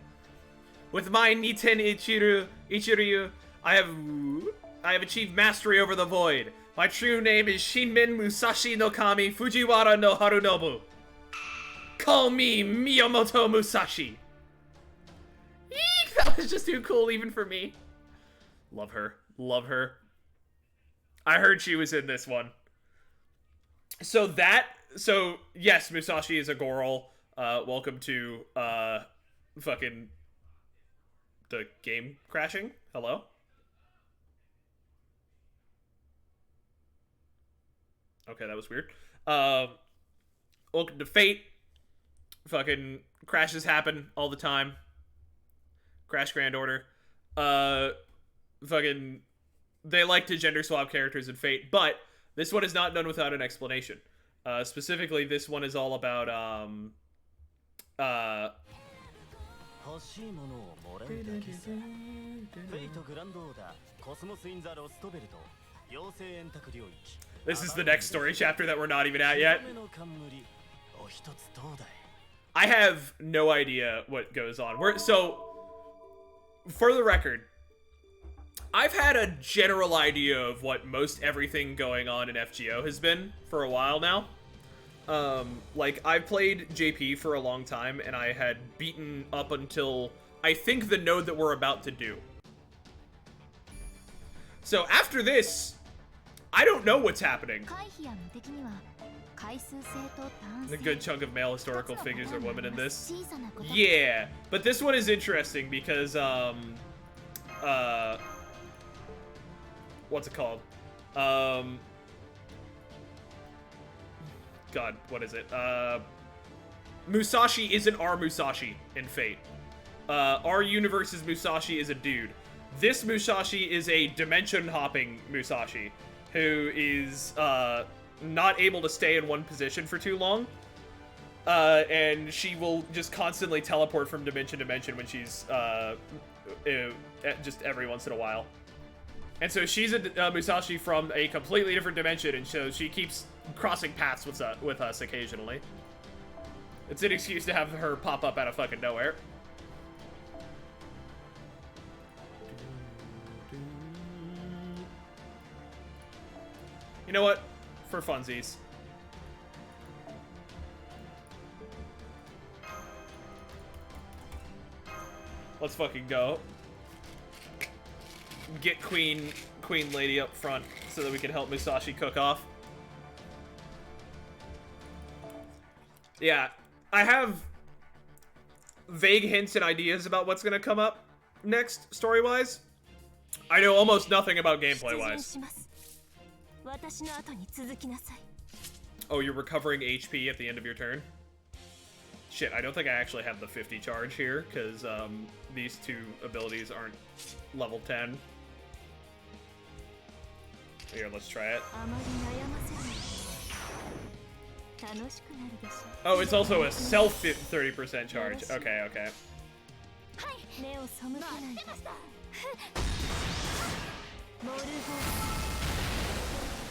With my Niten Ichiryu, I have achieved mastery over the void. My true name is Shinmen Musashi no Kami Fujiwara no Harunobu. Call me Miyamoto Musashi. Eek, that was just too cool even for me. Love her. Love her. I heard she was in this one. So yes, Musashi is a Goral. Welcome to, fucking the game crashing. Hello? Okay, that was weird. Welcome to Fate. Fucking crashes happen all the time. Crash Grand Order. Fucking, they like to gender swap characters in Fate, but this one is not done without an explanation. Specifically, this one is all about, this is the next story chapter that we're not even at yet. I have no idea what goes on. So, for the record, I've had a general idea of what most everything going on in FGO has been for a while now. Like, I've played JP for a long time, and I had beaten up until, I think, the node that we're about to do. So after this, I don't know what's happening. A good chunk of male historical figures are women in this. Yeah, but this one is interesting because, what's it called? God, what is it? Musashi isn't our Musashi in Fate. Our universe's Musashi is a dude. This Musashi is a dimension-hopping Musashi who is, not able to stay in one position for too long. And she will just constantly teleport from dimension to dimension when she's, just every once in a while. And so she's a Musashi from a completely different dimension, and so she keeps crossing paths with us occasionally. It's an excuse to have her pop up out of fucking nowhere. You know what? For funsies. Let's fucking go. Get Queen Lady up front so that we can help Musashi cook off. Yeah, I have vague hints and ideas about what's gonna come up next, story-wise. I know almost nothing about gameplay-wise. Oh, you're recovering HP at the end of your turn? Shit, I don't think I actually have the 50 charge here, because these two abilities aren't level 10. Here, let's try it. Oh, it's also a self 30% charge. Okay, okay.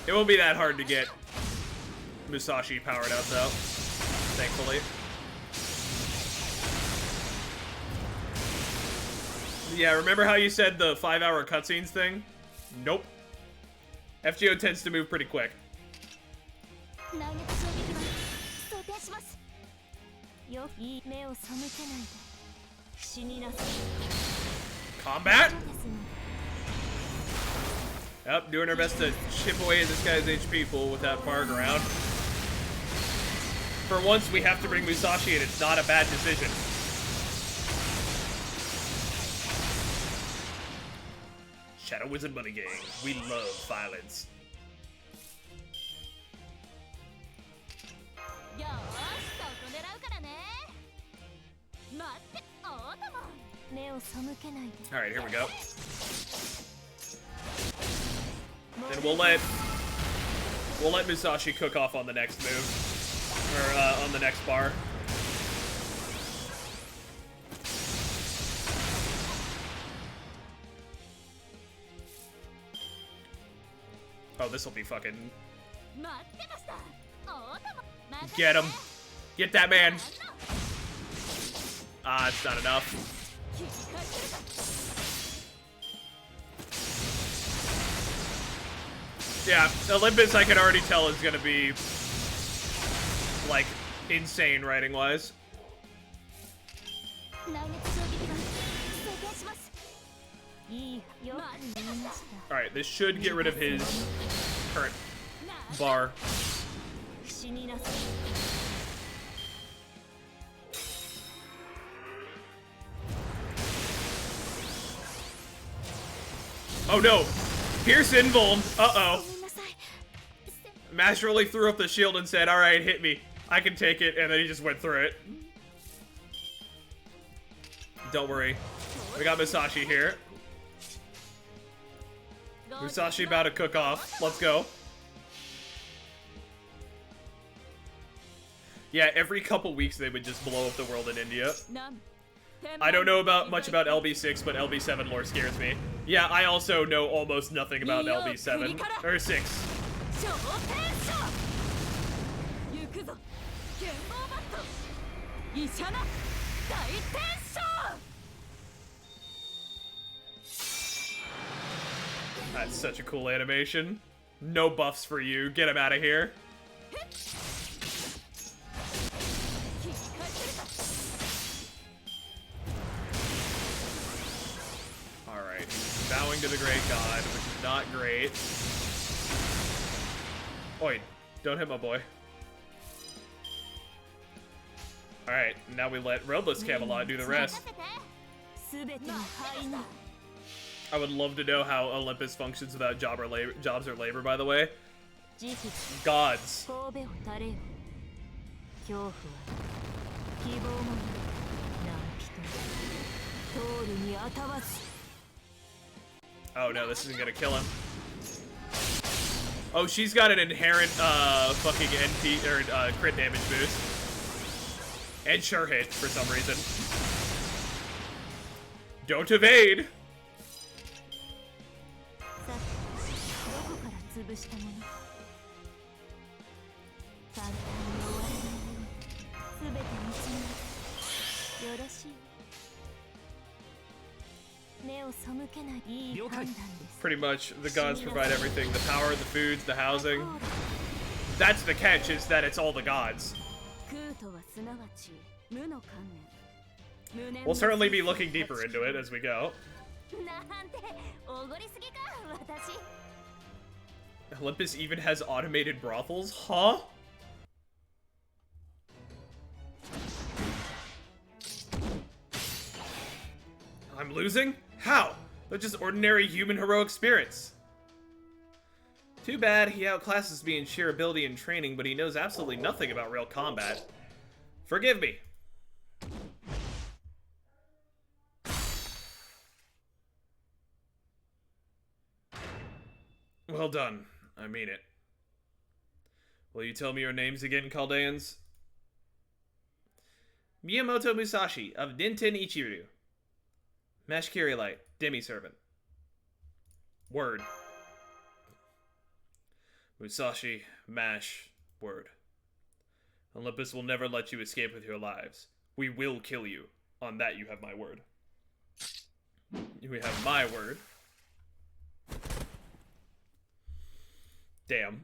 It won't be that hard to get Musashi powered up, though, thankfully. Yeah, remember how you said the 5-hour cutscenes thing? Nope. FGO tends to move pretty quick. Combat? Yep, doing our best to chip away at this guy's HP pool with that Parg around. For once, we have to bring Musashi in. It's not a bad decision. Shadow Wizard Money Gang. We love violence. Alright, here we go. Then we'll let Musashi cook off on the next move. Or on the next bar. Oh, this'll be fucking... Get him. Get that man. Ah, it's not enough. Yeah, Olympus I can already tell is gonna be, like, insane writing-wise. Alright, this should get rid of his current bar. Oh no! Pierce invulned! Uh-oh. Master Relief threw up the shield and said, alright, hit me. I can take it, and then he just went through it. Don't worry. We got Musashi here. Musashi about to cook off. Let's go. Yeah, every couple weeks they would just blow up the world in India. I don't know much about LB6, but LB7 lore scares me. Yeah, I also know almost nothing about LB7. Or 6. That's such a cool animation. No buffs for you. Get him out of here. Alright, bowing to the great god, which is not great. Oi, don't hit my boy. Alright, now we let Roadless Camelot do the rest. I would love to know how Olympus functions without jobs or labor, by the way. Gods. Oh no, this isn't gonna kill him. Oh, she's got an inherent fucking NP or crit damage boost. And sure hit for some reason. Don't evade! Pretty much, the gods provide everything. The power, the foods, the housing. That's the catch, is that it's all the gods. We'll certainly be looking deeper into it as we go. Olympus even has automated brothels? Huh? I'm losing? How? They're just ordinary human heroic spirits. Too bad, he outclasses me in sheer ability and training, but he knows absolutely nothing about real combat. Forgive me. Well done. I mean it. Will you tell me your names again, Chaldeans? Miyamoto Musashi of Ninten Ichiru. Mash Kirilite, demi-servant. Word. Musashi, Mash, word. Olympus will never let you escape with your lives. We will kill you. On that you have my word. We have my word. Damn.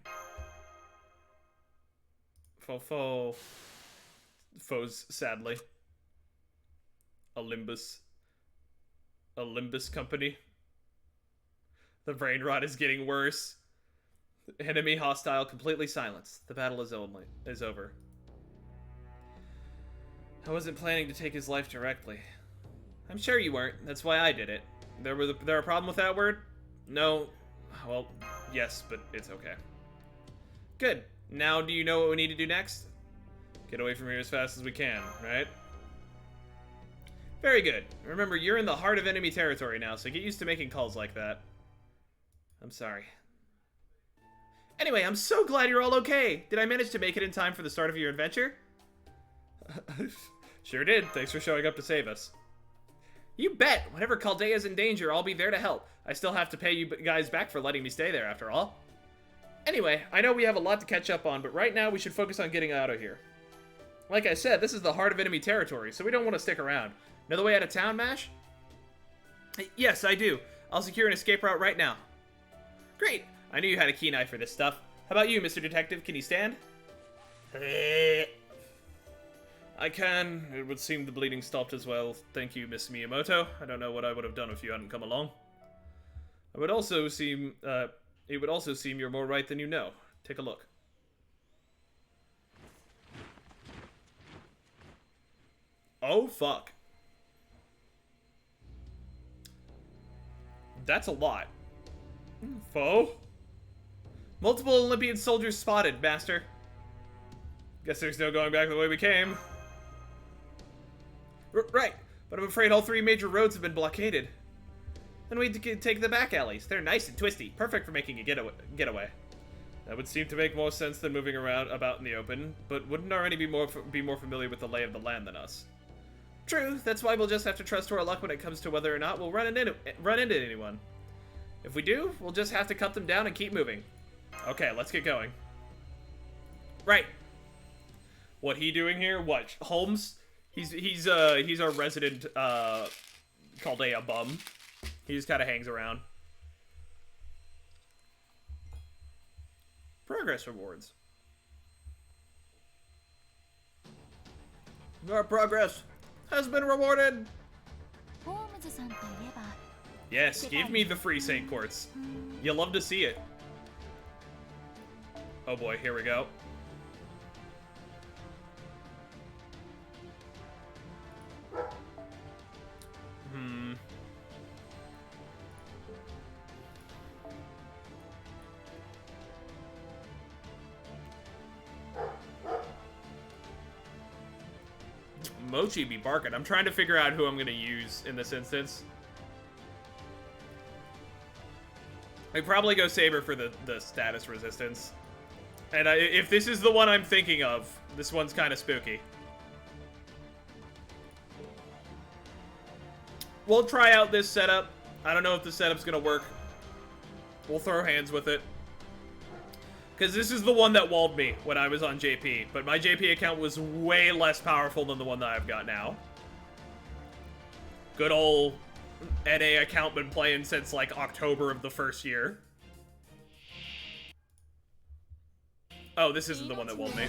Foes, sadly. Olympus company. The brain rot is getting worse. Enemy hostile completely silenced. The battle is over. I wasn't planning to take his life directly. I'm sure you weren't. That's why I did it. There a problem with that word? No. Well, yes, but it's okay. Good. Now do you know what we need to do next? Get away from here as fast as we can, right? Very good. Remember, you're in the heart of enemy territory now, so get used to making calls like that. I'm sorry. Anyway, I'm so glad you're all okay. Did I manage to make it in time for the start of your adventure? Sure did. Thanks for showing up to save us. You bet. Whenever Chaldea's in danger, I'll be there to help. I still have to pay you guys back for letting me stay there, after all. Anyway, I know we have a lot to catch up on, but right now we should focus on getting out of here. Like I said, this is the heart of enemy territory, so we don't want to stick around. Know the way out of town, Mash? Yes, I do. I'll secure an escape route right now. Great. I knew you had a keen eye for this stuff. How about you, Mr. Detective? Can you stand? I can. It would seem the bleeding stopped as well. Thank you, Miss Miyamoto. I don't know what I would have done if you hadn't come along. It would also seem you're more right than you know. Take a look. Oh, fuck. That's a lot. Foe? Multiple Olympian soldiers spotted, Master. Guess there's no going back the way we came. Right, but I'm afraid all 3 major roads have been blockaded. Then we take the back alleys. They're nice and twisty, perfect for making a getaway. That would seem to make more sense than moving around about in the open, but wouldn't our enemy be more familiar with the lay of the land than us? True, that's why we'll just have to trust to our luck when it comes to whether or not we'll run into anyone. If we do, we'll just have to cut them down and keep moving. Okay, let's get going. Right. What he doing here? What, Holmes? He's our resident Chaldea bum. He just kind of hangs around. Progress rewards. Our progress has been rewarded. Yes, give me the free Saint Quartz. You'll love to see it. Oh boy, here we go. Mochi be barking. I'm trying to figure out who I'm gonna use in this instance. I'd probably go Saber for the status resistance. And if this is the one I'm thinking of, this one's kind of spooky. We'll try out this setup. I don't know if the setup's gonna work. We'll throw hands with it. Because this is the one that walled me when I was on JP. But my JP account was way less powerful than the one that I've got now. Good old NA account been playing since like October of the first year. Oh, this isn't the one that walled me.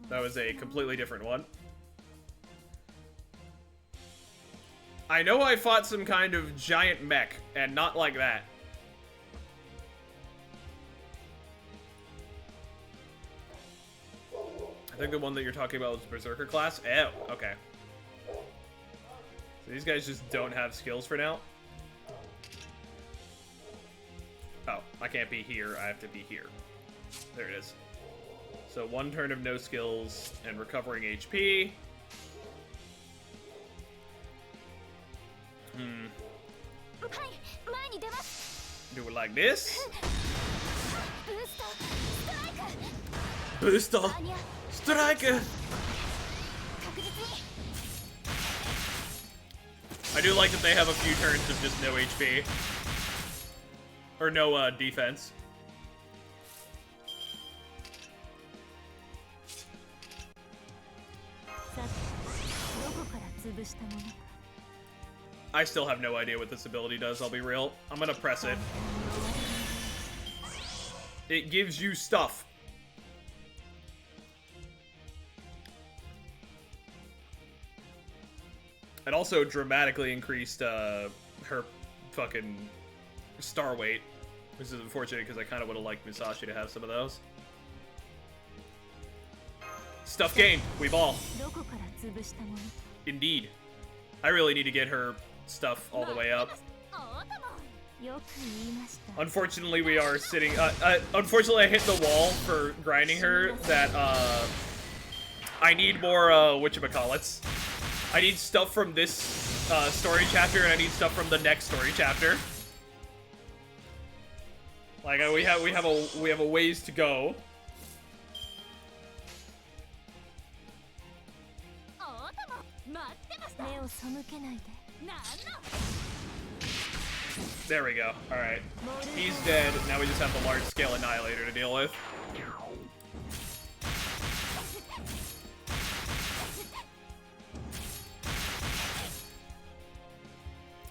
That was a completely different one. I know I fought some kind of giant mech, and not like that. I think the one that you're talking about was Berserker class. Oh, okay. So these guys just don't have skills for now. Oh, I can't be here. I have to be here. There it is. So 1 turn of no skills and recovering HP. Do it like this. Booster! Striker! I do like that they have a few turns of just no HP. Or no defense. I still have no idea what this ability does, I'll be real. I'm gonna press it. It gives you stuff. It also dramatically increased her fucking star weight, which is unfortunate because I kind of would have liked Musashi to have some of those. Stuff gained. We ball. Indeed. I really need to get her stuff all the way up. Unfortunately, we are sitting... unfortunately, I hit the wall for grinding her that, I need more, whatchamacallits. I need stuff from this, story chapter, and I need stuff from the next story chapter. Like, we have a ways to go. There we go. Alright. He's dead. Now we just have the large-scale Annihilator to deal with.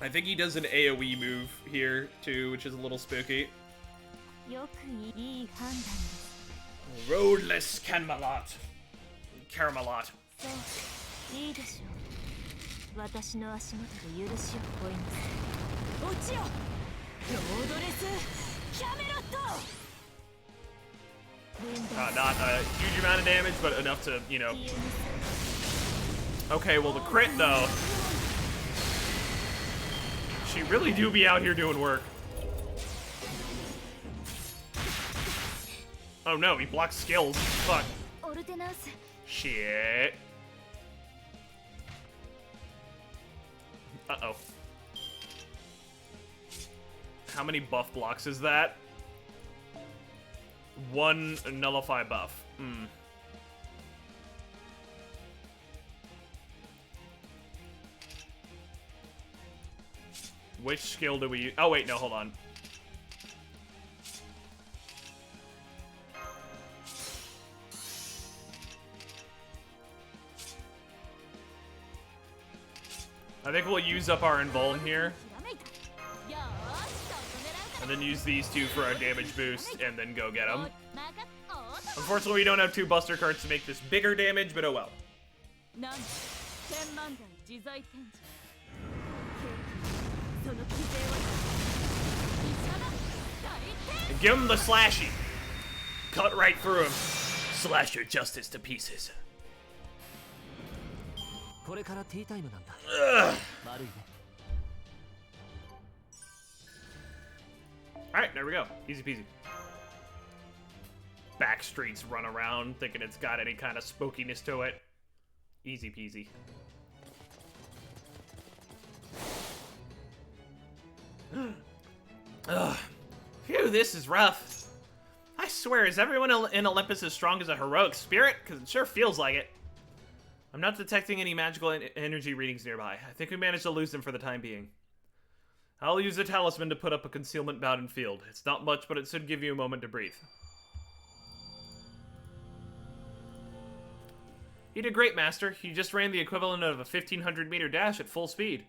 I think he does an AoE move here, too, which is a little spooky. Roadless Camelot. Caramelot. Not a huge amount of damage, but enough to, you know. Okay, well the crit, though. She really do be out here doing work. Oh no, he blocks skills. Fuck. Shit. Uh-oh. How many buff blocks is that? 1 nullify buff. Hmm. Which skill do we use? Oh, wait, no, hold on. I think we'll use up our invuln here. And then use these two for our damage boost, and then go get them. Unfortunately, we don't have 2 buster cards to make this bigger damage, but oh well. And give him the slashy. Cut right through him. Slash your justice to pieces. Ugh. Alright, there we go. Easy peasy. Back streets run around thinking it's got any kind of spookiness to it. Easy peasy. Ugh. Phew, this is rough. I swear, is everyone in Olympus as strong as a heroic spirit? Because it sure feels like it. I'm not detecting any magical energy readings nearby. I think we managed to lose them for the time being. I'll use a talisman to put up a concealment-bound field. It's not much, but it should give you a moment to breathe. You did great, Master. You just ran the equivalent of a 1,500-meter dash at full speed.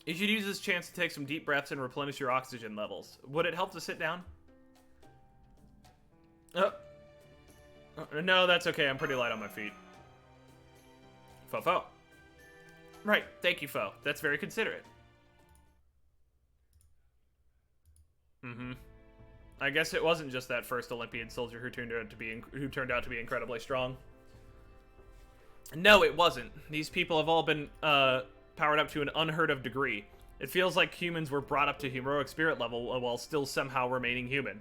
You should use this chance to take some deep breaths and replenish your oxygen levels. Would it help to sit down? No, that's okay. I'm pretty light on my feet. Fo. Right, thank you, Fo. That's very considerate. I guess it wasn't just that first Olympian soldier who turned out to be incredibly strong. No, it wasn't. These people have all been powered up to an unheard of degree. It feels like humans were brought up to heroic spirit level while still somehow remaining human.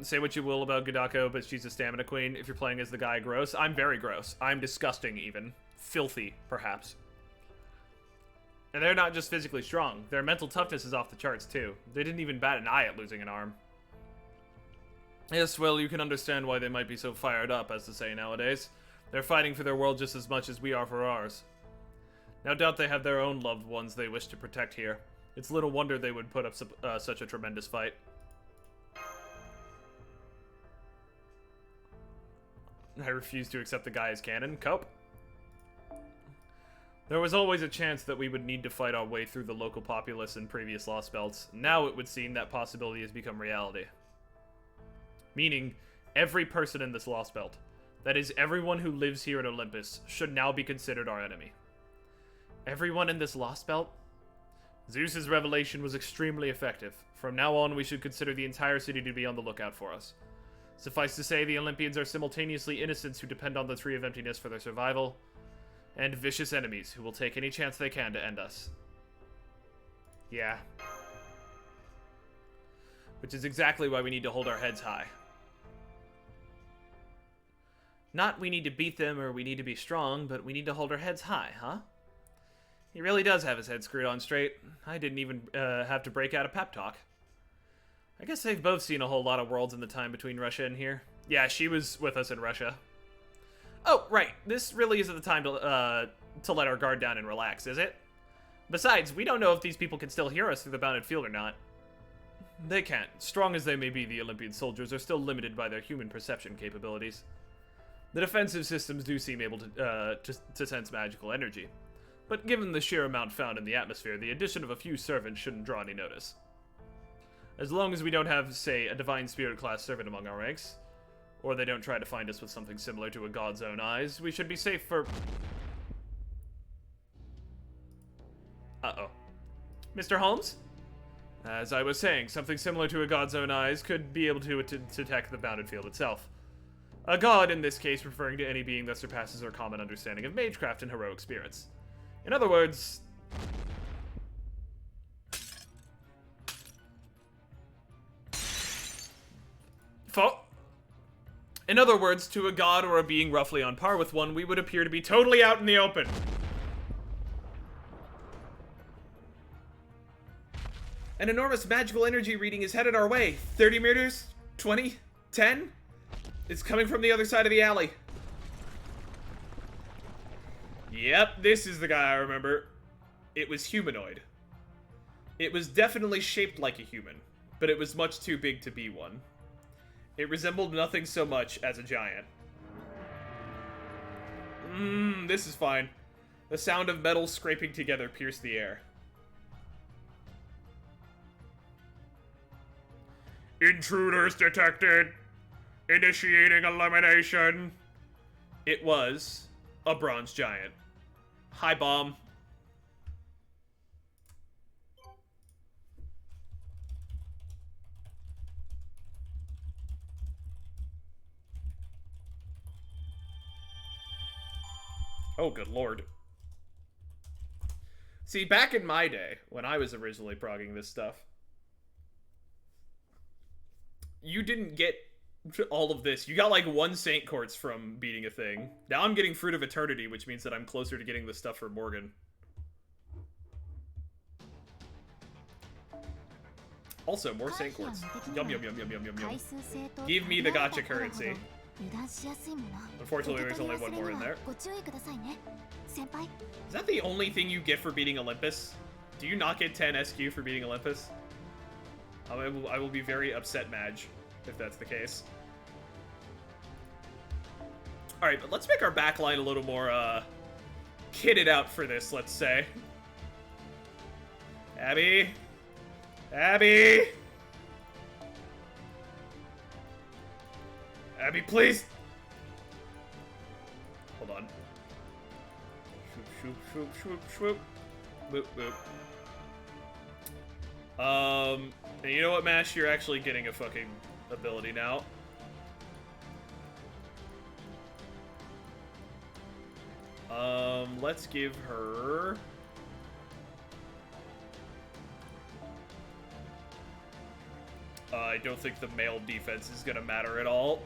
Say what you will about Gadako, but she's a stamina queen. If you're playing as the guy gross, I'm very gross. I'm disgusting even. Filthy, perhaps. And they're not just physically strong. Their mental toughness is off the charts, too. They didn't even bat an eye at losing an arm. Yes, well, you can understand why they might be so fired up, as to say nowadays. They're fighting for their world just as much as we are for ours. No doubt they have their own loved ones they wish to protect here. It's little wonder they would put up such a tremendous fight. I refuse to accept the guy as canon. Cope. There was always a chance that we would need to fight our way through the local populace in previous Lost Belts. Now it would seem that possibility has become reality. Meaning, every person in this Lost Belt, that is, everyone who lives here in Olympus, should now be considered our enemy. Everyone in this Lost Belt? Zeus's revelation was extremely effective. From now on, we should consider the entire city to be on the lookout for us. Suffice to say, the Olympians are simultaneously innocents who depend on the Tree of Emptiness for their survival, and vicious enemies who will take any chance they can to end us. Yeah. Which is exactly why we need to hold our heads high. Not we need to beat them or we need to be strong, but we need to hold our heads high, huh? He really does have his head screwed on straight. I didn't even have to break out a pep talk. I guess they've both seen a whole lot of worlds in the time between Russia and here. Yeah, she was with us in Russia. Oh, right. This really isn't the time to let our guard down and relax, is it? Besides, we don't know if these people can still hear us through the bounded field or not. They can't. Strong as they may be, the Olympian soldiers are still limited by their human perception capabilities. The defensive systems do seem able to sense magical energy. But given the sheer amount found in the atmosphere, the addition of a few servants shouldn't draw any notice. As long as we don't have, say, a Divine Spirit class servant among our ranks, or they don't try to find us with something similar to a God's own eyes, we should be safe for... Uh-oh. Mr. Holmes? As I was saying, something similar to a God's own eyes could be able to detect the bounded field itself. A god, in this case, referring to any being that surpasses our common understanding of magecraft and heroic spirits. In other words... In other words, to a god or a being roughly on par with one, we would appear to be totally out in the open. An enormous magical energy reading is headed our way. 30 meters? 20? 10? It's coming from the other side of the alley. Yep, this is the guy I remember. It was humanoid. It was definitely shaped like a human, but it was much too big to be one. It resembled nothing so much as a giant. This is fine. The sound of metal scraping together pierced the air. Intruders detected. Initiating elimination. It was a bronze giant. Hi, Bomb. Oh, good lord. See, back in my day, when I was originally progging this stuff, you didn't get all of this. You got like 1 Saint Quartz from beating a thing. Now I'm getting Fruit of Eternity, which means that I'm closer to getting the stuff for Morgan. Also, more Saint Quartz. Yum, yum, yum, yum, yum, yum, yum. Give me the gacha currency. Unfortunately, there's only 1 more in there. Is that the only thing you get for beating Olympus? Do you not get 10 SQ for beating Olympus? I will be very upset, Madge, if that's the case. Alright, but let's make our backline a little more, kitted out for this, let's say. Abby? Abby! Abby, please! Hold on. Swoop, swoop, swoop, swoop, swoop. Boop, boop. And you know what, Mash? You're actually getting a fucking ability now. Let's give her... I don't think the male defense is gonna matter at all.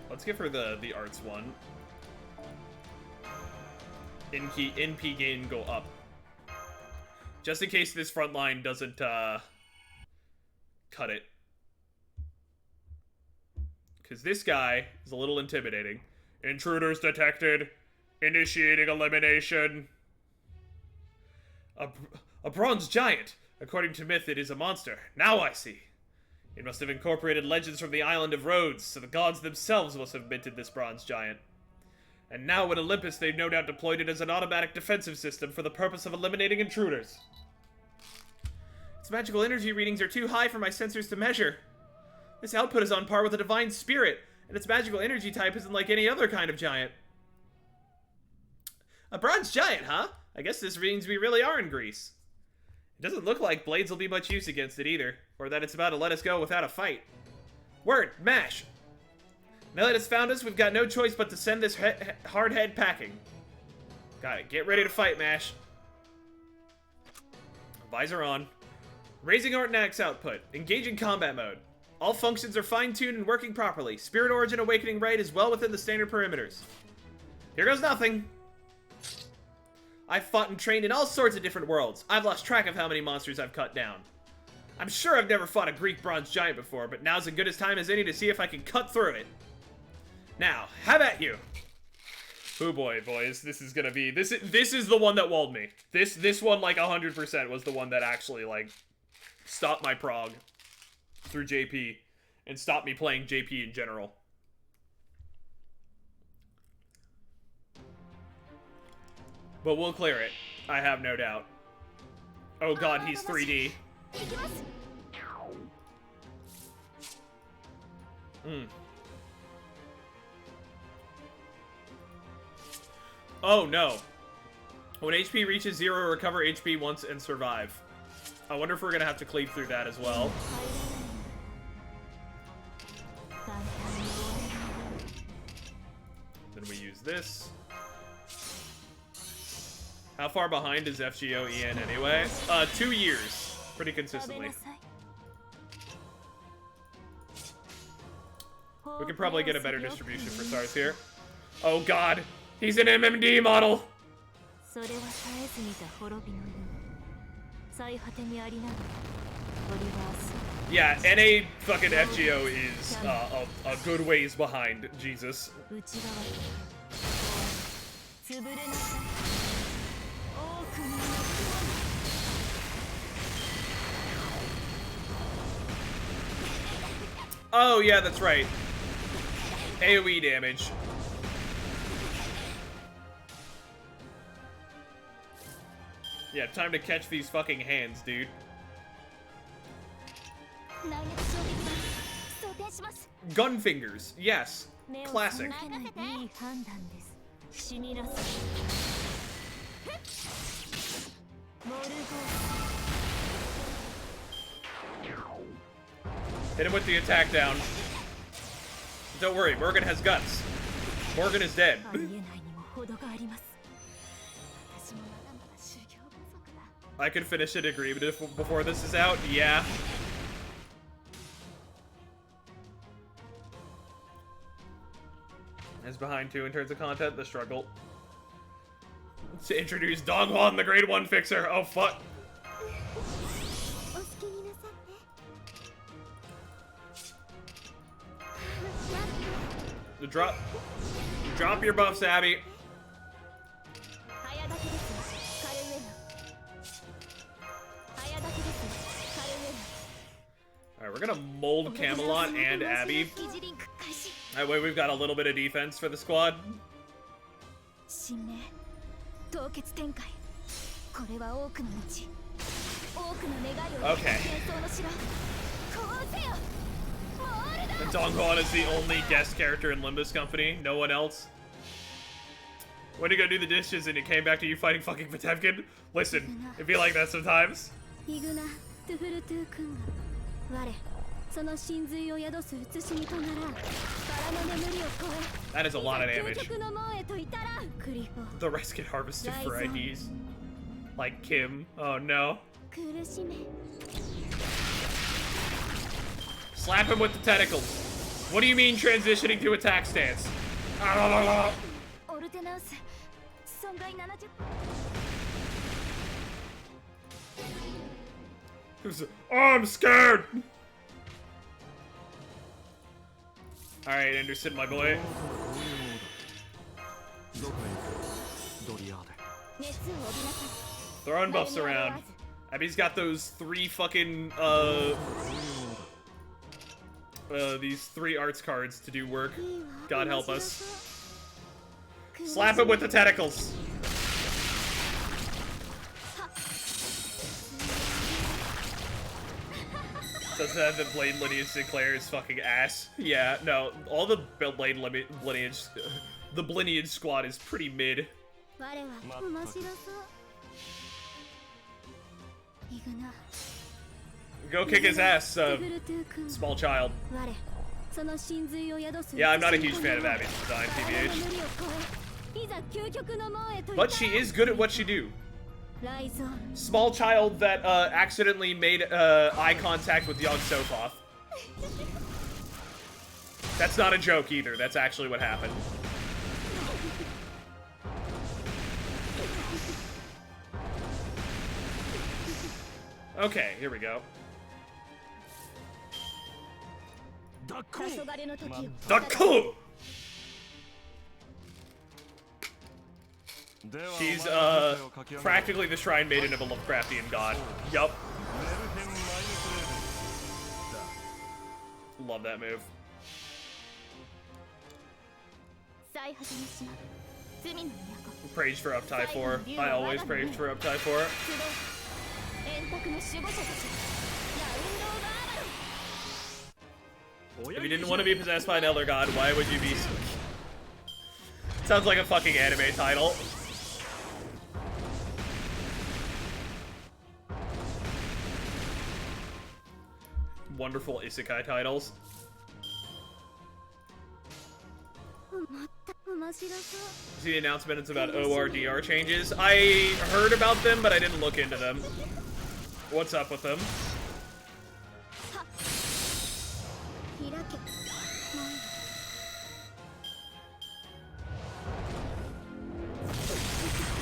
Let's give her the arts one. NP gain go up. Just in case this front line doesn't, cut it. Because this guy is a little intimidating. Intruders detected. Initiating elimination. A bronze giant. According to myth, it is a monster. Now I see. It must have incorporated legends from the island of Rhodes, so the gods themselves must have minted this bronze giant. And now at Olympus, they've no doubt deployed it as an automatic defensive system for the purpose of eliminating intruders. Its magical energy readings are too high for my sensors to measure. This output is on par with a divine spirit, and its magical energy type isn't like any other kind of giant. A bronze giant, huh? I guess this means we really are in Greece. It doesn't look like Blades will be much use against it either, or that it's about to let us go without a fight. Word, mash! Now that it's found us, we've got no choice but to send this hard head packing. Got it. Get ready to fight, Mash. Visor on. Raising Artnax output. Engaging combat mode. All functions are fine-tuned and working properly. Spirit Origin Awakening Rate is well within the standard perimeters. Here goes nothing. I've fought and trained in all sorts of different worlds. I've lost track of how many monsters I've cut down. I'm sure I've never fought a Greek bronze giant before, but now's as good a time as any to see if I can cut through it. Now, have at you. Oh boy, boys, this is gonna be, this is the one that walled me. This one, like, 100% was the one that actually, like, stopped my prog through JP and stopped me playing JP in general. But we'll clear it, I have no doubt. Oh god, he's 3D. Oh no. When HP reaches 0, recover HP once and survive. I wonder if we're gonna have to cleave through that as well. Then we use this. How far behind is FGO EN anyway? 2 years. Pretty consistently. We could probably get a better distribution for stars here. Oh god, he's an MMD model! Yeah, NA fucking FGO is a good ways behind, Jesus. Oh yeah, that's right. AoE damage. Yeah, time to catch these fucking hands, dude. Gun fingers, yes. Classic. Hit him with the attack down. Don't worry, Morgan has guts. Morgan is dead. I could finish a degree before this is out? Yeah. Is behind 2 in terms of content, the struggle. To introduce Dongwon, the grade 1 fixer. Oh, fuck. Drop your buffs, Abby. Alright, we're gonna mold Camelot and Abby. That way we've got a little bit of defense for the squad. Okay. And Dongwon is the only guest character in Olympus Company. No one else. When you go do the dishes and it came back to you fighting fucking Potemkin? Listen, it'd be like that sometimes. That is a lot of damage. The rest get harvested for IDs. Like Kim. Oh no. Slap him with the tentacles. What do you mean transitioning to attack stance? Oh, I'm scared! Alright, Anderson, my boy. Throwing buffs around. Abby's got those 3 fucking, these 3 arts cards to do work. God help us. Slap him with the tentacles. Doesn't have the Blade lineage Sinclair is fucking ass. Yeah, no, all the Blade lineage, the lineage squad is pretty mid. Go kick his ass, small child. Yeah, I'm not a huge fan of Abby's design, TBH. But she is good at what she do. Small child that accidentally made eye contact with young Sophoth. That's not a joke either, that's actually what happened. Okay, here we go. Daku! She's, practically the Shrine Maiden of a Lovecraftian god. Yup. Love that move. Praise for Uptie 4. I always praise for Uptie 4. If you didn't want to be possessed by an Elder God, why would you be... Sounds like a fucking anime title. Wonderful isekai titles. See the announcements about ORDR changes? I heard about them, but I didn't look into them. What's up with them?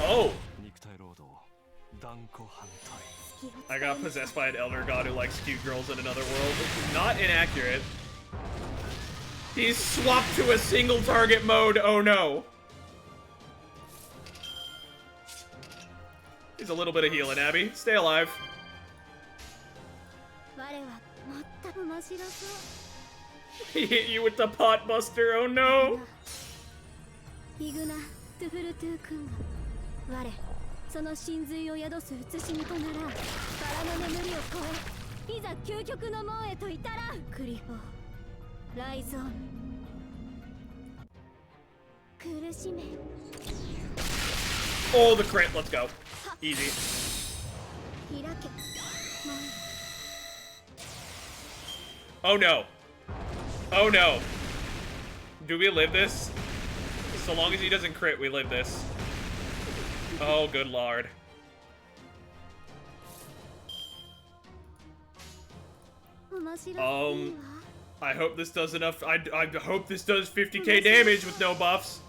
Oh! I got possessed by an elder god who likes cute girls in another world. Not inaccurate. He's swapped to a single target mode, oh no. He's a little bit of healing, Abby. Stay alive. He hit you with the pot buster, oh no. Oh, the crit, let's go. Easy. Oh no. Oh no. Do we live this? So long as he doesn't crit, we live this. Oh, good lord. I hope this does enough. I hope this does 50k damage with no buffs.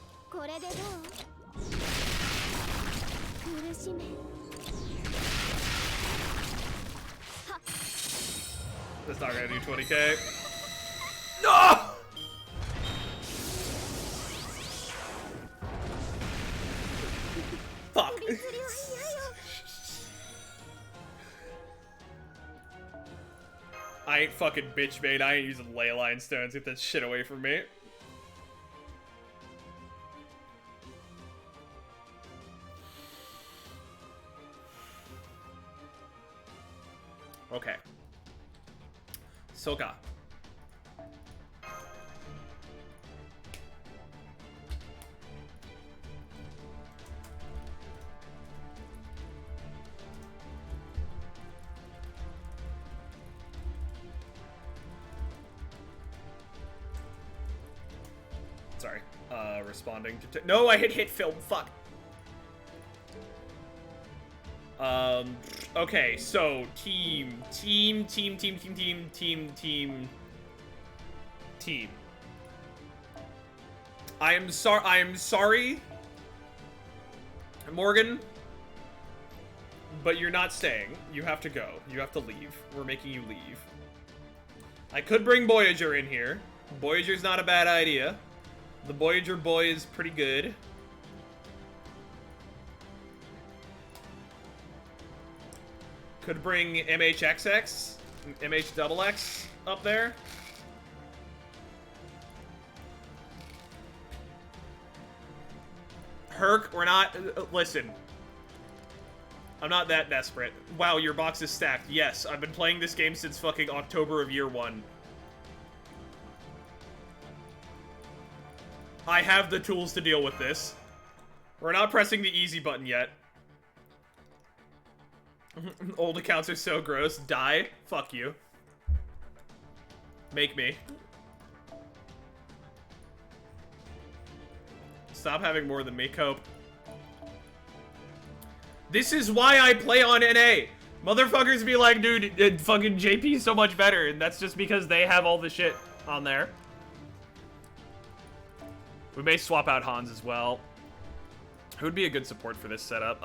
That's not gonna do 20k. No! Fuck. I ain't fucking bitch made. I ain't using ley line stones. Get that shit away from me. Okay. Soka. Sorry. Responding to no, I hit film. Fuck. Okay, so team. I am sorry, Morgan, but you're not staying. You have to go. You have to leave. We're making you leave. I could bring Voyager in here. Voyager's not a bad idea. The Voyager boy is pretty good. Could bring MHXX, MHXX up there. Herc, we're not, listen. I'm not that desperate. Wow, your box is stacked. Yes, I've been playing this game since fucking October of year 1. I have the tools to deal with this. We're not pressing the easy button yet. Old accounts are so gross. Die. Fuck you. Make me. Stop having more than me, Cope. This is why I play on NA. Motherfuckers be like, dude, fucking JP is so much better. And that's just because they have all the shit on there. We may swap out Hans as well. Who would be a good support for this setup?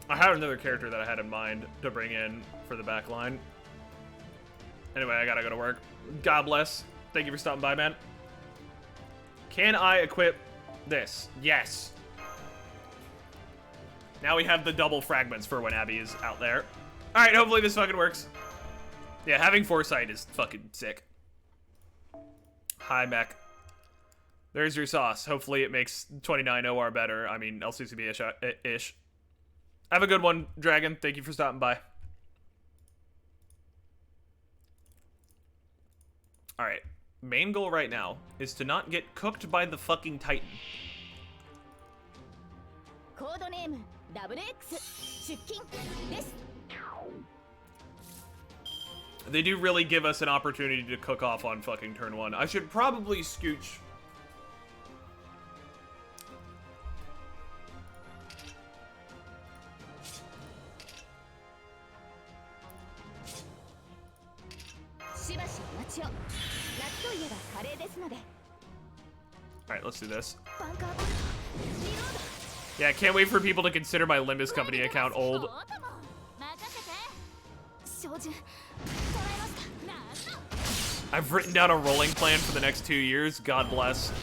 I had another character that I had in mind to bring in for the back line. Anyway, I gotta go to work. God bless. Thank you for stopping by, man. Can I equip this? Yes. Now we have the double fragments for when Abby is out there. Alright, hopefully this fucking works. Yeah, having foresight is fucking sick. Hi, mech. There's your sauce. Hopefully it makes 29 OR better. I mean, LCCB-ish. Have a good one, Dragon. Thank you for stopping by. Alright. Main goal right now is to not get cooked by the fucking Titan. Codename WX. They do really give us an opportunity to cook off on fucking turn 1. I should probably scooch. Alright, let's do this. Yeah, can't wait for people to consider my Olympus company account old. I've written down a rolling plan for the next 2 years. God bless.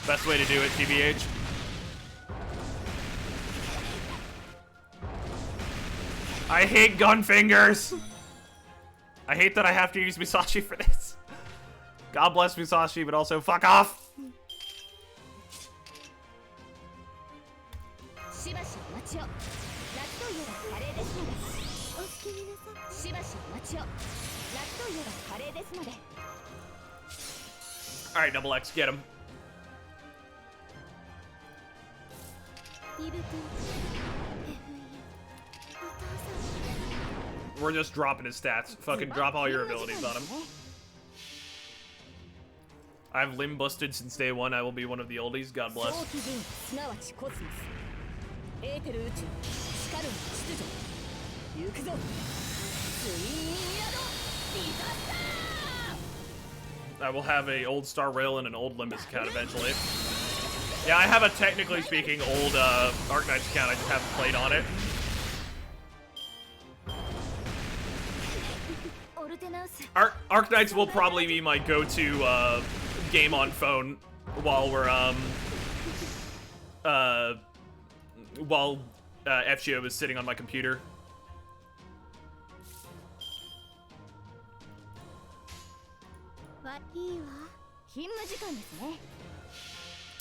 Best way to do it, TBH. I hate gun fingers. I hate that I have to use Musashi for this. God bless Musashi, but also fuck off. Alright, double X, get him. We're just dropping his stats. Fucking drop all your abilities on him. I've limb busted since day one. I will be one of the oldies. God bless. I will have a old Star Rail and an old Olympus account eventually. Yeah, I have a technically speaking old Arknights account. I just haven't played on it. Arknights will probably be my go-to game on phone while we're FGO is sitting on my computer.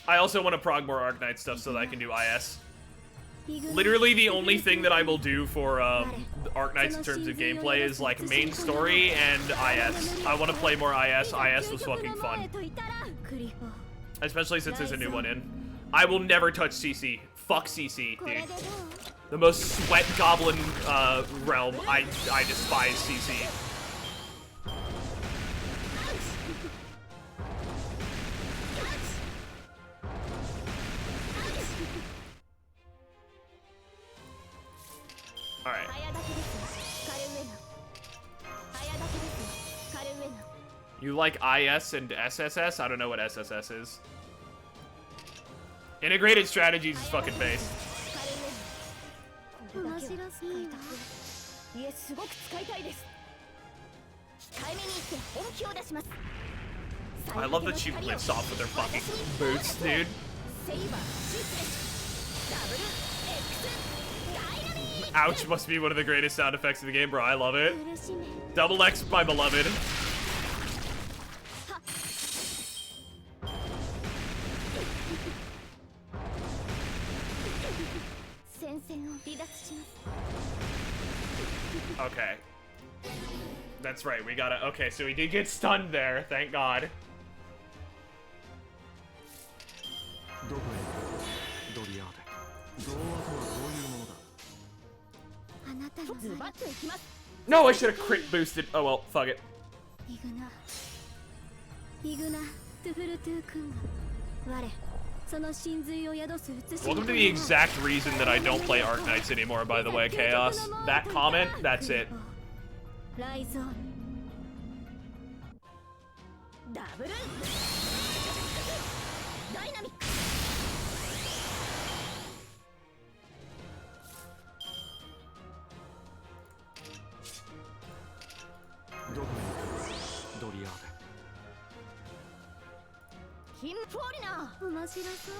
I also want to prog more Arknight stuff so that I can do IS. Literally the only thing that I will do for Arknights in terms of gameplay is like main story and IS. I want to play more IS. IS was fucking fun. Especially since there's a new one in. I will never touch CC. Fuck CC, dude. The most sweat goblin realm. I despise CC. Alright. You like IS and SSS? I don't know what SSS is. Integrated strategies is fucking based. I love that she lifts off with her fucking boots, dude. Ouch must be one of the greatest sound effects of the game, bro. I love it. Double X, my beloved. Okay. That's right, we gotta... Okay, so he did get stunned there, thank God. No, I should have crit boosted. Oh well, fuck it. Welcome to the exact reason that I don't play Arknights anymore, by the way, Chaos. That comment, that's it.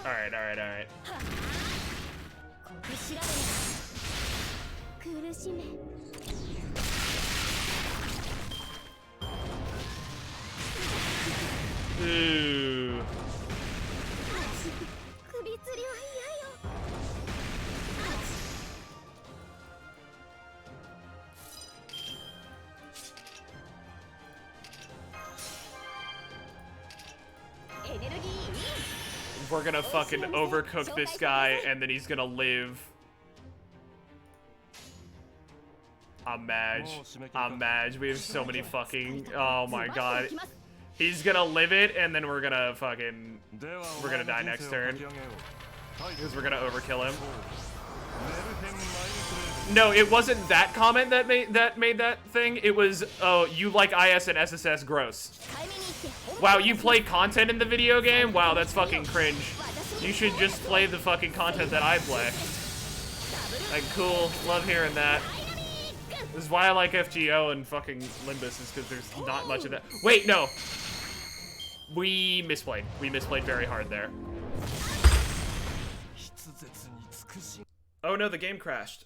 Alright, alright, alright. Ooh. We're gonna fucking overcook this guy, and then he's gonna live. I'm Madge. I'm Madge. We have so many fucking... Oh my god. He's gonna live it, and then we're gonna fucking... We're gonna die next turn. Because we're gonna overkill him. No, it wasn't that comment that made that thing. It was, oh, you like IS and SSS, gross. Wow, you play content in the video game? Wow, that's fucking cringe. You should just play the fucking content that I play. Like, cool. Love hearing that. This is why I like FGO and fucking Olympus, is because there's not much of that. Wait, no. We misplayed. We misplayed very hard there. Oh no, the game crashed.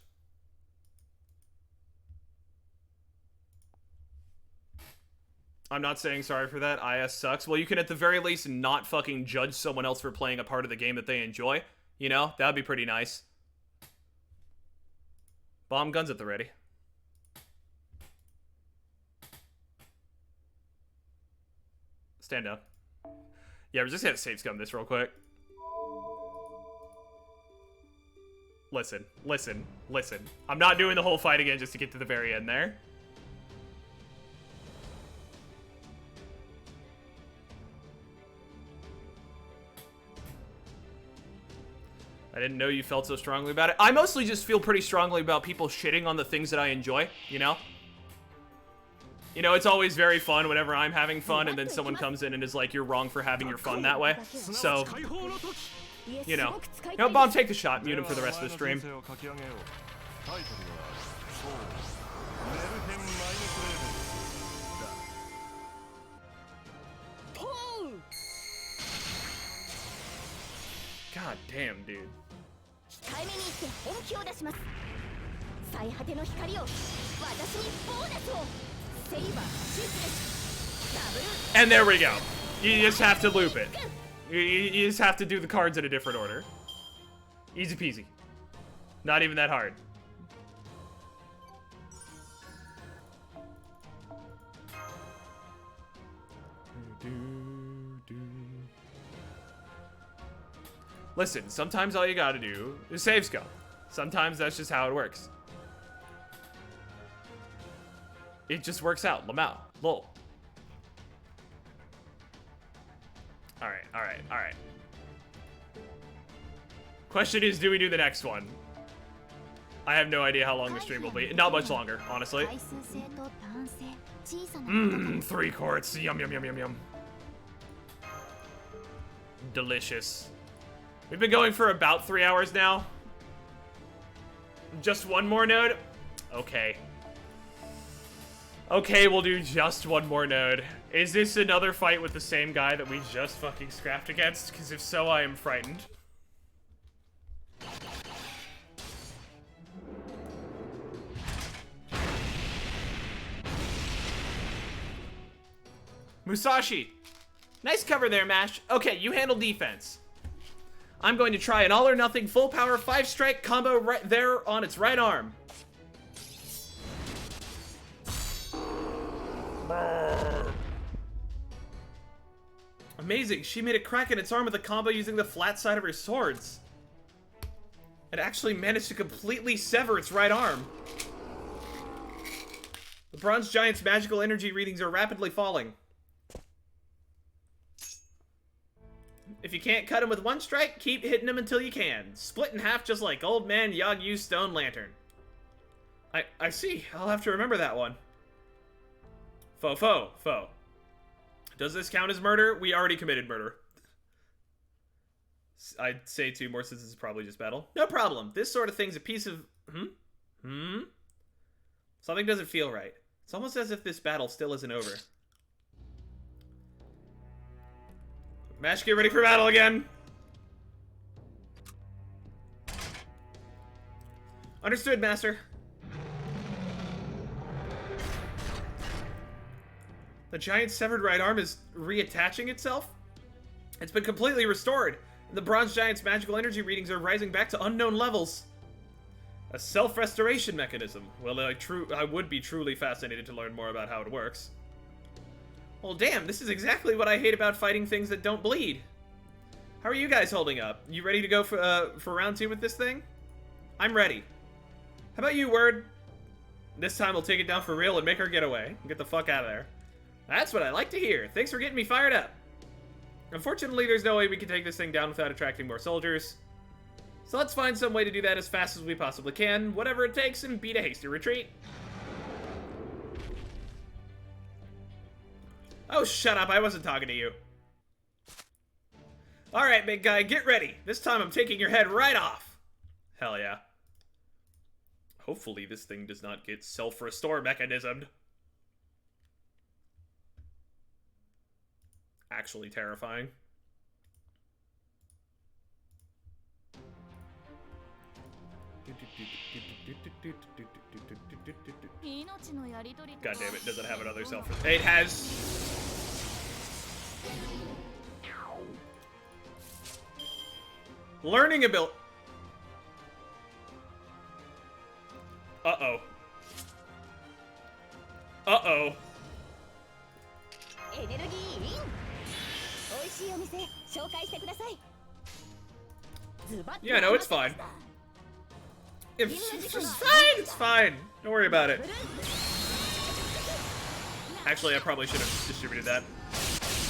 I'm not saying sorry for that. IS sucks. Well, you can at the very least not fucking judge someone else for playing a part of the game that they enjoy. You know? That would be pretty nice. Bomb guns at the ready. Stand down. Yeah, we're just gonna save scum this real quick. Listen, listen, listen. I'm not doing the whole fight again just to get to the very end there. I didn't know you felt so strongly about it. I mostly just feel pretty strongly about people shitting on the things that I enjoy, you know? You know, it's always very fun whenever I'm having fun and then someone comes in and is like, you're wrong for having your fun that way. So, you know. No, Bomb, take the shot. Mute him for the rest of the stream. God damn, dude. And there we go. You just have to loop it. You just have to do the cards in a different order. Easy peasy. Not even that hard. Listen, sometimes all you gotta do is save scum. Sometimes that's just how it works. It just works out. Lamau. Lol. Alright, alright, alright. Question is, do we do the next one? I have no idea how long the stream will be. Not much longer, honestly. 3 quarts. Yum, yum, yum, yum, yum. Delicious. We've been going for about 3 hours now. Just one more node? Okay. Okay, we'll do just one more node. Is this another fight with the same guy that we just fucking scrapped against? Because if so, I am frightened. Musashi. Nice cover there, Mash. Okay, you handle defense. I'm going to try an all-or-nothing full-power 5-strike combo right there on its right arm. Amazing, she made a crack in its arm with a combo using the flat side of her swords. It actually managed to completely sever its right arm. The Bronze Giant's magical energy readings are rapidly falling. If you can't cut him with one strike, keep hitting him until you can. Split in half just like old man Yagyu's stone lantern. I see. I'll have to remember that one. Faux. Does this count as murder? We already committed murder. I'd say 2 more since this is probably just battle. No problem. This sort of thing's a piece of... Something doesn't feel right. It's almost as if this battle still isn't over. Mash, get ready for battle again. Understood, Master. The giant's severed right arm is reattaching itself? It's been completely restored. And the Bronze Giant's magical energy readings are rising back to unknown levels. A self-restoration mechanism. Well, I would be truly fascinated to learn more about how it works. Well, damn, this is exactly what I hate about fighting things that don't bleed. How are you guys holding up? You ready to go for round 2 with this thing? I'm ready. How about you, Word? This time we'll take it down for real and make her get away. Get the fuck out of there. That's what I like to hear. Thanks for getting me fired up. Unfortunately, there's no way we can take this thing down without attracting more soldiers. So let's find some way to do that as fast as we possibly can, whatever it takes, and beat a hasty retreat. Oh, shut up. I wasn't talking to you. Alright, big guy, get ready. This time I'm taking your head right off. Hell yeah. Hopefully this thing does not get self-restore mechanismed. Actually terrifying. God damn it, doesn't have another self. It has. Learning ability. Uh-oh. Uh-oh. Yeah, no, it's fine. It's fine, it's fine. Don't worry about it. Actually, I probably should have distributed that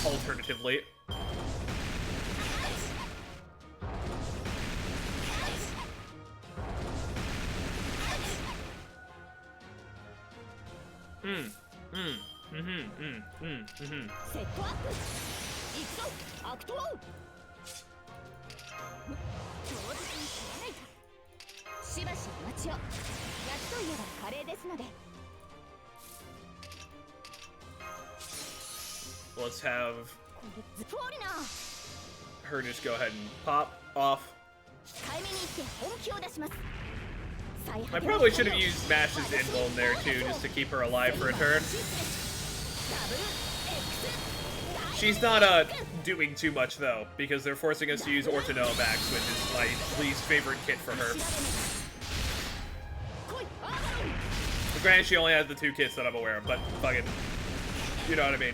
alternatively. Let's have her just go ahead and pop off. I probably should have used Mash's invuln there too, just to keep her alive for a turn. She's not doing too much though, because they're forcing us to use Ortonomax, which is my least favorite kit for her. Granted, she only has the 2 kits that I'm aware of, but fucking, you know what I mean.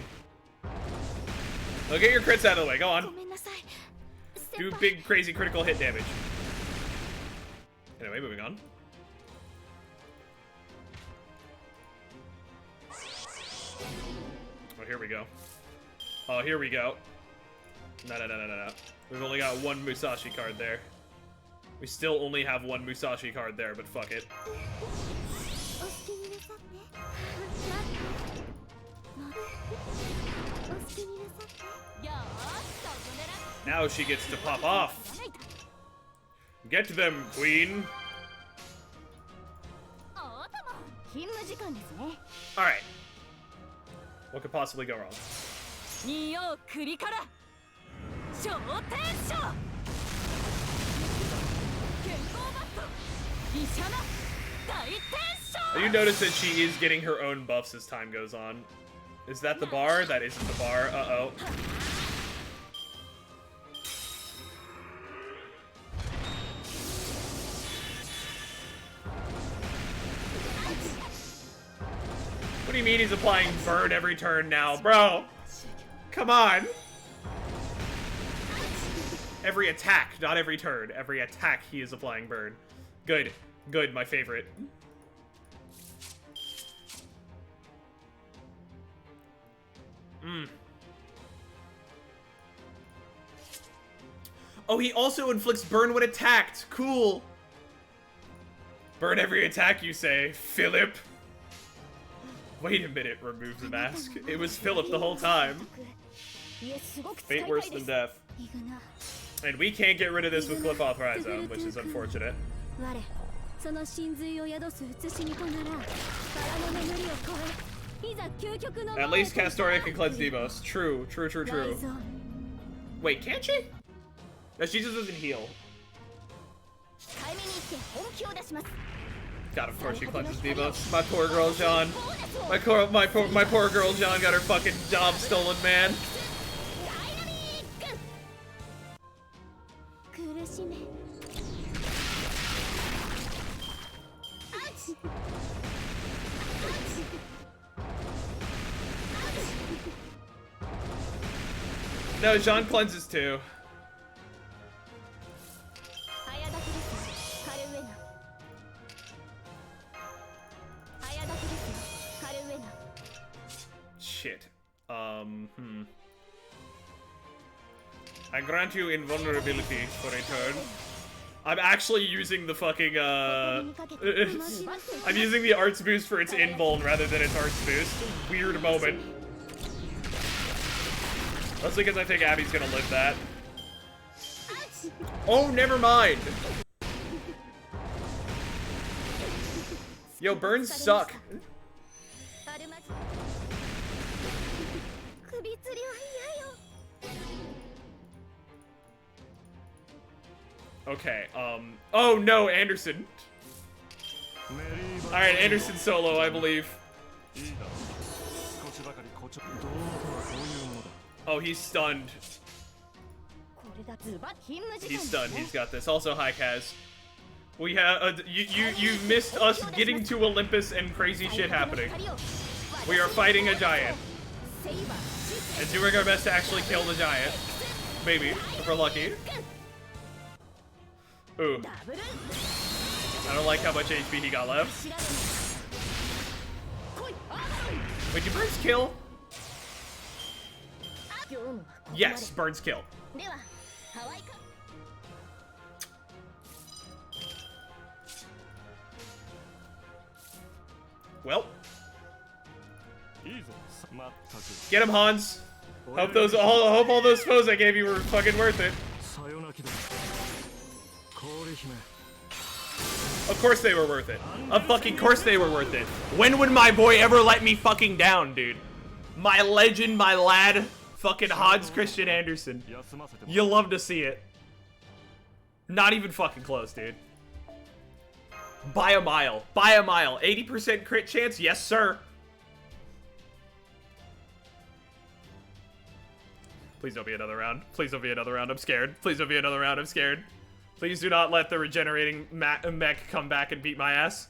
So get your crits out of the way. Go on. Do big, crazy critical hit damage. Anyway, moving on. Oh, here we go. Oh, here we go. No. We've only got 1 Musashi card there. We still only have 1 Musashi card there, but fuck it. Now she gets to pop off. Get to them, queen. Alright. What could possibly go wrong? You notice that she is getting her own buffs as time goes on. Is that the bar? That isn't the bar. Uh-oh. What do you mean he's applying burn every turn now? Bro! Come on! Every attack, not every turn. Every attack he is applying burn. Good. Good, my favorite. Oh, he also inflicts burn when attacked. Cool. Burn every attack, you say, Philip. Wait a minute, remove the mask. It was Philip the whole time. Fate worse than death. And we can't get rid of this with Cliff Off Rhizome, which is unfortunate. At least Castoria can cleanse Demos. True. Wait, can't she? No, she just doesn't heal. God, of course she cleanses Demos. My poor girl Jean. My poor girl Jean got her fucking job stolen, man. No, Jean cleanses too. Shit. I grant you invulnerability for a turn. I'm actually using the fucking, I'm using the arts boost for its invuln rather than its arts boost. Weird moment. Mostly because I think Abby's gonna live that. Oh, never mind! Yo, burns suck. Okay, oh no, Anderson. Alright, Anderson solo, I believe. Oh, he's stunned. He's stunned, he's got this. Also, hi, Kaz. We have, you missed us getting to Olympus and crazy shit happening. We are fighting a giant. And doing our best to actually kill the giant. Maybe, if we're lucky. Ooh. I don't like how much HP he got left. Wait, do birds kill? Yes, birds kill. Well. Get him, Hans. Hope all those foes I gave you were fucking worth it. Of course they were worth it. Of fucking course they were worth it. When would my boy ever let me fucking down, dude? My legend, my lad, fucking Hans Christian Andersen. You'll love to see it. Not even fucking close, dude. By a mile. By a mile. 80% crit chance? Yes, sir. Please don't be another round. Please don't be another round. I'm scared. Please don't be another round. I'm scared. Please do not let the regenerating mech come back and beat my ass.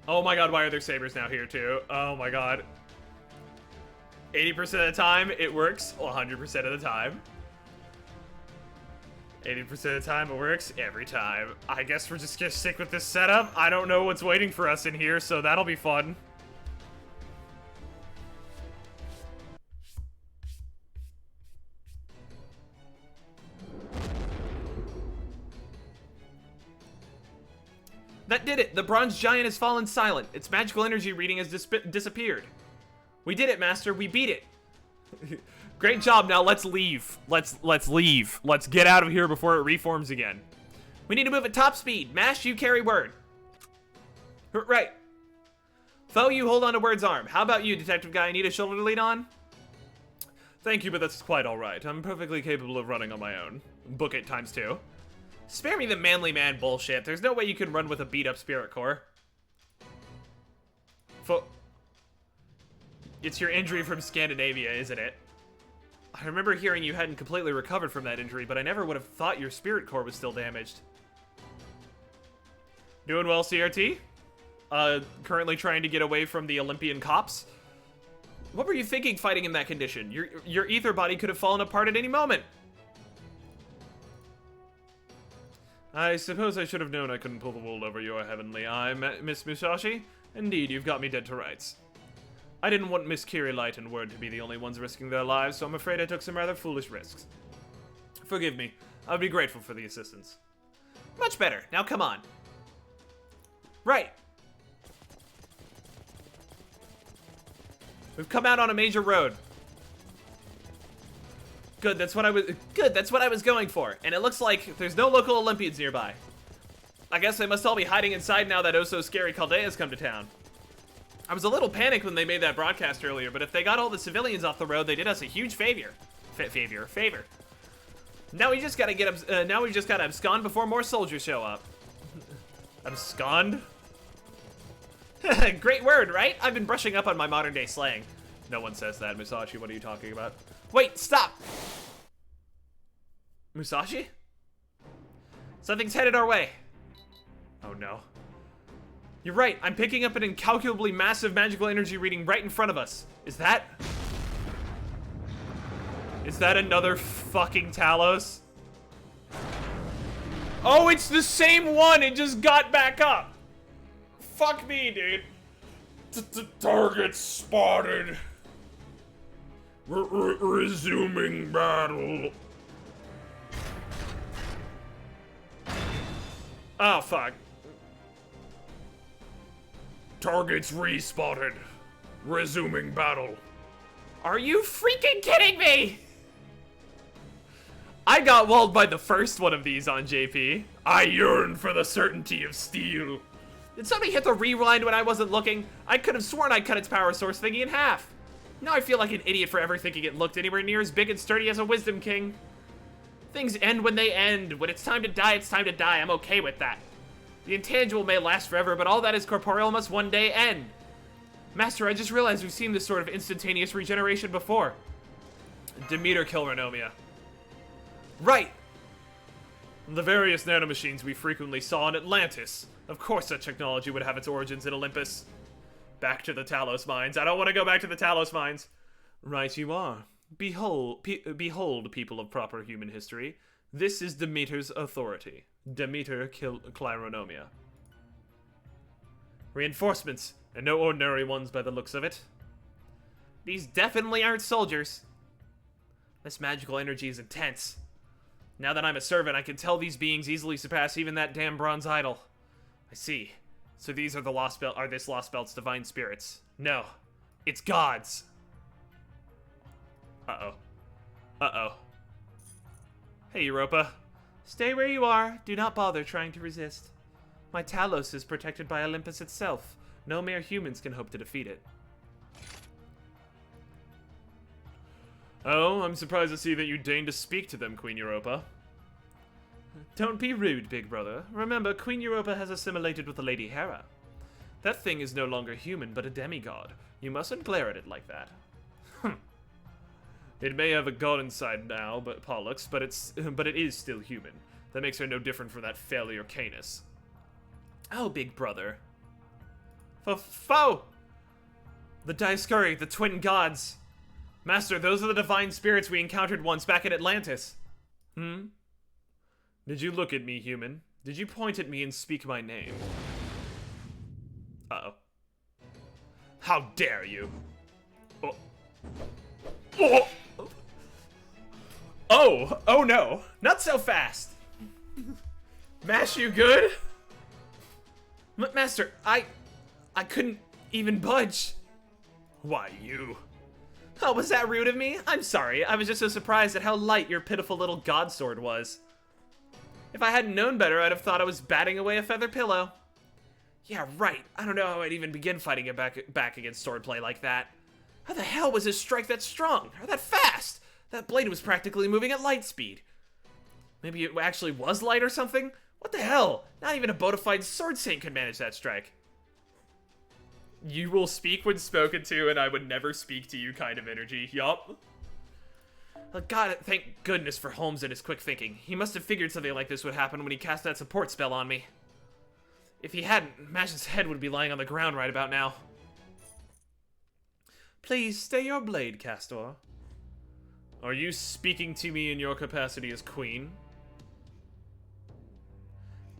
Oh my god, why are there sabers now here too? Oh my god. 80% of the time, it works. 100% of the time. 80% of the time, it works every time. I guess we're just gonna stick with this setup. I don't know what's waiting for us in here, so that'll be fun. That did it! The bronze giant has fallen silent. Its magical energy reading has disappeared. We did it, Master. We beat it. Great job. Now let's leave. Let's leave. Let's get out of here before it reforms again. We need to move at top speed. Mash, you carry Word. Right. Foe, you hold on to Word's arm. How about you, detective guy? Need a shoulder to lean on? Thank you, but that's quite all right. I'm perfectly capable of running on my own. Book it ×2. Spare me the manly man bullshit. There's no way you can run with a beat-up spirit core. It's your injury from Scandinavia, isn't it? I remember hearing you hadn't completely recovered from that injury, but I never would have thought your spirit core was still damaged. Doing well, CRT? Currently trying to get away from the Olympian cops? What were you thinking fighting in that condition? Your ether body could have fallen apart at any moment. I suppose I should have known I couldn't pull the wool over your heavenly eye, Miss Musashi. Indeed, you've got me dead to rights. I didn't want Miss Kiri Light and Word to be the only ones risking their lives, so I'm afraid I took some rather foolish risks. Forgive me. I'd be grateful for the assistance. Much better. Now come on. Right. We've come out on a major road. Good, that's what I was going for. And it looks like there's no local Olympians nearby. I guess they must all be hiding inside now that oh-so-scary Chaldea's come to town. I was a little panicked when they made that broadcast earlier, but if they got all the civilians off the road, they did us a huge favor. Favor. Now we just gotta abscond before more soldiers show up. Abscond? Great word, right? I've been brushing up on my modern-day slang. No one says that, Musashi. What are you talking about? Wait, stop! Musashi? Something's headed our way. Oh no. You're right, I'm picking up an incalculably massive magical energy reading right in front of us. Is that another fucking Talos? Oh, it's the same one! It just got back up! Fuck me, dude. Target spotted. Resuming battle. Oh, fuck. Targets respotted. Resuming battle. Are you freaking kidding me? I got walled by the first one of these on JP. I yearn for the certainty of steel. Did somebody hit the rewind when I wasn't looking? I could have sworn I cut its power source thingy in half. Now I feel like an idiot for ever thinking it looked anywhere near as big and sturdy as a Wisdom King. Things end when they end. When it's time to die, it's time to die. I'm okay with that. The intangible may last forever, but all that is corporeal must one day end. Master, I just realized we've seen this sort of instantaneous regeneration before. Demeter Kilranomia. Right! The various nanomachines we frequently saw in Atlantis. Of course such technology would have its origins in Olympus. Back to the Talos Mines. I don't want to go back to the Talos Mines. Right you are. Behold, people of proper human history. This is Demeter's authority. Demeter Clironomia. Reinforcements, and no ordinary ones by the looks of it. These definitely aren't soldiers. This magical energy is intense. Now that I'm a servant, I can tell these beings easily surpass even that damn bronze idol. I see. So these are this lost belt's divine spirits. No, it's gods. Uh-oh. Uh-oh. Hey, Europa. Stay where you are. Do not bother trying to resist. My Talos is protected by Olympus itself. No mere humans can hope to defeat it. Oh, I'm surprised to see that you deign to speak to them, Queen Europa. Don't be rude, big brother. Remember, Queen Europa has assimilated with the Lady Hera. That thing is no longer human, but a demigod. You mustn't glare at it like that. It may have a god inside now, but Pollux, but it is still human. That makes her no different from that failure Canis. Oh, big brother. Foe! The Dioscuri, the twin gods. Master, those are the divine spirits we encountered once back in Atlantis. Did you look at me, human? Did you point at me and speak my name? Uh-oh. How dare you? Oh. Oh! Oh! Oh no! Not so fast! Mash, you good? Master, I couldn't even budge. Why, you? Oh, was that rude of me? I'm sorry. I was just so surprised at how light your pitiful little god sword was. If I hadn't known better, I'd have thought I was batting away a feather pillow. Yeah, right. I don't know how I'd even begin fighting it back against swordplay like that. How the hell was his strike that strong? Or that fast? That blade was practically moving at light speed. Maybe it actually was light or something? What the hell? Not even a bona fide sword saint could manage that strike. You will speak when spoken to, and I would never speak to you kind of energy. Yup. God, thank goodness for Holmes and his quick thinking. He must have figured something like this would happen when he cast that support spell on me. If he hadn't, Mash's head would be lying on the ground right about now. Please, stay your blade, Castor. Are you speaking to me in your capacity as queen?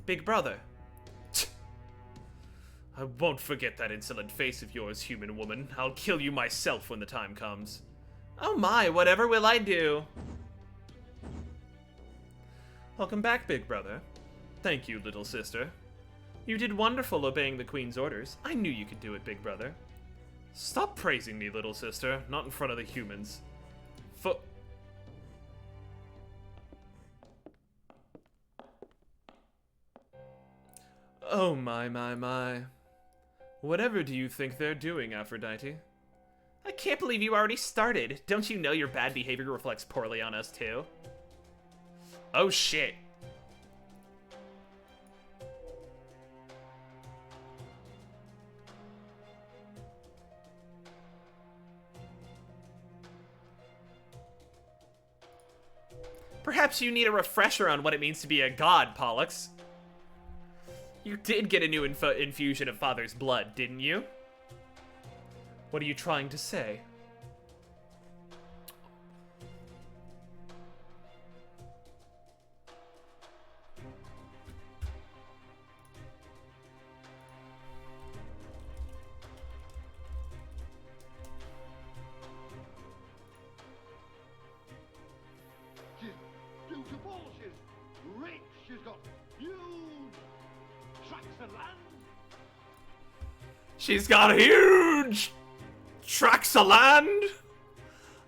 Big brother. I won't forget that insolent face of yours, human woman. I'll kill you myself when the time comes. Oh my, whatever will I do? Welcome back, big brother. Thank you, little sister. You did wonderful obeying the queen's orders. I knew you could do it, big brother. Stop praising me, little sister. Not in front of the humans. Oh my. Whatever do you think they're doing, Aphrodite? I can't believe you already started. Don't you know your bad behavior reflects poorly on us, too? Oh, shit. Perhaps you need a refresher on what it means to be a god, Pollux. You did get a new infusion of Father's blood, didn't you? What are you trying to say? She's beautiful, she's rich, she's got huge tracts of land. She's got huge tracts of land?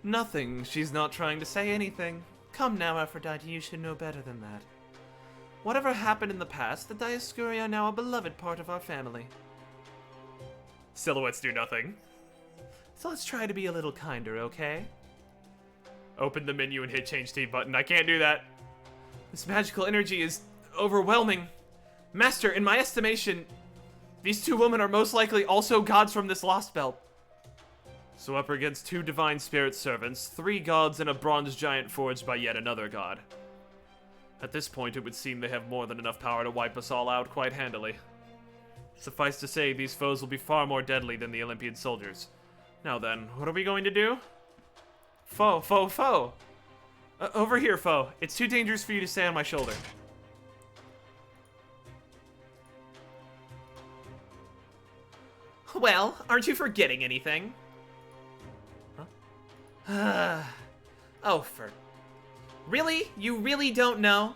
Nothing. She's not trying to say anything. Come now, Aphrodite, you should know better than that. Whatever happened in the past, the Dioscuri are now a beloved part of our family. Silhouettes do nothing. So let's try to be a little kinder, okay? Open the menu and hit change team button. I can't do that. This magical energy is overwhelming. Master, in my estimation, these two women are most likely also gods from this lost belt. So up against two divine spirit servants, 3 gods, and a bronze giant forged by yet another god. At this point, it would seem they have more than enough power to wipe us all out quite handily. Suffice to say, these foes will be far more deadly than the Olympian soldiers. Now then, what are we going to do? Foe. Over here, foe. It's too dangerous for you to stay on my shoulder. Well, aren't you forgetting anything? Huh? Oh, for... Really? You really don't know?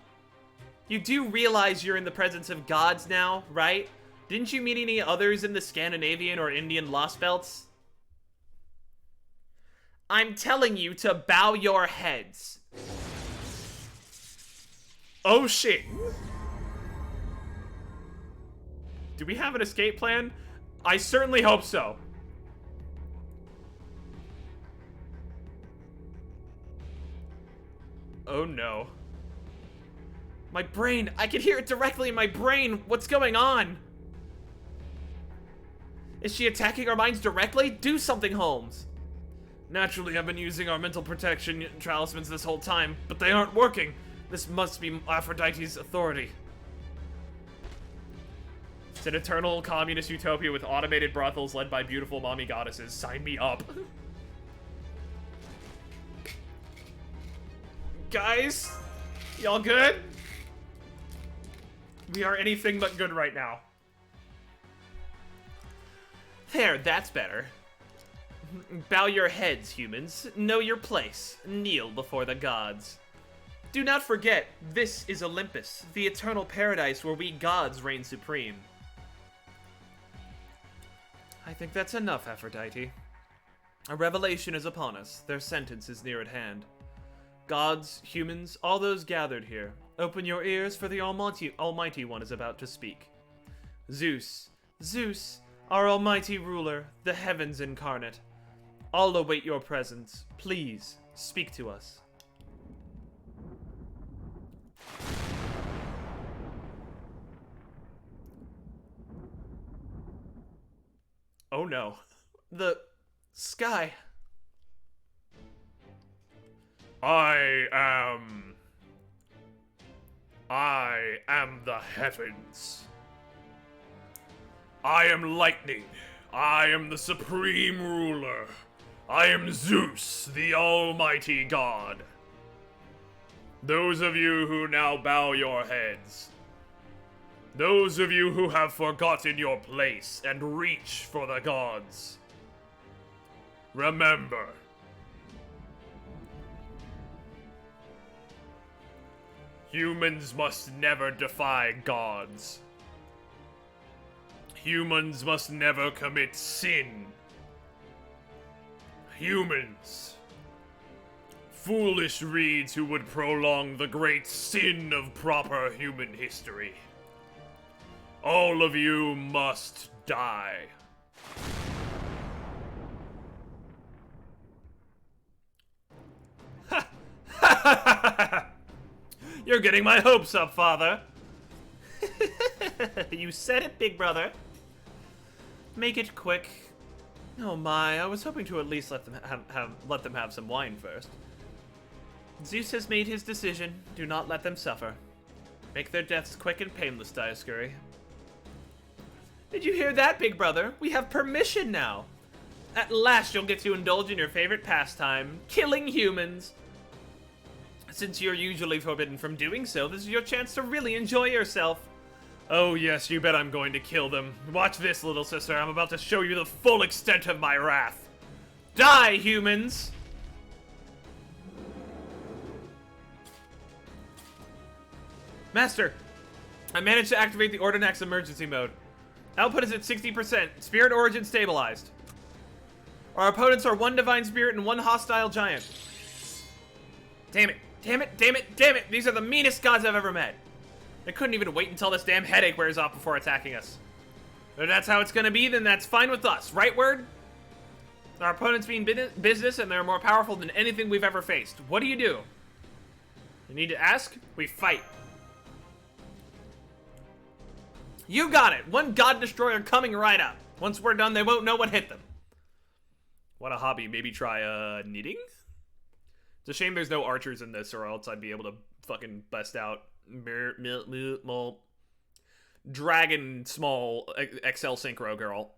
You do realize you're in the presence of gods now, right? Didn't you meet any others in the Scandinavian or Indian Lost Belts? I'm telling you to bow your heads. Oh shit. Do we have an escape plan? I certainly hope so. Oh no. My brain, I can hear it directly in my brain. What's going on? Is she attacking our minds directly? Do something, Holmes. Naturally, I've been using our mental protection talismans this whole time, but they aren't working. This must be Aphrodite's authority. It's an eternal communist utopia with automated brothels led by beautiful mommy goddesses. Sign me up. Guys, y'all good? We are anything but good right now. There, that's better. Bow your heads, humans. Know your place. Kneel before the gods. Do not forget, this is Olympus, the eternal paradise where we gods reign supreme. I think that's enough, Aphrodite. A revelation is upon us. Their sentence is near at hand. Gods, humans, all those gathered here, open your ears, for the Almighty One is about to speak. Zeus, our almighty ruler, the heavens incarnate. All await your presence. Please, speak to us. Oh no. The sky. I am the heavens. I am lightning. I am the supreme ruler. I am Zeus, the almighty god. Those of you who now bow your heads, those of you who have forgotten your place and reach for the gods, remember, humans must never defy gods. Humans must never commit sin. Humans. Foolish reeds who would prolong the great sin of proper human history. All of you must die. You're getting my hopes up, father. You said it, big brother. Make it quick. Oh my, I was hoping to at least let them have some wine first. Zeus has made his decision. Do not let them suffer. Make their deaths quick and painless, Dioscuri. Did you hear that, big brother? We have permission now. At last you'll get to indulge in your favorite pastime, killing humans. Since you're usually forbidden from doing so, this is your chance to really enjoy yourself. Oh yes, you bet I'm going to kill them. Watch this, little sister. I'm about to show you the full extent of my wrath. Die, humans! Master, I managed to activate the Ordinax emergency mode. Output is at 60%. Spirit origin stabilized. Our opponents are one divine spirit and one hostile giant. Damn it. Damn it, damn it, damn it! These are the meanest gods I've ever met. They couldn't even wait until this damn headache wears off before attacking us. If that's how it's gonna be, then that's fine with us, right, Word? Our opponents mean business, and they're more powerful than anything we've ever faced. What do? You need to ask? We fight. You got it! One God Destroyer coming right up. Once we're done, they won't know what hit them. What a hobby. Maybe try, knitting? It's a shame there's no archers in this, or else I'd be able to fucking bust out Dragon Small XL Synchro Girl.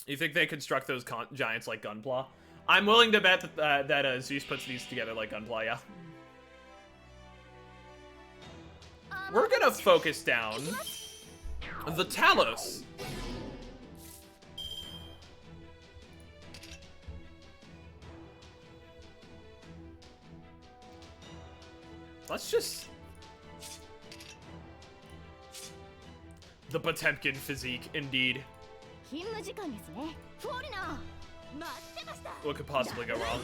You think they construct those giants like Gunpla? I'm willing to bet that Zeus puts these together like Gunpla, yeah. We're gonna focus down the Talos. Let's just... The Potemkin physique, indeed. What could possibly go wrong?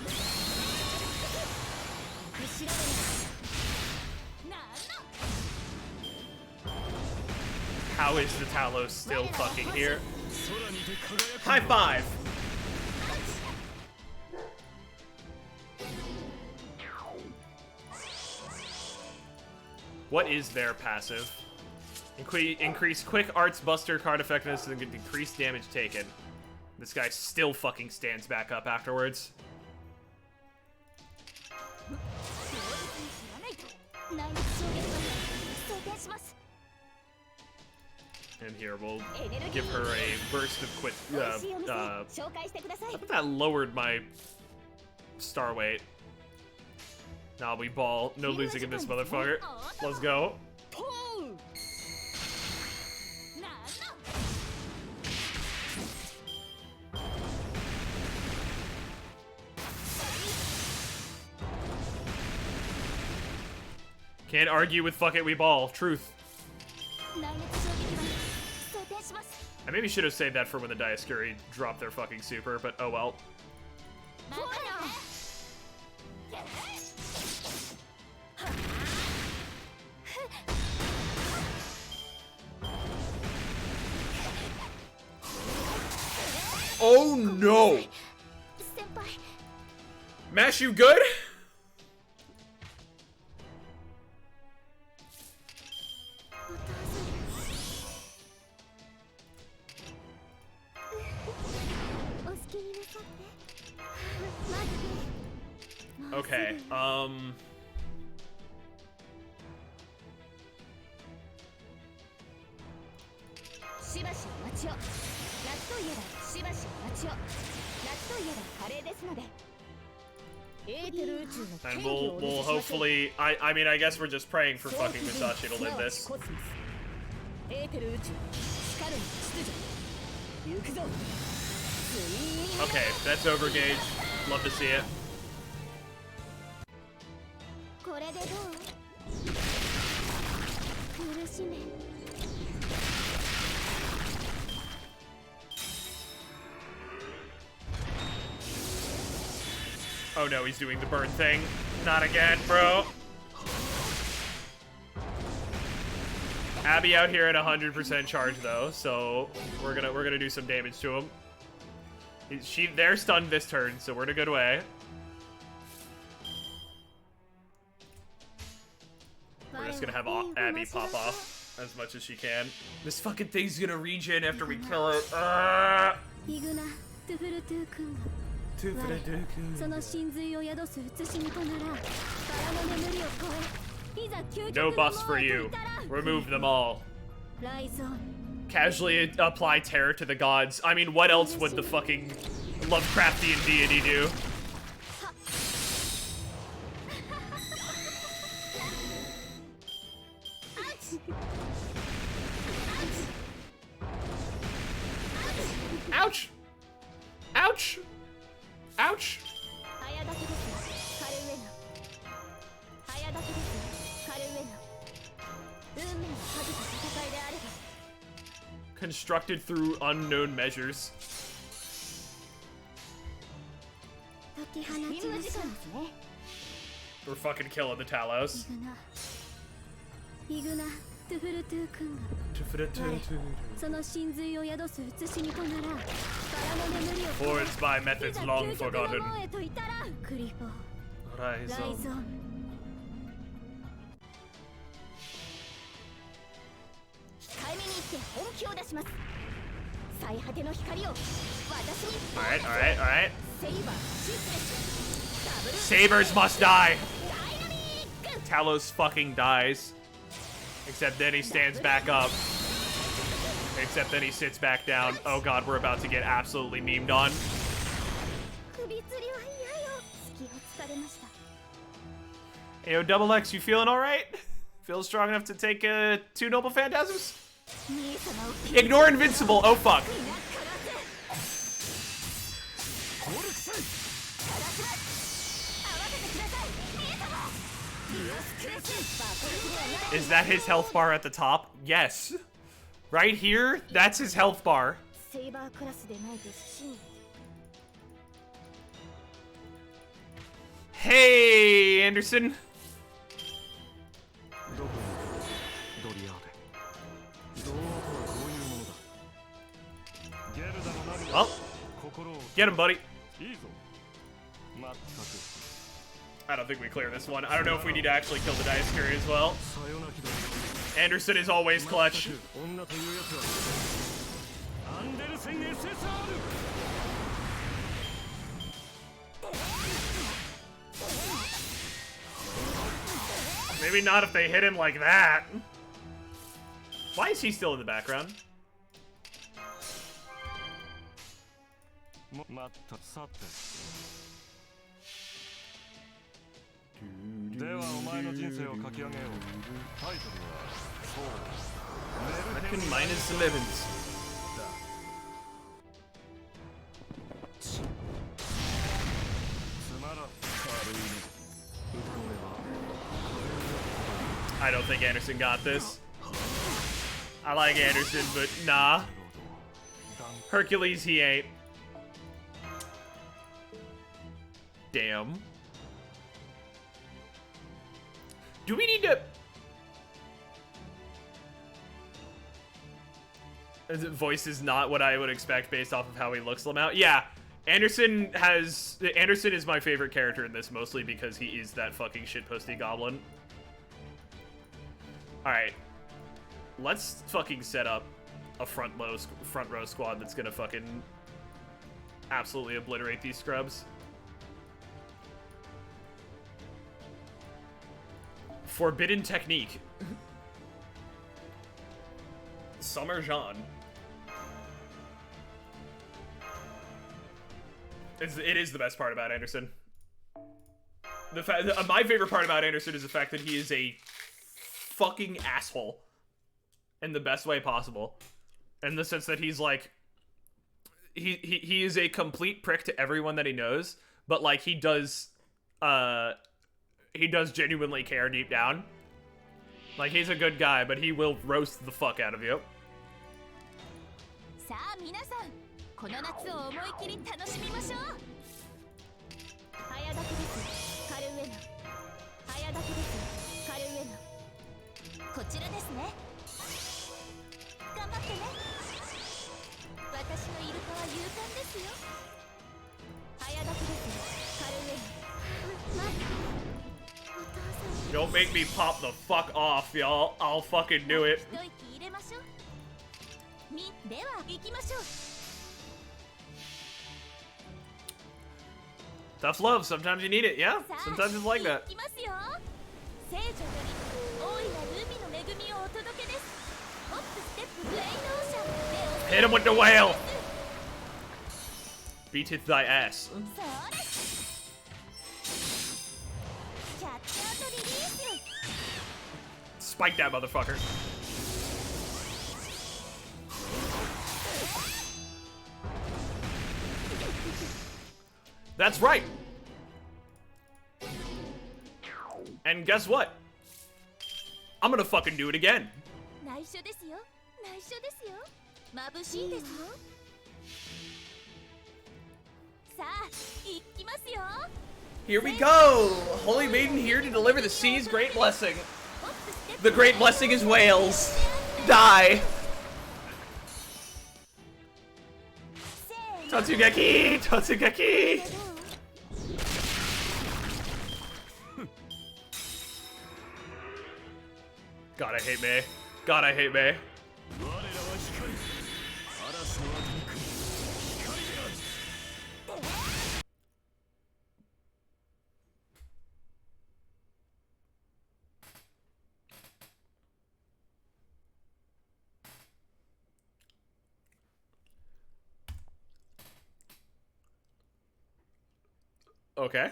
How is the Talos still fucking here? High five! What is their passive? Increase quick arts buster card effectiveness and decrease damage taken. This guy still fucking stands back up afterwards. And here, we'll give her a burst of quick, I think that lowered my star weight. Nah, we ball. No losing in this motherfucker. Let's go. Can't argue with fuck it, we ball. Truth. I maybe should have saved that for when the Dioscuri drop their fucking super, but oh well. Oh no! Mash, you good? Okay, and we'll hopefully, I mean, I guess we're just praying for fucking Musashi to live this. Okay, that's overgage. Love to see it. Oh no, he's doing the burn thing. Not again, bro. Abby out here at 100% charge though, so we're gonna do some damage to him. They're stunned this turn, so we're in a good way. We're just gonna have Abby pop off as much as she can. This fucking thing's gonna regen after we kill it. No buffs for you. Remove them all. Casually apply terror to the gods. I mean, what else would the fucking Lovecraftian deity do? Ouch! Ouch! Ouch! Constructed through unknown measures. We're fucking killing the Talos. Forged by methods long forgotten. Horizon. Alright. Sabers must die. Talos fucking dies. Except then he stands back up. Except then he sits back down. Oh god, we're about to get absolutely memed on. Ayo, Double X, you feeling alright? Feel strong enough to take 2 Noble Phantasms? Ignore Invincible, oh fuck. Is that his health bar at the top? Yes. Right here, that's his health bar. Hey, Anderson. Well, get him, buddy. I don't think we clear this one. I don't know if we need to actually kill the Diascuri as well. Anderson is always clutch. Maybe not if they hit him like that. Why is he still in the background? I can minus some Evans. I don't think Anderson got this. I like Anderson, but nah. Hercules, he ain't. Damn. Do we need to... Voice is not what I would expect based off of how he looks Lamau. Yeah, Anderson is my favorite character in this, mostly because he is that fucking shitposty goblin. Alright. Let's fucking set up a front row squad that's gonna fucking absolutely obliterate these scrubs. Forbidden technique. Summer Jean. It is the best part about Anderson. My favorite part about Anderson is the fact that he is a fucking asshole in the best way possible. In the sense that he's like, he is a complete prick to everyone that he knows, but like he does genuinely care deep down. Like, he's a good guy, but he will roast the fuck out of you. Don't make me pop the fuck off, y'all. I'll fucking do it. Tough love, sometimes you need it, yeah? Sometimes it's like that. Hit him with the whale! Beateth thy ass. Spike that motherfucker. That's right. And guess what? I'm gonna fucking do it again. Here we go! Holy Maiden here to deliver the sea's great blessing. The great blessing is whales. Die! Totsugeki! Totsugeki! God, I hate Mei. God, I hate Mei. Okay.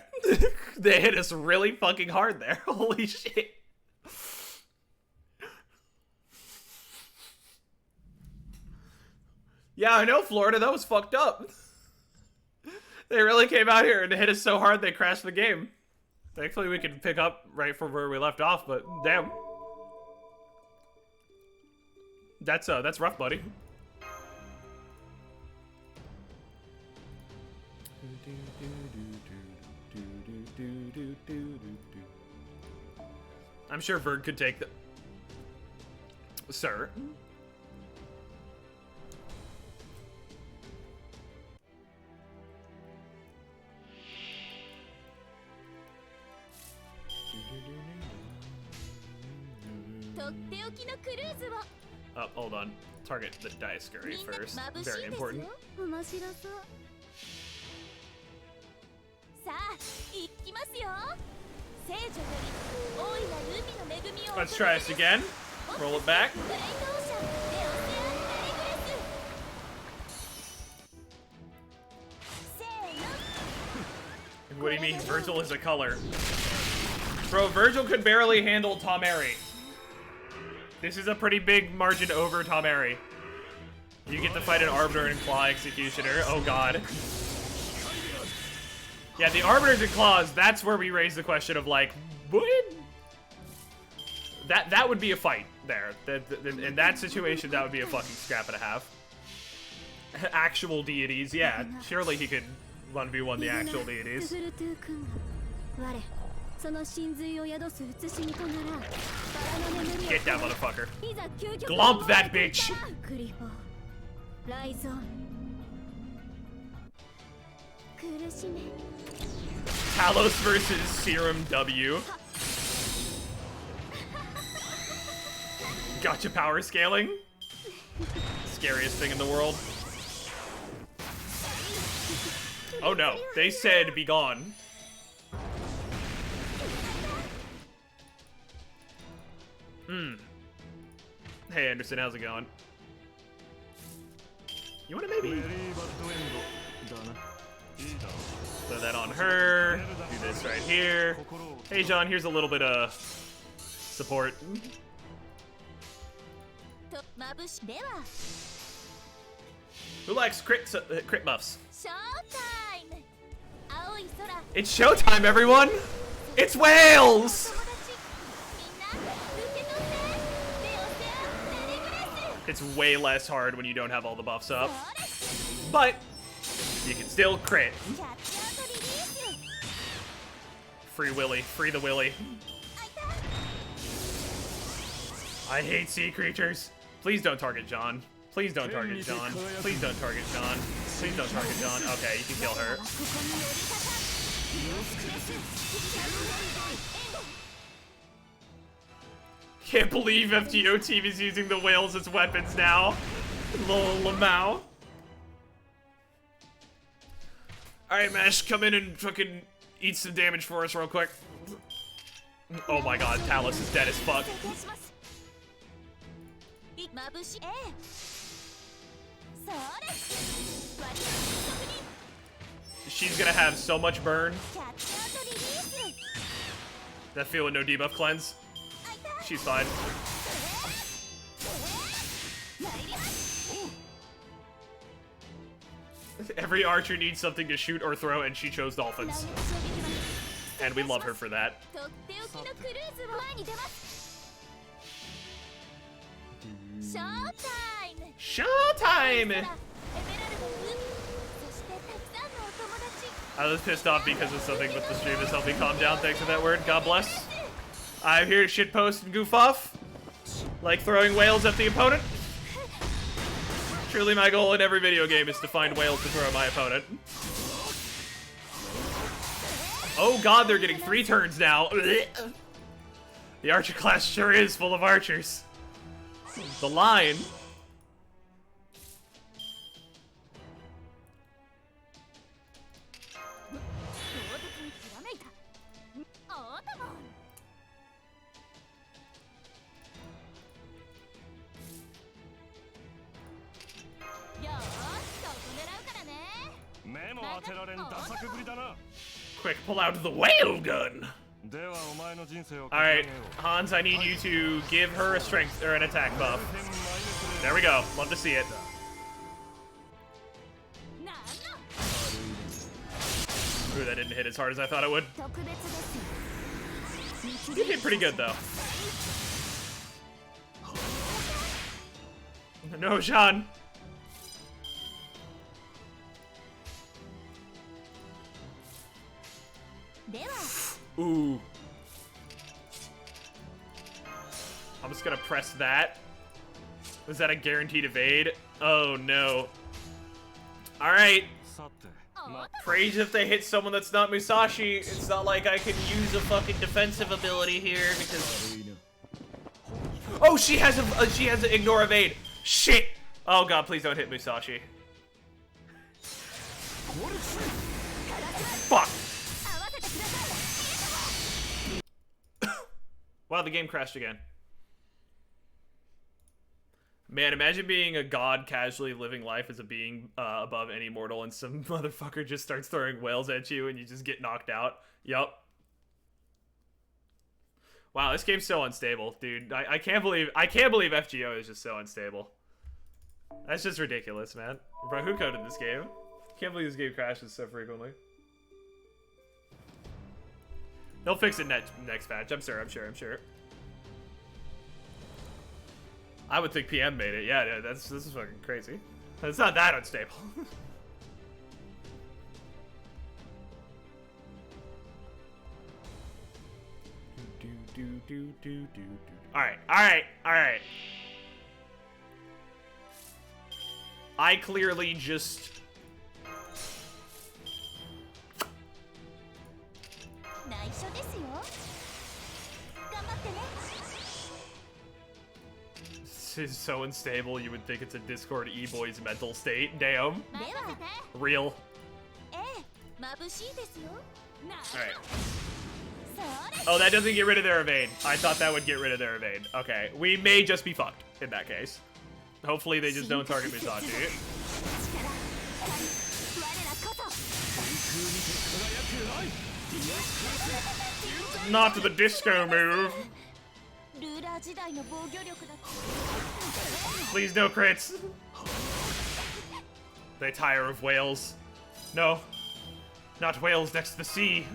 They hit us really fucking hard there. Holy shit. Yeah, I know, Florida. That was fucked up. They really came out here and hit us so hard they crashed the game. Thankfully, we could pick up right from where we left off, but damn. That's rough, buddy. I'm sure VoD could take the... Sir? Oh, hold on. Target the dice scurry first. Very important. Let's try this again. Roll it back. What do you mean Virgil is a color? Bro, Virgil could barely handle Tomeri. This is a pretty big margin over Tomeri. You get to fight an Arbiter and Claw Executioner. Oh god. Yeah, the Arbiters and Claws, that's where we raise the question of like, would that would be a fight there. In that situation, that would be a fucking scrap and a half. Actual deities, yeah. Surely he could 1v1 the actual deities. Get that motherfucker. Glump that bitch. Talos versus Serum W. Gotcha power scaling. Scariest thing in the world. Oh no, they said be gone. Hey Anderson, how's it going? You wanna maybe throw that on her, do this right here. Hey John, here's a little bit of support. Who likes crit buffs? It's showtime, everyone! It's Whales! It's way less hard when you don't have all the buffs up. But you can still crit. Free Willy. Free the Willy. I hate sea creatures. Please don't target John. Please don't target John. Please don't target John. Please don't target John. Okay, you can kill her. Can't believe FGO team is using the whales as weapons now. Lol Lamau. Alright, Mesh, come in and fucking eat some damage for us real quick. Oh my god, Talos is dead as fuck. She's gonna have so much burn. That feel with no debuff cleanse. She's fine. Every archer needs something to shoot or throw, and she chose dolphins. And we love her for that. Showtime! I was pissed off because of something, but the stream has helped me calm down. Thanks for that word. God bless. I'm here to shitpost and goof off, like throwing whales at the opponent. Truly my goal in every video game is to find whales to throw at my opponent. Oh god, they're getting 3 turns now. The archer class sure is full of archers. The line. Quick, pull out the whale gun. Alright, Hans, I need you to give her a strength or an attack buff. There we go. Love to see it. Ooh, that didn't hit as hard as I thought it would. You hit pretty good, though. No, Sean. Ooh. I'm just gonna press that. Is that a guaranteed evade? Oh, no. Alright. Praise if they hit someone that's not Musashi. It's not like I can use a fucking defensive ability here because... Oh, she has an ignore evade. Shit. Oh god, please don't hit Musashi. Fuck. Wow, the game crashed again. Man, imagine being a god casually living life as a being above any mortal and some motherfucker just starts throwing whales at you and you just get knocked out. Yup. Wow, this game's so unstable, dude. I can't believe FGO is just so unstable. That's just ridiculous, man. Bro, who coded this game? Can't believe this game crashes so frequently. They'll fix it next patch. I'm sure. I would think PM made it. Yeah, this is fucking crazy. It's not that unstable. Alright. I clearly just... This is so unstable, you would think it's a Discord e-boy's mental state. Damn. Real. Alright. Oh, that doesn't get rid of their evade. I thought that would get rid of their evade. Okay, we may just be fucked in that case. Hopefully they just don't target Musashi. Not the disco move. Please no crits. They tire of whales. No. Not whales next to the sea.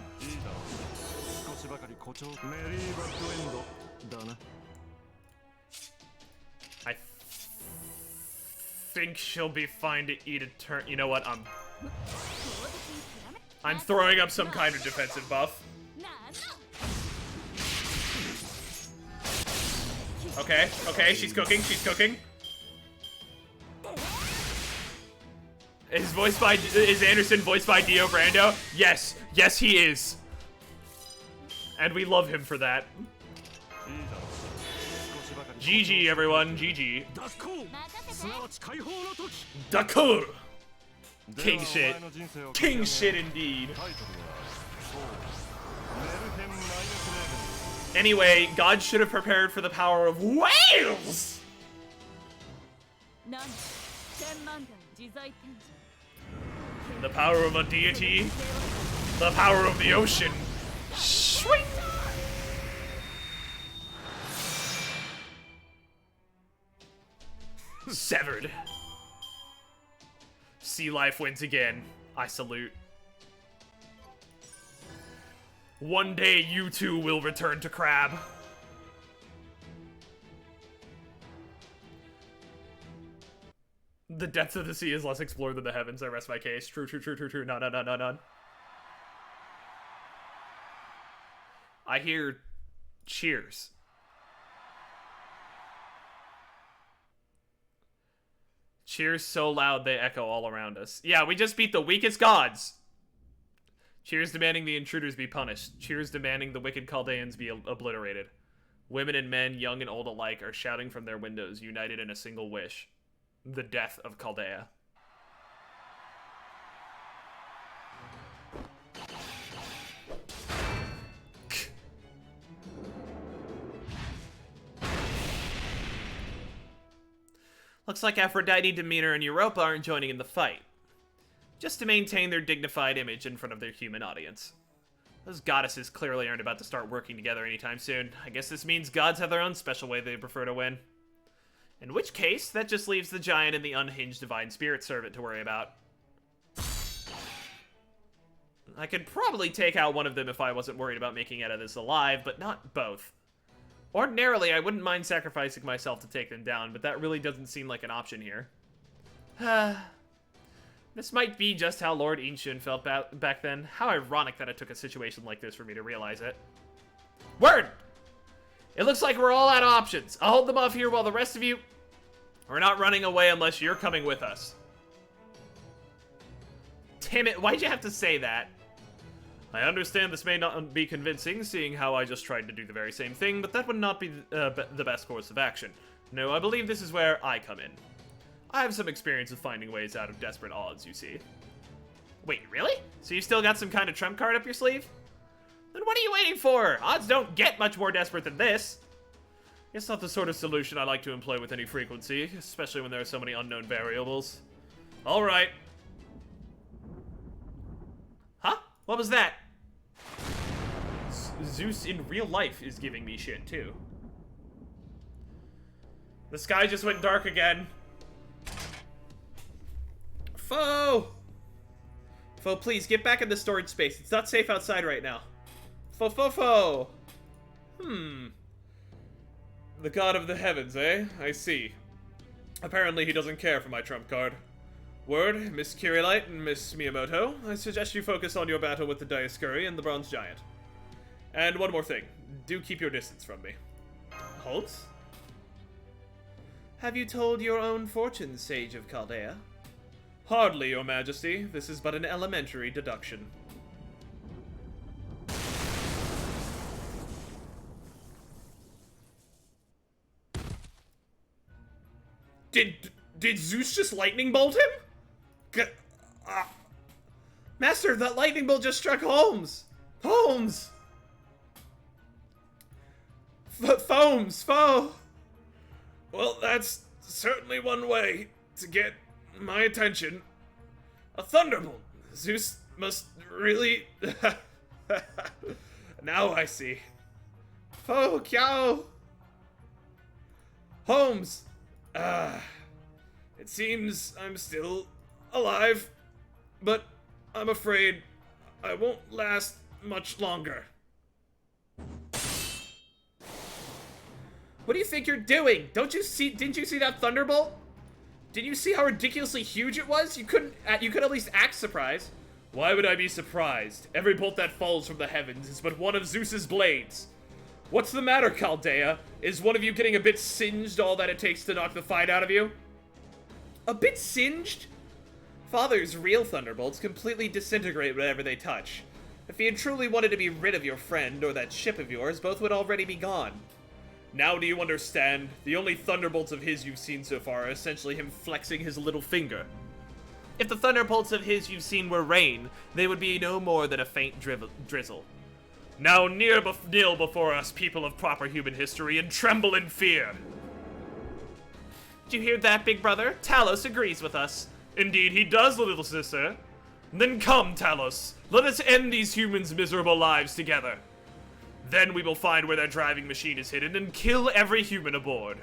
I think she'll be fine to eat a turn. You know what? I'm throwing up some kind of defensive buff. Okay, she's cooking. Is Anderson voiced by Dio Brando? Yes, he is. And we love him for that. GG, everyone, GG. Daku! King shit indeed. Anyway, God should have prepared for the power of whales! The power of a deity. The power of the ocean. Sweet! Severed. Sea life wins again. I salute. One day you too will return to Crab. The depths of the sea is less explored than the heavens. I rest my case. True. None. I hear cheers. Cheers so loud they echo all around us. Yeah, we just beat the weakest gods. Cheers demanding the intruders be punished. Cheers demanding the wicked Chaldeans be obliterated. Women and men, young and old alike, are shouting from their windows, united in a single wish. The death of Chaldea. Looks like Aphrodite, Demeter, and Europa aren't joining in the fight. Just to maintain their dignified image in front of their human audience. Those goddesses clearly aren't about to start working together anytime soon. I guess this means gods have their own special way they prefer to win. In which case, that just leaves the giant and the unhinged divine spirit servant to worry about. I could probably take out one of them if I wasn't worried about making it out of this alive, but not both. Ordinarily, I wouldn't mind sacrificing myself to take them down, but that really doesn't seem like an option here. This might be just how Lord Inshun felt back then. How ironic that it took a situation like this for me to realize it. Word! It looks like we're all out of options. I'll hold them off here while the rest of you... We're not running away unless you're coming with us. Damn it, why'd you have to say that? I understand this may not be convincing, seeing how I just tried to do the very same thing, but that would not be the best course of action. No, I believe this is where I come in. I have some experience of finding ways out of desperate odds, you see. Wait, really? So you still got some kind of trump card up your sleeve? Then what are you waiting for? Odds don't get much more desperate than this. It's not the sort of solution I like to employ with any frequency, especially when there are so many unknown variables. Alright. Huh? What was that? Zeus in real life is giving me shit, too. The sky just went dark again. Foe! Foe, please, get back in the storage space. It's not safe outside right now. Foe. The god of the heavens, eh? I see. Apparently he doesn't care for my trump card. Word, Miss Kirillite and Miss Miyamoto, I suggest you focus on your battle with the Dioscuri and the Bronze Giant. And one more thing. Do keep your distance from me. Holtz? Have you told your own fortune, Sage of Chaldea? Hardly, your majesty. This is but an elementary deduction. Did Zeus just lightning bolt him? Master, that lightning bolt just struck Holmes! Holmes! Foams! Foe! Well, that's certainly one way to get my attention. A thunderbolt. Zeus must really... Now I see. Foe, Kiao! Holmes! It seems I'm still alive, but I'm afraid I won't last much longer. What do you think you're doing? Didn't you see that thunderbolt? Did you see how ridiculously huge it was? You could at least act surprised. Why would I be surprised? Every bolt that falls from the heavens is but one of Zeus's blades. What's the matter, Chaldea? Is one of you getting a bit singed all that it takes to knock the fight out of you? A bit singed? Father's real thunderbolts completely disintegrate whatever they touch. If he had truly wanted to be rid of your friend or that ship of yours, both would already be gone. Now do you understand? The only thunderbolts of his you've seen so far are essentially him flexing his little finger. If the thunderbolts of his you've seen were rain, they would be no more than a faint drizzle. Now kneel before us, people of proper human history, and tremble in fear. Did you hear that, big brother? Talos agrees with us. Indeed he does, little sister. Then come, Talos. Let us end these humans' miserable lives together. Then we will find where their driving machine is hidden and kill every human aboard.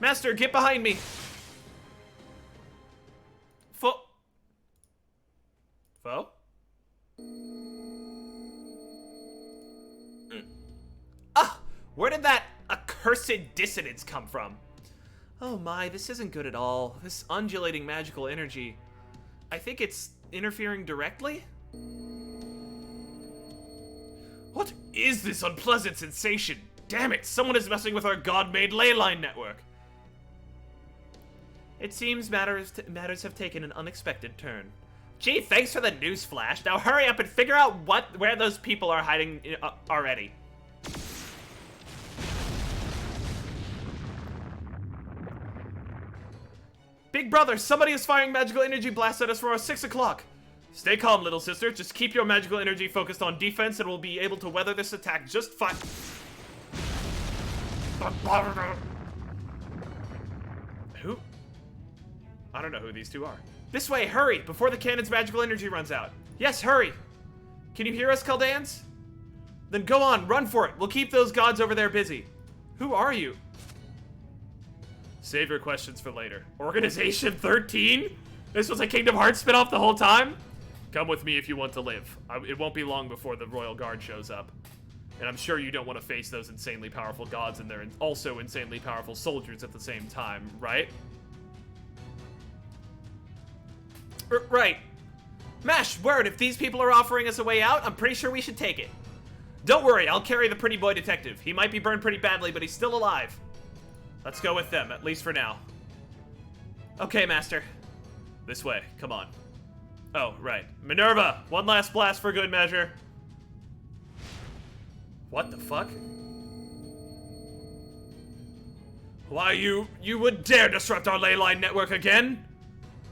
Master, get behind me. Foe? Ah! Where did that accursed dissonance come from? Oh my, this isn't good at all. This undulating magical energy. I think it's interfering directly? What is this unpleasant sensation? Damn it, someone is messing with our god-made ley line network. It seems matters have taken an unexpected turn. Gee, thanks for the news flash. Now hurry up and figure out where those people are hiding already. Big brother, somebody is firing magical energy blasts at us from our 6 o'clock. Stay calm, little sister. Just keep your magical energy focused on defense and we'll be able to weather this attack just fine. Who? I don't know who these two are. This way, hurry, before the cannon's magical energy runs out. Yes, hurry. Can you hear us, Chaldeans? Then go on, run for it. We'll keep those gods over there busy. Who are you? Save your questions for later. Organization 13? This was a Kingdom Hearts spinoff the whole time? Come with me if you want to live. It won't be long before the Royal Guard shows up. And I'm sure you don't want to face those insanely powerful gods and their also insanely powerful soldiers at the same time, right? Right. Mash, word, if these people are offering us a way out, I'm pretty sure we should take it. Don't worry, I'll carry the pretty boy detective. He might be burned pretty badly, but he's still alive. Let's go with them, at least for now. Okay, Master. This way, come on. Oh, right. Minerva, one last blast for good measure. What the fuck? Why, you would dare disrupt our ley line network again?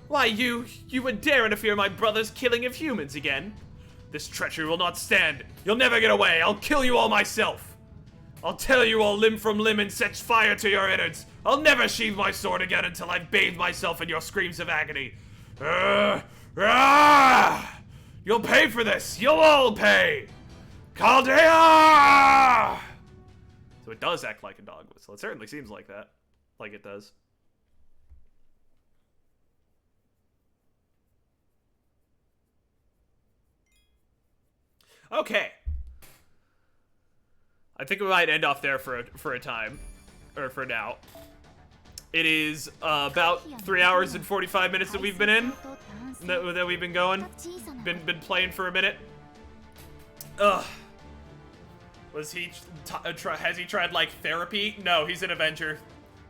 Why, you would dare interfere in my brother's killing of humans again? This treachery will not stand. You'll never get away. I'll kill you all myself. I'll tear you all limb from limb and set fire to your innards. I'll never sheathe my sword again until I've bathed myself in your screams of agony. You'll pay for this. You'll all pay. Chaldea! So it does act like a dog whistle. It certainly seems like that. Like it does. Okay. I think we might end off there for a time. Or for now. It is about 3 hours and 45 minutes that we've been in. That we've been going. Been playing for a minute. Ugh. Was he... has he tried, like, therapy? No, he's an Avenger.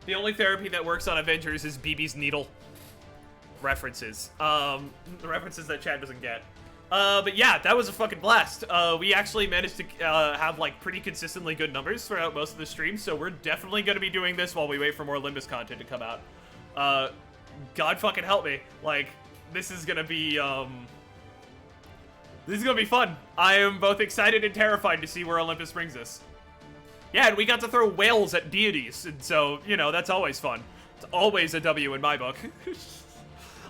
The only therapy that works on Avengers is BB's needle. References. The references that Chad doesn't get. But yeah, that was a fucking blast. We actually managed to have, like, pretty consistently good numbers throughout most of the stream, so we're definitely gonna be doing this while we wait for more Olympus content to come out. God fucking help me. Like, this is gonna be, this is gonna be fun. I am both excited and terrified to see where Olympus brings us. Yeah, and we got to throw whales at deities, and so, you know, that's always fun. It's always a W in my book.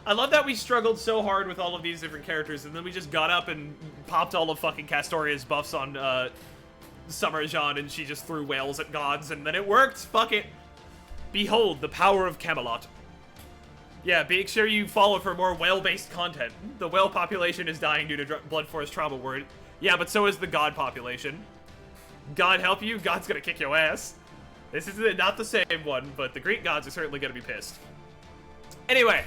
I love that we struggled so hard with all of these different characters, and then we just got up and popped all of fucking Castoria's buffs on Summer Jean, and she just threw whales at gods, and then it worked. Fuck it. Behold the power of Camelot. Yeah, make sure you follow for more whale-based content. The whale population is dying due to Blood Forest trauma word. Yeah, but so is the god population. God help you, God's gonna kick your ass. This is not the same one, but the Greek gods are certainly gonna be pissed. Anyway.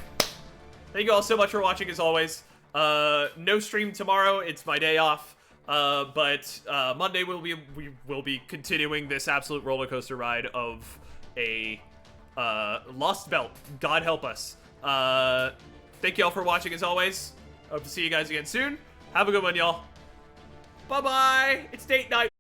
Thank you all so much for watching, as always. No stream tomorrow. It's my day off. But Monday we will be continuing this absolute roller coaster ride of a lost belt. God help us. Thank you all for watching, as always. Hope to see you guys again soon. Have a good one, y'all. Bye-bye. It's date night.